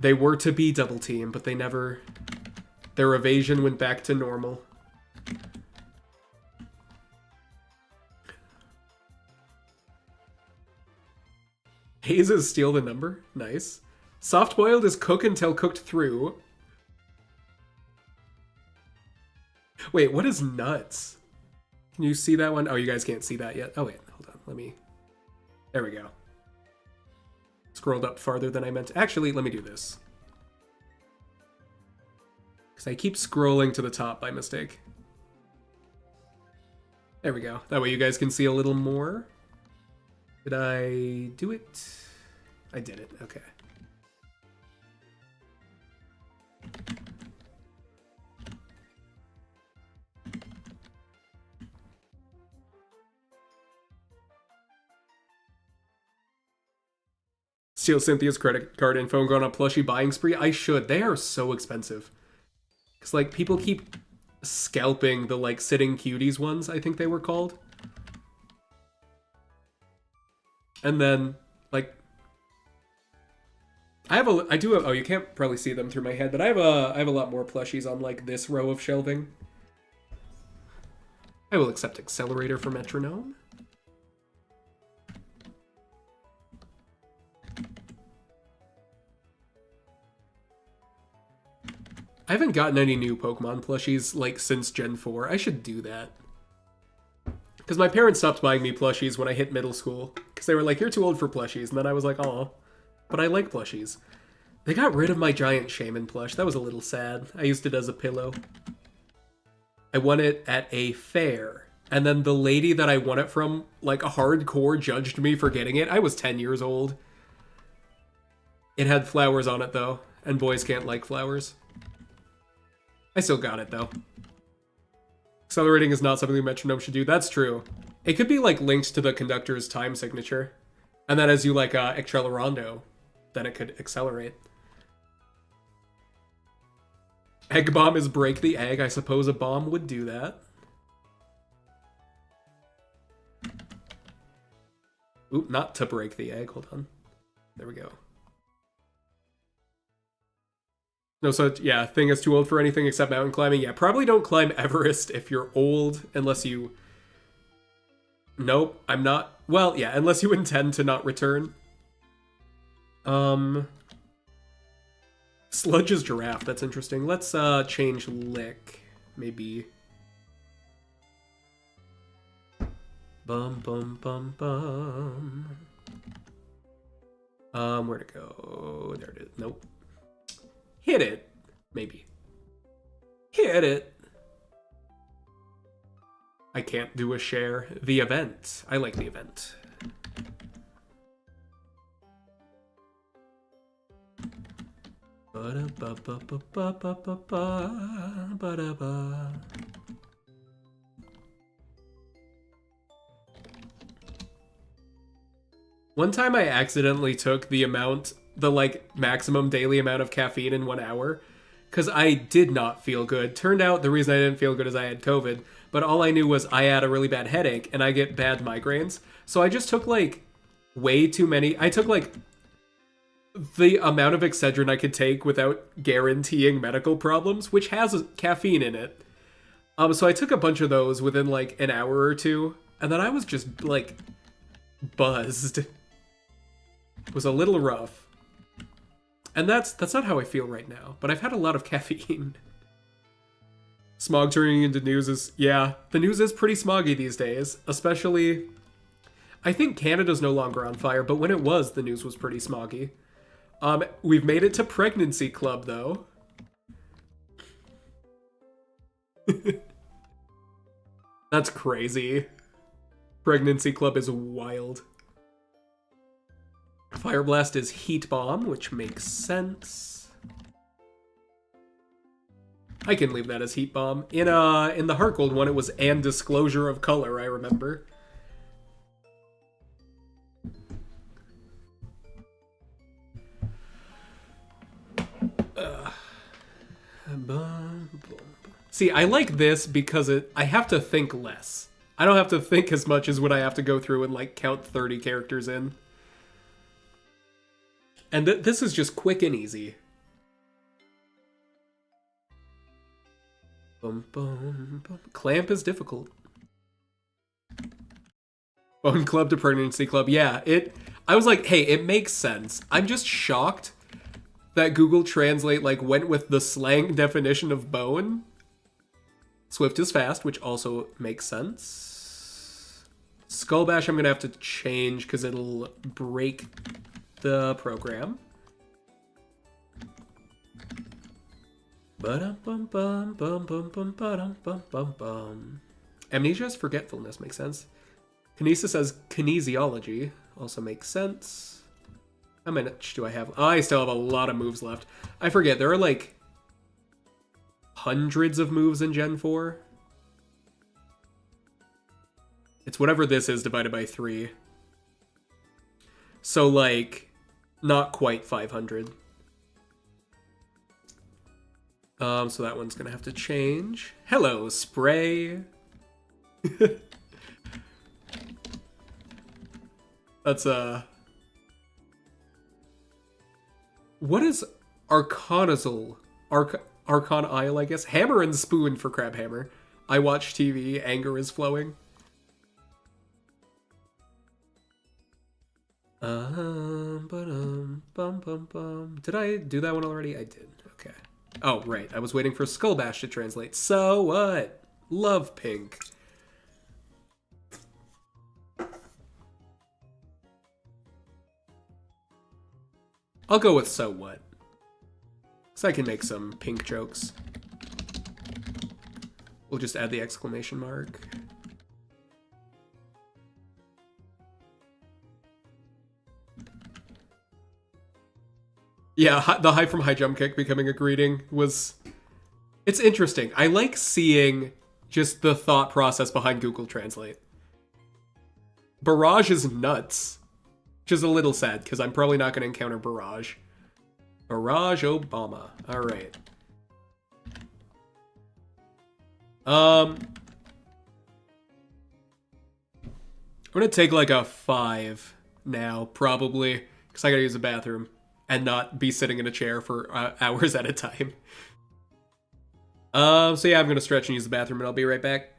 They were to be double team, but they never. Their evasion went back to normal. Hayes is steal the number. Nice. Soft boiled is cook until cooked through. Wait, what is nuts? Can you see that one? Oh, you guys can't see that yet. Oh, wait, hold on. Let me... There we go. Scrolled up farther than I meant to. Actually, let me do this. Because I keep scrolling to the top by mistake. There we go. That way you guys can see a little more. Did I do it? I did it. Okay. Steal Cynthia's credit card info and go on a plushie buying spree. I should. They are so expensive. Because, like, people keep scalping the, like, Sitting Cuties ones, I think they were called. And then, like... I do have, oh, you can't probably see them through my head, but I have a lot more plushies on, like, this row of shelving. I will accept Accelerator for Metronome. I haven't gotten any new Pokemon plushies, like, since Gen 4. I should do that. Because my parents stopped buying me plushies when I hit middle school. Because they were like, you're too old for plushies. And then I was like, aw. But I like plushies. They got rid of my giant shaman plush. That was a little sad. I used it as a pillow. I won it at a fair. And then the lady that I won it from, like, hardcore judged me for getting it. I was 10 years old. It had flowers on it, though. And boys can't like flowers. I still got it, though. Accelerating is not something the metronome should do. That's true. It could be, like, linked to the conductor's time signature. And then as you, like, Accelerando, then it could accelerate. Egg bomb is break the egg. I suppose a bomb would do that. Oop, not to break the egg. Hold on. There we go. No, so, yeah, thing is too old for anything except mountain climbing. Yeah, probably don't climb Everest if you're old, unless you... Nope, I'm not... Well, yeah, unless you intend to not return. Sludge is giraffe, that's interesting. Let's, change lick, maybe. Bum, bum, bum, bum. Where'd it go? There it is. Nope. Hit it. Maybe. Hit it. I can't do a share. The event. I like the event. Ba-da-ba-ba-ba-ba-ba-ba-ba-ba. One time I accidentally took the like maximum daily amount of caffeine in 1 hour because I did not feel good. Turned out the reason I didn't feel good is I had COVID, but all I knew was I had a really bad headache and I get bad migraines. So I just took like way too many. I took like the amount of Excedrin I could take without guaranteeing medical problems, which has caffeine in it. So I took a bunch of those within like an hour or two, and then I was just like buzzed. It was a little rough. And that's not how I feel right now, but I've had a lot of caffeine. Smog turning into news is, yeah, the news is pretty smoggy these days, especially, I think Canada's no longer on fire, but when it was, the news was pretty smoggy. We've made it to Pregnancy Club, though. That's crazy. Pregnancy Club is wild. Fire Blast is Heat Bomb, which makes sense. I can leave that as Heat Bomb. In the Heart Gold one, it was And Disclosure of Color, I remember. See, I like this because I have to think less. I don't have to think as much as when I have to go through and like count 30 characters in. And this is just quick and easy. Bum, bum, bum. Clamp is difficult. Bone Club to Pregnancy Club. Yeah, I was like, hey, it makes sense. I'm just shocked that Google Translate like went with the slang definition of bone. Swift is fast, which also makes sense. Skull Bash I'm gonna have to change because it'll break the program. Amnesia is forgetfulness, makes sense. Kinesis as kinesiology also makes sense. How much do I have? Oh, I still have a lot of moves left. I forget, there are like hundreds of moves in Gen 4. It's whatever this is divided by 3. So like, not quite 500. So that one's gonna have to change. Hello, Spray. That's what is Arcanazel? Archon Isle, I guess. Hammer and Spoon for Crabhammer. I watch TV, anger is flowing. Did I do that one already? I did. Okay. Oh, right. I was waiting for Skull Bash to translate. So what? Love pink. I'll go with so what. Because I can make some pink jokes. We'll just add the exclamation mark. Yeah, the hype from High Jump Kick becoming a greeting was... It's interesting. I like seeing just the thought process behind Google Translate. Barrage is nuts. Which is a little sad, because I'm probably not going to encounter Barrage. Barrage Obama. Alright. I'm going to take like a 5 now, probably. Because I got to use the bathroom. And not be sitting in a chair for hours at a time. So yeah, I'm going to stretch and use the bathroom, and I'll be right back.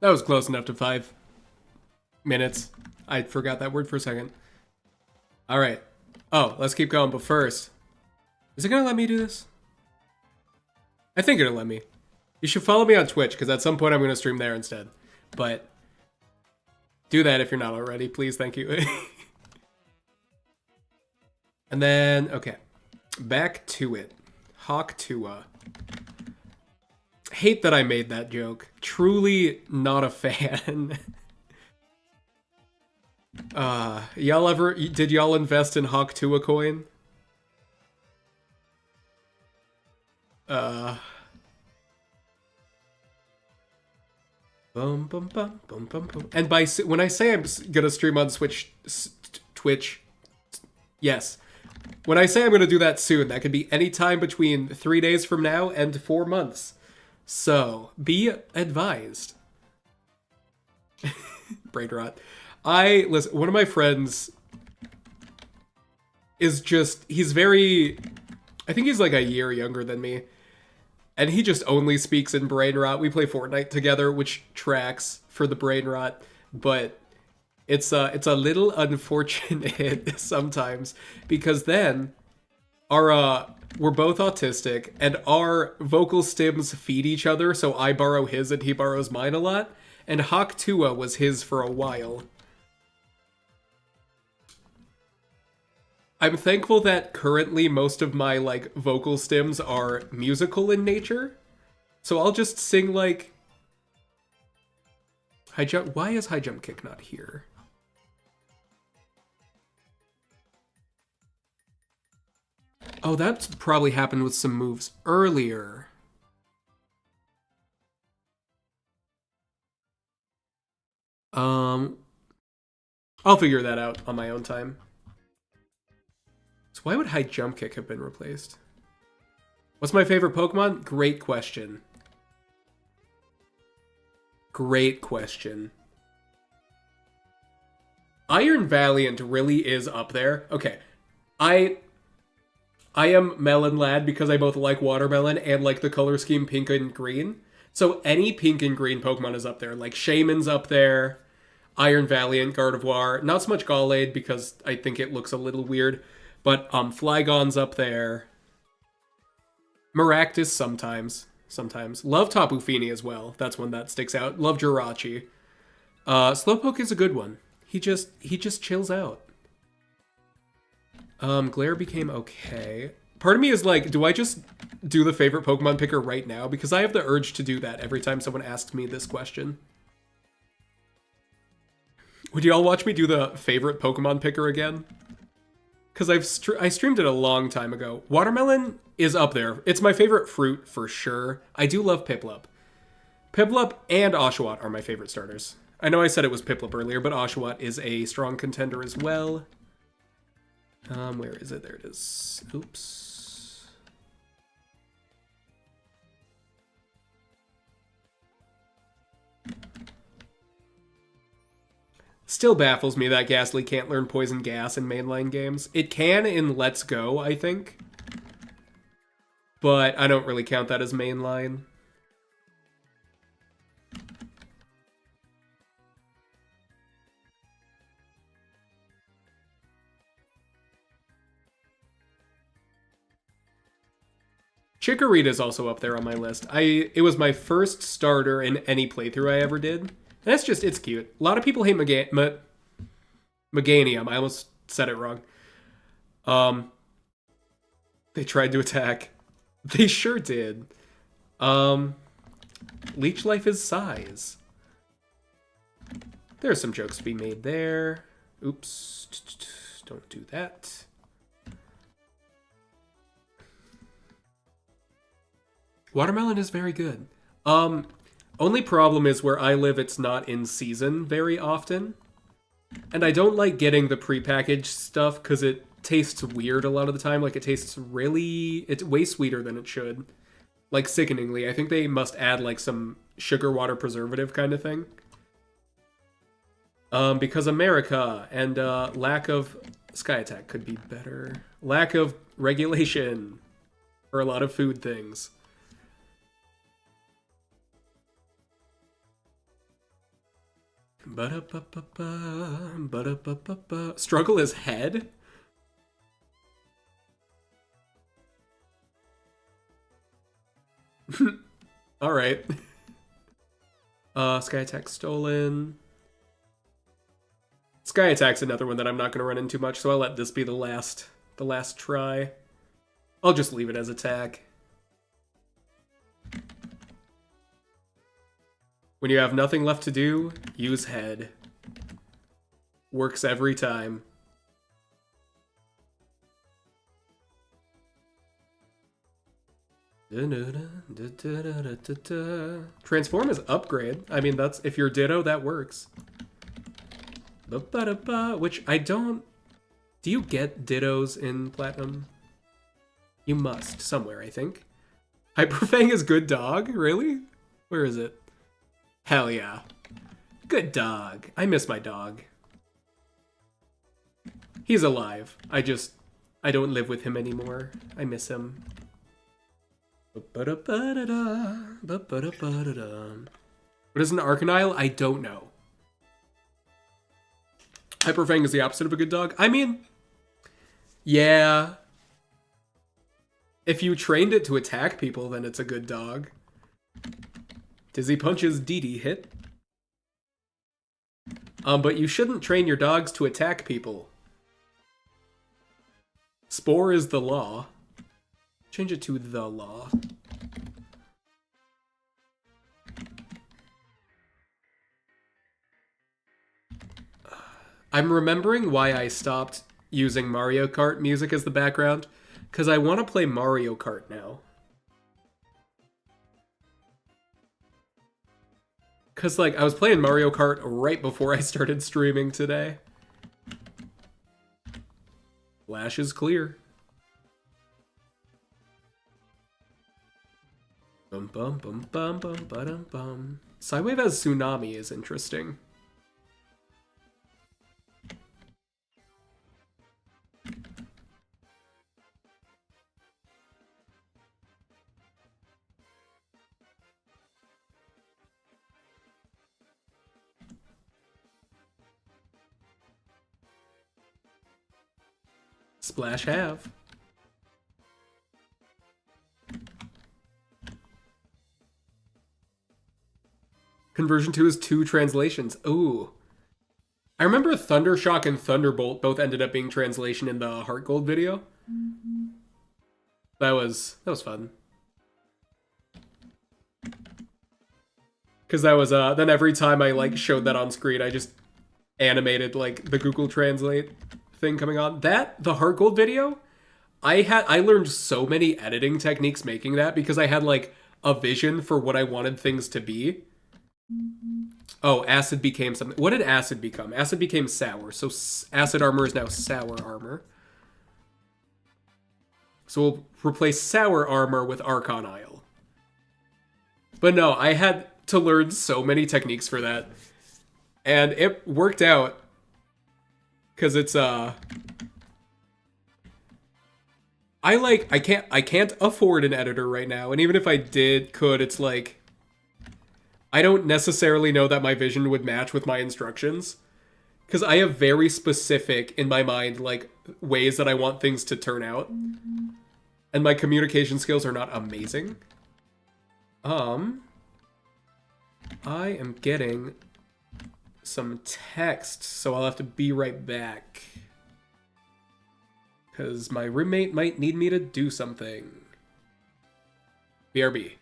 That was close enough to 5 minutes. I forgot that word for a second. All right. Oh, let's keep going. But first, is it going to let me do this? I think it'll let me. You should follow me on Twitch, because at some point I'm going to stream there instead. But do that if you're not already, please. Thank you. And then, okay. Back to it. Hawk Tua. Hate that I made that joke. Truly not a fan. Did y'all invest in Hawk Tua coin? Boom, boom, boom, boom, boom, boom. And when I say I'm gonna stream on Twitch, yes. When I say I'm gonna do that soon, that could be any time between 3 days from now and 4 months. So, be advised. Brain rot. Listen, one of my friends is he's very, I think he's like a year younger than me. And he just only speaks in brain rot. We play Fortnite together, which tracks for the brain rot. But it's a little unfortunate sometimes, because then we're both autistic and our vocal stems feed each other, so I borrow his and he borrows mine a lot. And Hawk Tua was his for a while. I'm thankful that currently most of my like vocal stems are musical in nature. So I'll just sing like high jump. Why is high jump kick not here? Oh, that's probably happened with some moves earlier. I'll figure that out on my own time. So why would high jump kick have been replaced? What's my favorite Pokemon? Great question. Great question. Iron Valiant really is up there. Okay. I am Melon Lad because I both like watermelon and like the color scheme pink and green. So any pink and green Pokemon is up there. Like Shaman's up there. Iron Valiant, Gardevoir. Not so much Gallade because I think it looks a little weird. But Flygon's up there. Maractus sometimes. Love Tapu Fini as well. That's one that sticks out. Love Jirachi. Slowpoke is a good one. He just chills out. Glare became okay. Part of me is like, do I just do the favorite Pokemon picker right now? Because I have the urge to do that every time someone asks me this question. Would y'all watch me do the favorite Pokemon picker again? Because I streamed it a long time ago. Watermelon is up there. It's my favorite fruit for sure. I do love Piplup. Piplup and Oshawott are my favorite starters. I know I said it was Piplup earlier, but Oshawott is a strong contender as well. Where is it? There it is. Oops. Still baffles me that Ghastly can't learn Poison Gas in mainline games. It can in Let's Go, I think. But I don't really count that as mainline. Chikorita's also up there on my list. It was my first starter in any playthrough I ever did. And that's just, it's cute. A lot of people hate Meganium. I almost said it wrong. They tried to attack. They sure did. Leech Life is size. There's some jokes to be made there. Oops. Don't do that. Watermelon is very good. Only problem is where I live, it's not in season very often. And I don't like getting the prepackaged stuff because it tastes weird a lot of the time. Like, it's way sweeter than it should. Like, sickeningly. I think they must add, like, some sugar water preservative kind of thing. Because America and lack of Sky Attack could be better. Lack of regulation for a lot of food things. Ba-da-ba-ba-ba, ba-da-ba-ba-ba. Struggle is head? Alright. Sky Attack stolen. Sky Attack's another one that I'm not going to run into much, so I'll let this be the last try. I'll just leave it as attack. When you have nothing left to do, use head. Works every time. Transform is upgrade. I mean, that's if you're Ditto, that works. Which I don't... Do you get Dittos in Platinum? You must, somewhere, I think. Hyperfang is good dog? Really? Where is it? Hell yeah. Good dog. I miss my dog. He's alive. I don't live with him anymore. I miss him. What is an Arcanile? I don't know. Hyperfang is the opposite of a good dog? I mean, yeah. If you trained it to attack people, then it's a good dog. Dizzy Punch's DD hit. But you shouldn't train your dogs to attack people. Spore is the law. Change it to the law. I'm remembering why I stopped using Mario Kart music as the background, because I want to play Mario Kart now. Because, like, I was playing Mario Kart right before I started streaming today. Flash is clear. Bum bum bum bum bum bum bum. Psywave as Tsunami is interesting. Splash have. Conversion 2 is 2 translations. Ooh. I remember Thundershock and Thunderbolt both ended up being translation in the Heart Gold video. That was fun. Because that was, then every time I, like, showed that on screen, I just animated, like, the Google Translate thing coming on. The Heart Gold video, I learned so many editing techniques making that because I had, like, a vision for what I wanted things to be. Oh, acid became something. What did acid become? Acid became sour. So acid armor is now sour armor. So we'll replace sour armor with Arcanile. But no, I had to learn so many techniques for that. And it worked out. Because it's, I can't afford an editor right now. And even if I could, it's like... I don't necessarily know that my vision would match with my instructions. Because I have very specific, in my mind, like, ways that I want things to turn out. And my communication skills are not amazing. I am getting some text, so I'll have to be right back. Because my roommate might need me to do something. BRB.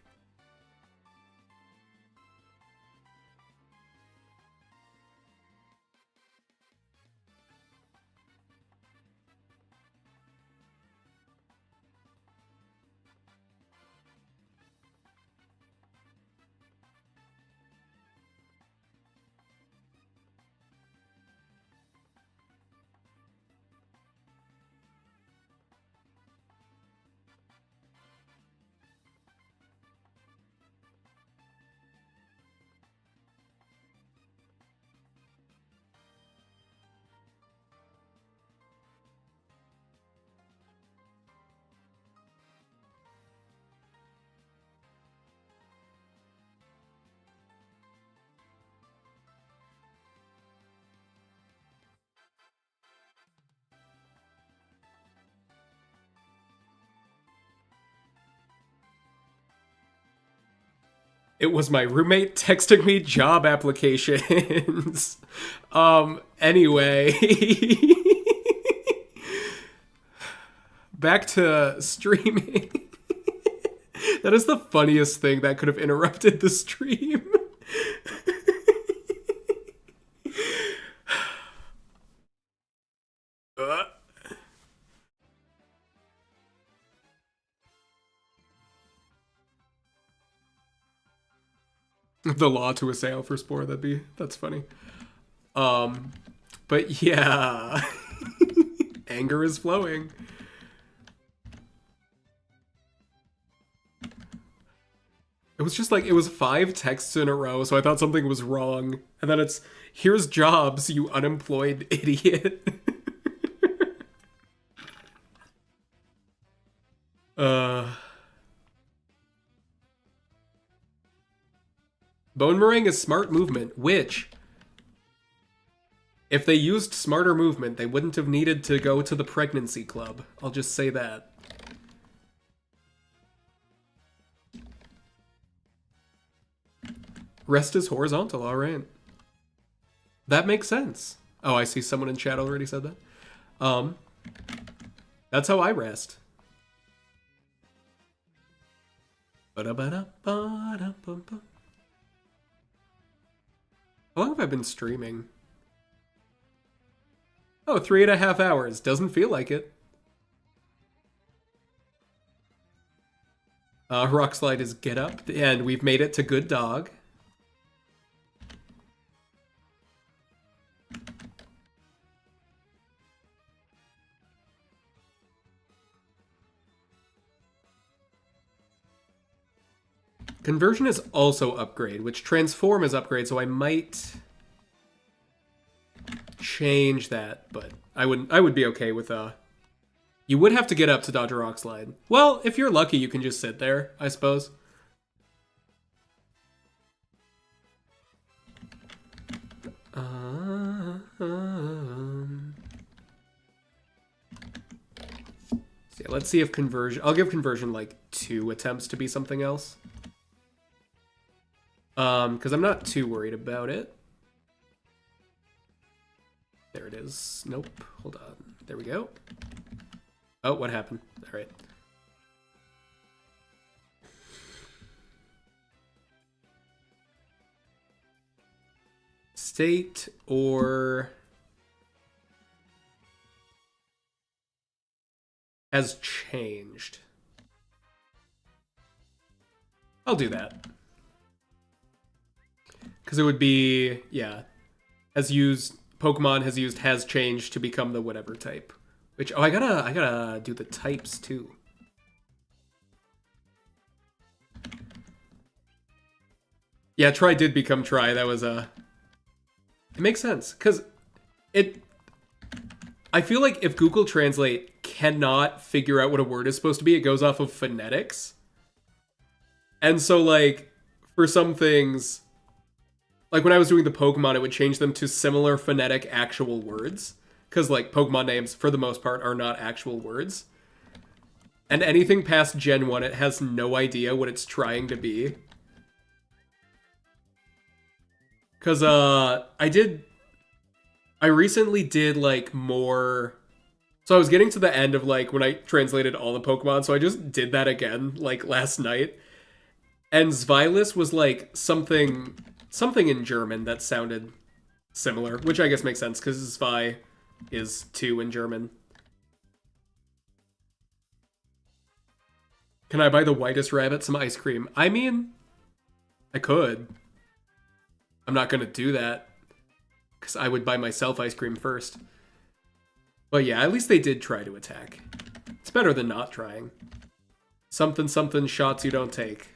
It was my roommate texting me job applications. Anyway. Back to streaming. That is the funniest thing that could have interrupted the stream. The law to assail for Spore, that's funny. But yeah. Anger is flowing. It was just like, it was 5 texts in a row, so I thought something was wrong. And then it's, here's jobs, you unemployed idiot. Bone Meringue is smart movement, which, if they used smarter movement, they wouldn't have needed to go to the pregnancy club. I'll just say that. Rest is horizontal, alright. That makes sense. Oh, I see someone in chat already said that. That's how I rest. How long have I been streaming? Oh, 3.5 hours. Doesn't feel like it. Rock Slide is Get Up, and we've made it to Good Dog. Conversion is also upgrade, which transform is upgrade, so I might change that, but I would be okay with you would have to get up to dodge a rock slide. Well, if you're lucky, you can just sit there, I suppose. So yeah, let's see if conversion... I'll give conversion like 2 attempts to be something else. Because I'm not too worried about it. There it is. Nope. Hold on. There we go. Oh, what happened? All right. State or has changed. I'll do that. Because it would be, yeah, Pokemon has used has changed to become the whatever type. Which, oh, I gotta do the types too. Yeah, Try did become Try. That was it makes sense, because I feel like if Google Translate cannot figure out what a word is supposed to be, it goes off of phonetics. And so, like, for some things, like when I was doing the Pokemon, it would change them to similar phonetic actual words. Because, like, Pokemon names, for the most part, are not actual words. And anything past Gen 1, it has no idea what it's trying to be. Because, I recently did, like, more... So I was getting to the end of, like, when I translated all the Pokemon, so I just did that again, like, last night. And Zweilous was, like, something in German that sounded similar, which I guess makes sense, because Zwei is 2 in German. Can I buy the whitest rabbit some ice cream? I mean, I could. I'm not going to do that, because I would buy myself ice cream first. But yeah, at least they did try to attack. It's better than not trying. Something shots you don't take.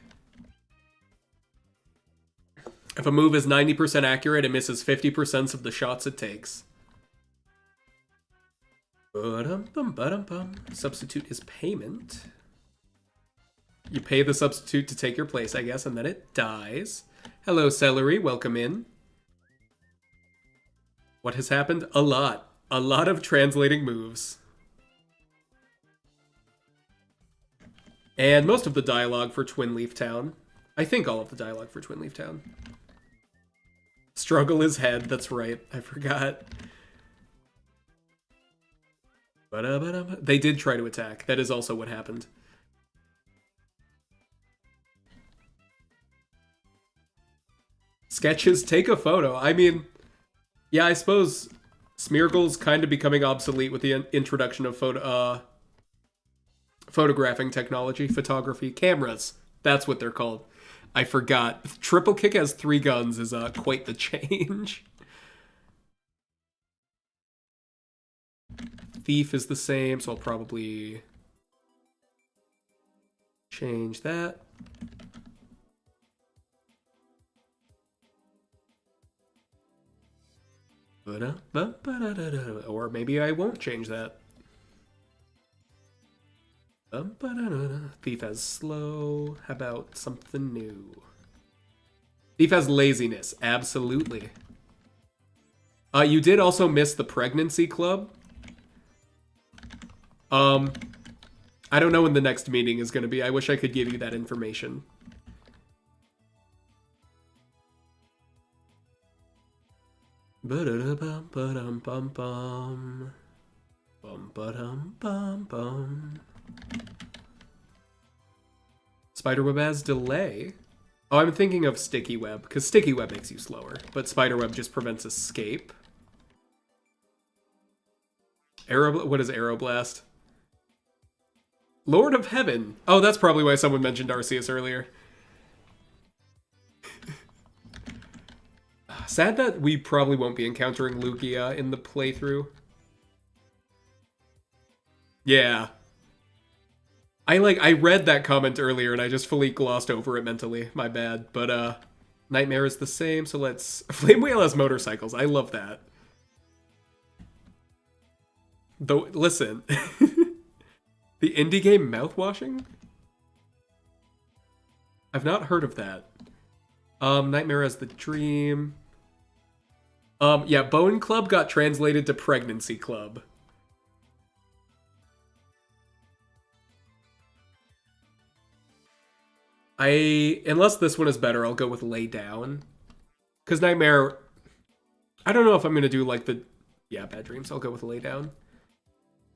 If a move is 90% accurate, it misses 50% of the shots it takes. Substitute is payment. You pay the substitute to take your place, I guess, and then it dies. Hello, Celery. Welcome in. What has happened? A lot. A lot of translating moves. And most of the dialogue for Twin Leaf Town. I think all of the dialogue for Twin Leaf Town. Struggle is head, that's right. I forgot. They did try to attack. That is also what happened. Sketches, take a photo. I mean, yeah, I suppose Smeargle's kind of becoming obsolete with the introduction of photographing technology, photography, cameras. That's what they're called. I forgot. Triple Kick has 3 guns is quite the change. Thief is the same, so I'll probably change that. Or maybe I won't change that. Thief has slow. How about something new? Thief has laziness. Absolutely. You did also miss the pregnancy club. I don't know when the next meeting is going to be. I wish I could give you that information. Spiderweb has delay. Oh, I'm thinking of Sticky Web, because Sticky Web makes you slower, but Spiderweb just prevents escape. What is Aeroblast? Lord of Heaven. Oh, that's probably why someone mentioned Arceus earlier. Sad that we probably won't be encountering Lugia in the playthrough. Yeah. I read that comment earlier and I just fully glossed over it mentally. My bad. But Nightmare is the same, so let's... Flame Whale has motorcycles. I love that. Though, listen. The indie game mouthwashing? I've not heard of that. Nightmare has the dream. Yeah, Bone Club got translated to Pregnancy Club. Unless this one is better, I'll go with Lay Down. Because Nightmare... I don't know if I'm going to do like the... Yeah, Bad Dreams. I'll go with Lay Down.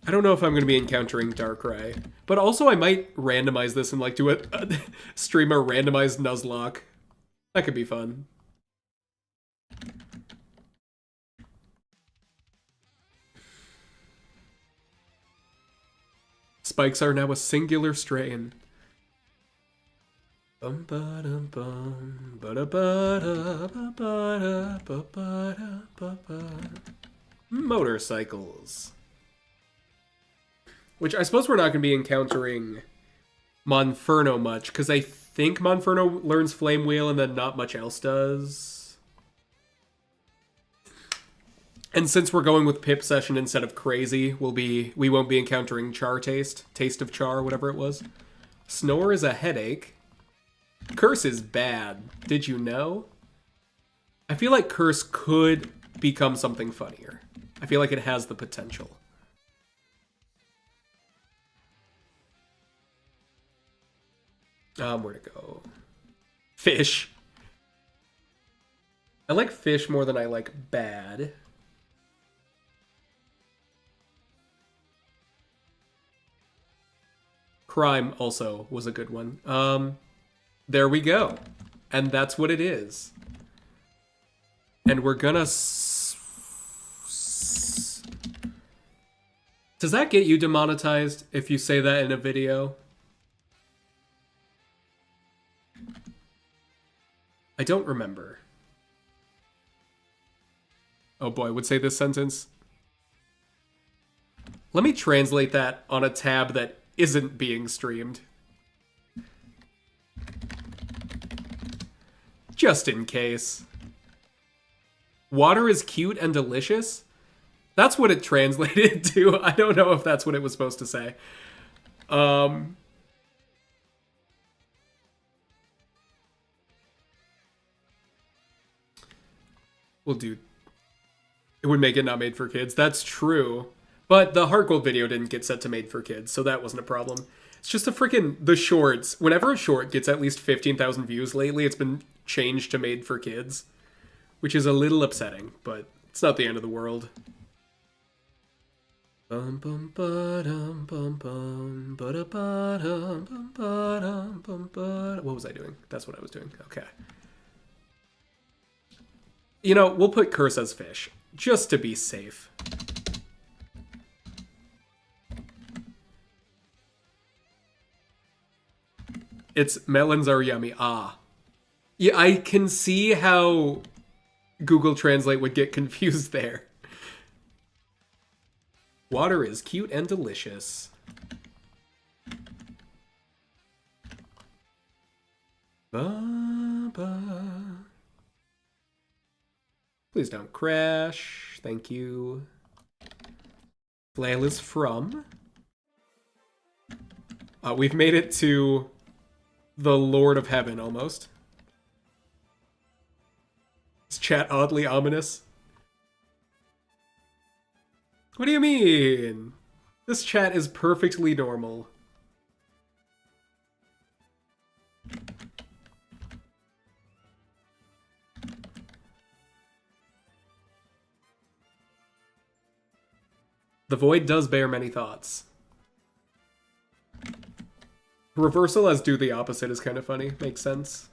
I don't know if I'm going to be encountering Darkrai. But also I might randomize this and like do a stream a randomized Nuzlocke. That could be fun. Spikes are now a singular strain. Motorcycles. Which I suppose we're not going to be encountering Monferno much, because I think Monferno learns Flame Wheel and then not much else does. And since we're going with Pip Session instead of Crazy, we won't be encountering Char Taste. Taste of Char, whatever it was. Snore is a headache. Curse is bad. Did you know? I feel like Curse could become something funnier. I feel like it has the potential. Where to go? Fish. I like fish more than I like bad. Crime also was a good one. There we go. And that's what it is. And we're gonna... Does that get you demonetized if you say that in a video? I don't remember. Oh boy, would say this sentence. Let me translate that on a tab that isn't being streamed. Just in case. Water is cute and delicious? That's what it translated to. I don't know if that's what it was supposed to say. Well, dude, it would make it not made for kids. That's true. But the Heart Gold video didn't get set to made for kids, so that wasn't a problem. It's just a freaking the shorts. Whenever a short gets at least 15,000 views lately, it's been changed to made for kids, which is a little upsetting, but it's not the end of the world. Bum bum ba-dum bum bum ba-da-ba-dum bum ba-dum bum ba. What was I doing? That's what I was doing. Okay. You know, we'll put curse as fish, just to be safe. It's melons are yummy. Ah. Yeah, I can see how Google Translate would get confused there. Water is cute and delicious. Ba-ba. Please don't crash. Thank you. Flail is from. We've made it to the Lord of Heaven, almost. Is chat oddly ominous? What do you mean? This chat is perfectly normal. The void does bear many thoughts. Reversal as do the opposite is kind of funny. Makes sense.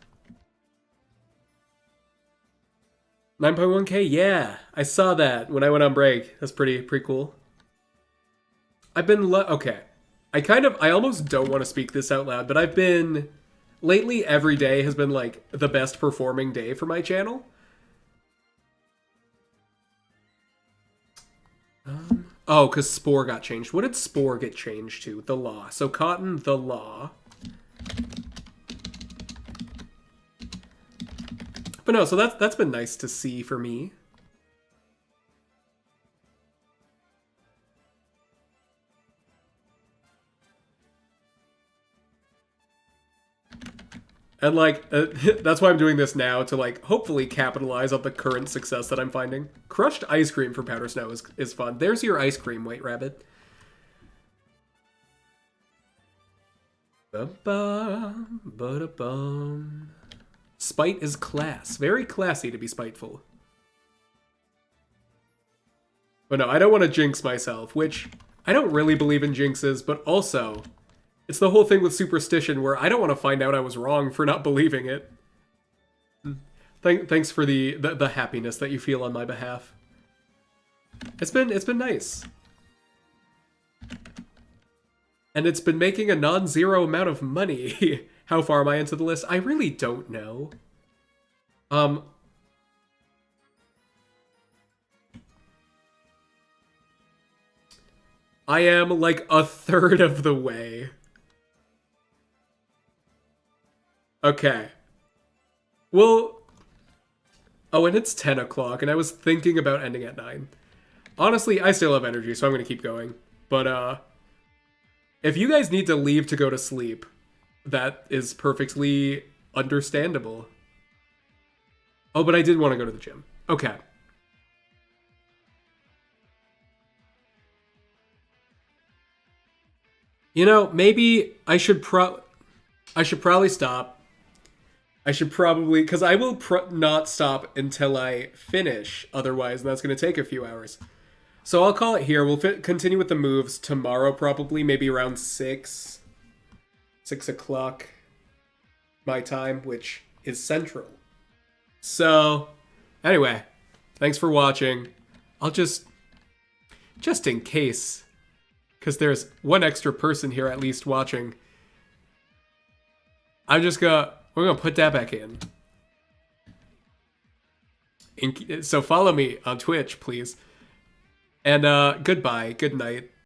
9.1k? Yeah, I saw that when I went on break. That's pretty cool. I've been okay. I almost don't want to speak this out loud, but I've been lately every day has been like the best performing day for my channel. Oh, because Spore got changed. What did Spore get changed to? The Law. So Cotton, the Law. But no, so that's been nice to see for me. And like, that's why I'm doing this now, to like hopefully capitalize on the current success that I'm finding. Crushed ice cream for Powder Snow is fun. There's your ice cream, White Rabbit. Ba-bum, ba-da-bum. Spite is class. Very classy to be spiteful. But no, I don't want to jinx myself, which I don't really believe in jinxes, but also it's the whole thing with superstition where I don't want to find out I was wrong for not believing it. Thanks for the happiness that you feel on my behalf. It's been nice. And it's been making a non-zero amount of money. How far am I into the list? I really don't know. I am like a third of the way. Okay. Well, oh, and it's 10 o'clock, and I was thinking about ending at 9. Honestly, I still have energy, so I'm gonna keep going. But, if you guys need to leave to go to sleep, that is perfectly understandable. Oh, but I did want to go to the gym. Okay. You know, maybe I should probably stop. I should probably, because I will not stop until I finish, otherwise that's going to take a few hours. So I'll call it here. We'll continue with the moves tomorrow, probably, maybe around 6 o'clock my time, which is central. So, anyway, thanks for watching. I'll just in case, because there's one extra person here at least watching, we're gonna put that back in. So follow me on Twitch, please. And goodbye, good night.